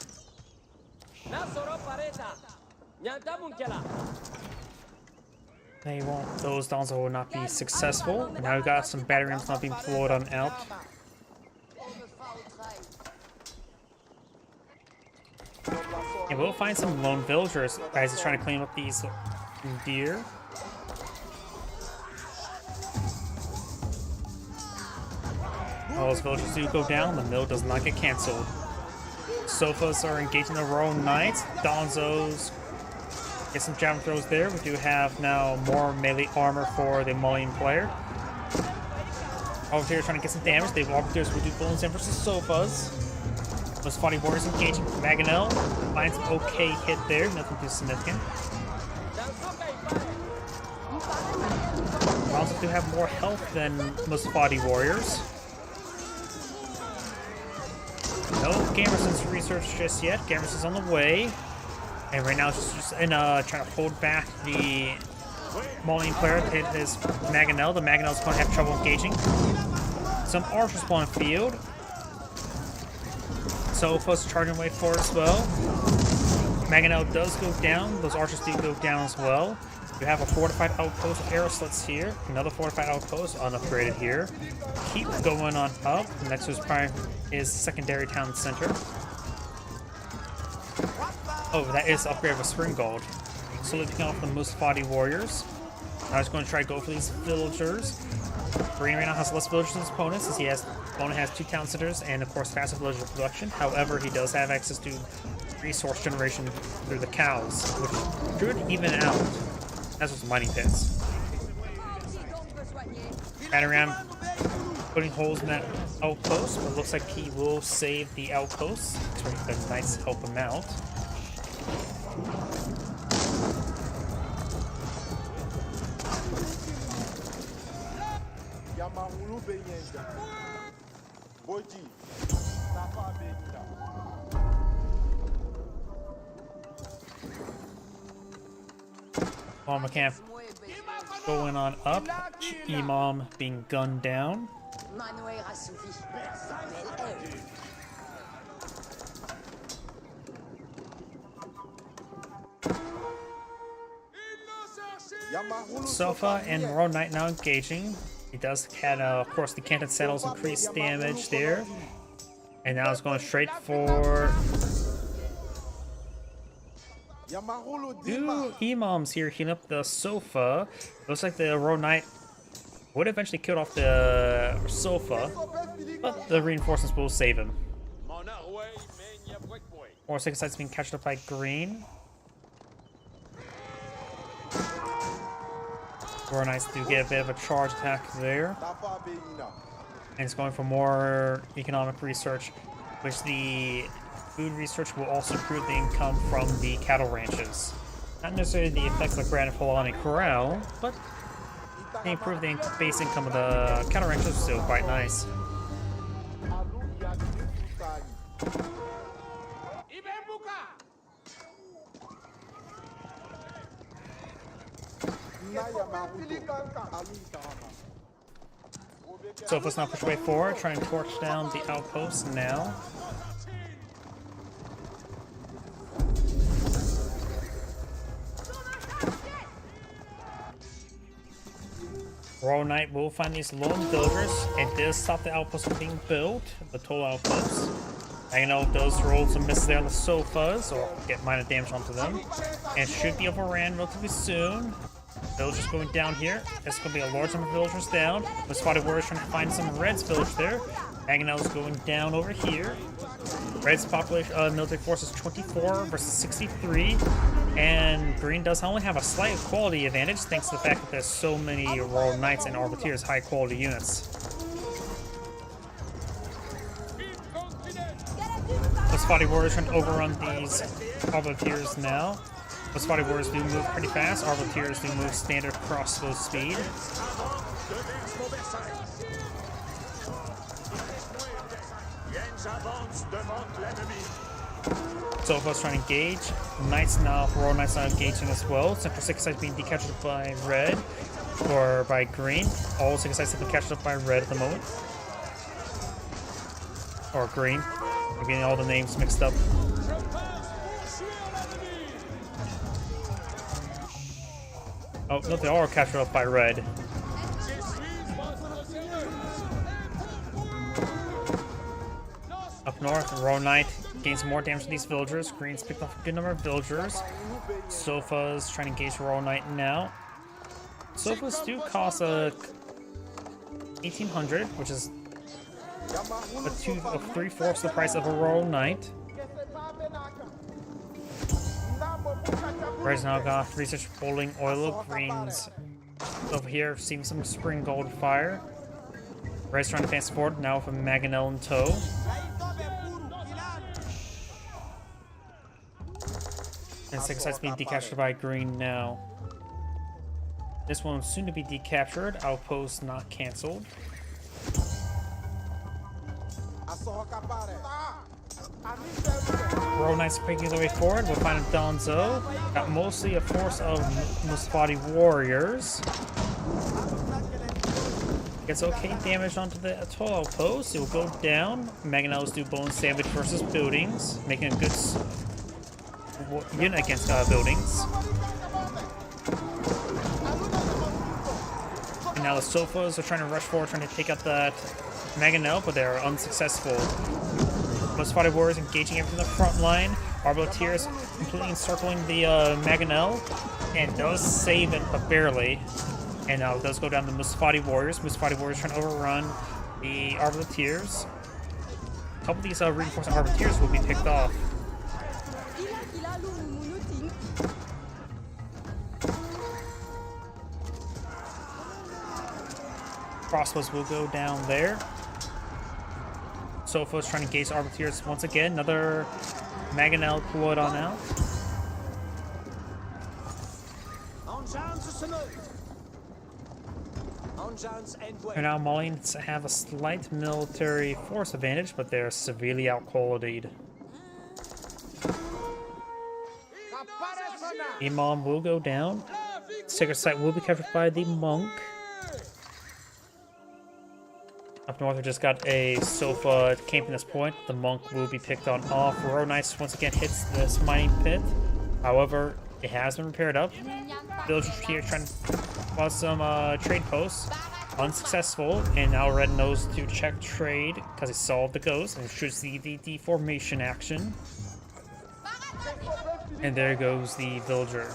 Those Donzos will not be successful. Now we got some battery rams not being flowed on out. And we'll find some lone villagers as he's trying to clean up these deer. All those villagers do go down, the mill does not get cancelled. Sofas are engaging the Royal Knights. Donzos get some javelin throws there. We do have now more melee armor for the Malian player. Arbiteers trying to get some damage. The Arbiteers will do Bullens in versus Sofas. Those Spotty Warriors engaging. Maganel finds an okay hit there, nothing too significant. Donzos do have more health than most Spotty Warriors. No Gamerson's research just yet. Gamerson's on the way. And right now it's just trying to hold back the Malian player to hit his Maganel. The Maganel's going to have trouble engaging. Some archers spawn field. Sofas charging away for it as well. Maganel does go down. Those archers do go down as well. We have a fortified outpost of arrow slits here. Another fortified outpost unupgraded here. Keep going on up. Next to his prime is secondary town center. Oh, that is upgrade of a Springald. Slowly picking off the most Spotty Warriors. Now he's going to try to go for these villagers. Green right now has less villagers than his opponents, as he has opponent has 2 town centers and of course faster villager production. However, he does have access to resource generation through the cows, which should even out. That's what's mining pits. Adaram putting holes in that outpost, but it looks like he will save the outpost. So the knights help him out. Bomber camp going on up. Imam being gunned down. Sofa and Royal Knight now engaging. He does have, of course, the Canton Saddles increased damage there. And now it's going straight for... Two Imams here healing up the Sofa. Looks like the Royal Knight would eventually kill off the Sofa, but the reinforcements will save him. Or second side's being catched up by Green. Royal Knights do get a bit of a charge attack there. And it's going for more economic research, which the food research will also improve the income from the cattle ranches. Not necessarily the effects of Grand Polani Corral, but they improve the base income of the cattle ranches, is still quite nice. So if let's not push way forward, try and torch down the outposts now. Royal Knight will find these lone villagers and does stop the outpost from being built, the total outposts. I know those rolls and misses there on the Sofas, or get minor damage onto them. And should be overran relatively soon. Villagers going down here. There's going to be a large number of villagers down. The Spotty Warriors trying to find some Reds village there. Maganel's going down over here. Red's population, military force is 24 versus 63. And Green does only have a slight quality advantage thanks to the fact that there's so many Royal Knights and Arbiteers high quality units. The Spotty Warriors trying to overrun these Arbiteers now. Most Body Warriors do move pretty fast. Arbiteers do move standard crossbow speed. Sofa's trying to engage. Knights now, Royal Knights now engaging as well. Central 6 sides being decaptured by red or by green. All 6 sides have been captured up by red at the moment. Or green. I'm getting all the names mixed up. Oh, no, they all are captured up by red. Up north, Royal Knight gains more damage to these villagers. Green's picked off a good number of villagers. Sofa's trying to engage Royal Knight now. Sofas do cost a 1800, which is a 3/4 the price of a Royal Knight. Red's now got research bowling oil. Green's over here seeing some spring gold fire. Red's trying to advance forward now with a Mangonel in tow. And 6 sides being decaptured by green now. This one soon to be decaptured. Outpost not cancelled. Royal Knights making their way forward. We'll find Donzo. Got mostly a force of Musfati warriors. Gets okay damage onto the Atoll outpost. It will go down. Mangonels do bone sandwich versus buildings, making a good unit against buildings. And now the Sofas are trying to rush forward, trying to take out that Mangonel, but they're unsuccessful. Musfati warriors engaging everything in the front line. Arbiteers completely encircling the Mangonel, and does save it, but barely. And now it does go down to Musfati warriors. Musfati warriors trying to overrun the Arbiteers. A couple of these reinforcing Arbiteers will be picked off. Crossbows will go down there. Sofa's trying to engage Arbiteers once again. Another Mangonel pulled on out. They're now mauling to have a slight military force advantage, but they're severely outqualified. Imam will go down. Sacred Site will be captured by the monk. Up north, we just got a Sofa camping this point. The monk will be picked on off. Royal Knights once again hits this mining pit. However, it has been repaired up. Villagers here trying to cause some trade posts. Unsuccessful, and now Red knows to check trade because he saw the ghost and should see the deformation action. And there goes the villager.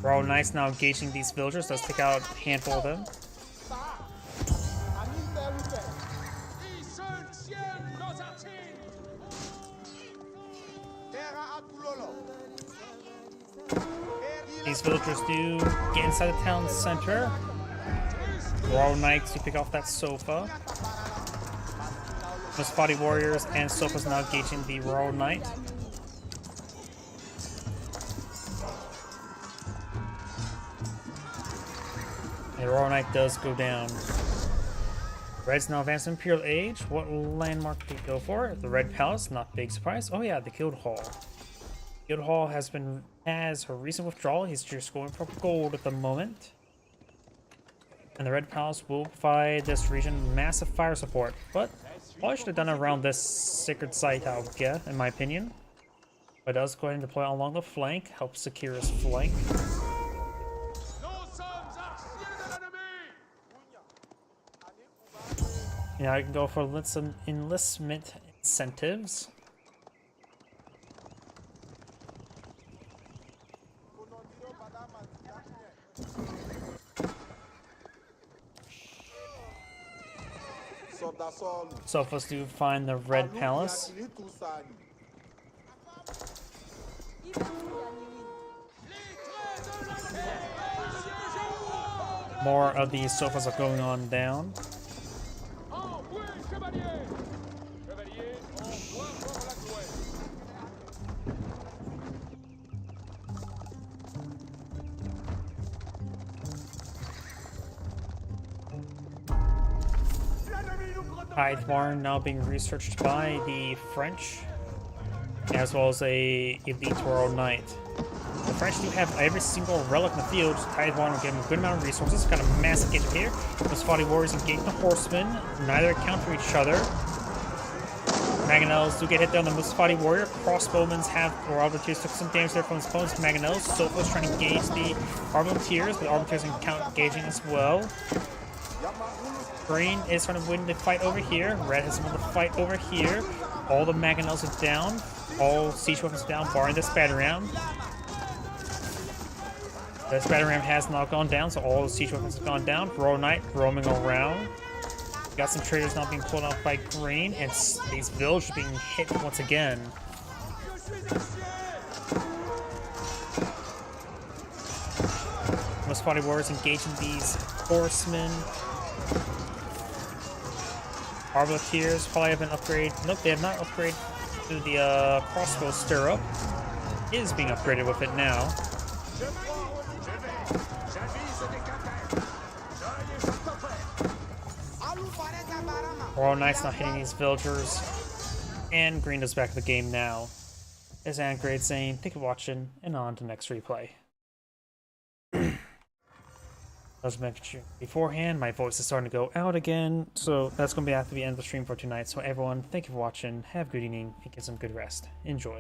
Royal Knights now engaging these villagers. Let's take out a handful of them. These villagers do get inside the town center. Royal Knights to pick off that Sofa. Musfati warriors and Sofa's now engaging the Royal Knight. And Royal Knight does go down. Red's now advanced Imperial Age. What landmark did they go for? The Red Palace, not big surprise. Oh yeah, the Guildhall. Guildhall has her recent withdrawal. He's just going for gold at the moment. And the Red Palace will provide this region massive fire support. But probably should have done it around this sacred site, I would guess, in my opinion. But it does go ahead and deploy along the flank, help secure his flank. Now I can go for some enlistment incentives. So first to find the Red Palace. More of these sofas are going on down. Tidevarn now being researched by the French, as well as a Elite Royal Knight. The French do have every single relic in the field. Tidevarn will give them a good amount of resources. Got a massive engagement here. Mustafati warriors engaging the horsemen. Neither counter each other. Mangonels do get hit there on the Mustafati warrior. Crossbowmen have, or Arbaletiers took some damage there from his opponent's Mangonels. Sofa's trying to engage the Arbaletiers, but Arbaletiers engaging as well. Green is trying to win the fight over here. Red has won the fight over here. All the Mangonels are down. All siege weapons down, barring the Spatter Ram. The Spatter Ram has not gone down, so all the siege weapons have gone down. Royal Knight roaming around. Got some traders not being pulled out by Green, and these villagers being hit once again. Mustafati warriors engaging these horsemen. Arbaletiers probably have an upgrade. Nope, they have not upgraded to the crossbow stirrup. It is being upgraded with it now. Royal Knight's not hitting these villagers. And Green is back in the game now. As Angrade saying, thank you for watching, and on to the next replay. As mentioned beforehand, my voice is starting to go out again, so that's going to be after the end of the stream for tonight. So everyone, thank you for watching, have a good evening, and get some good rest. Enjoy.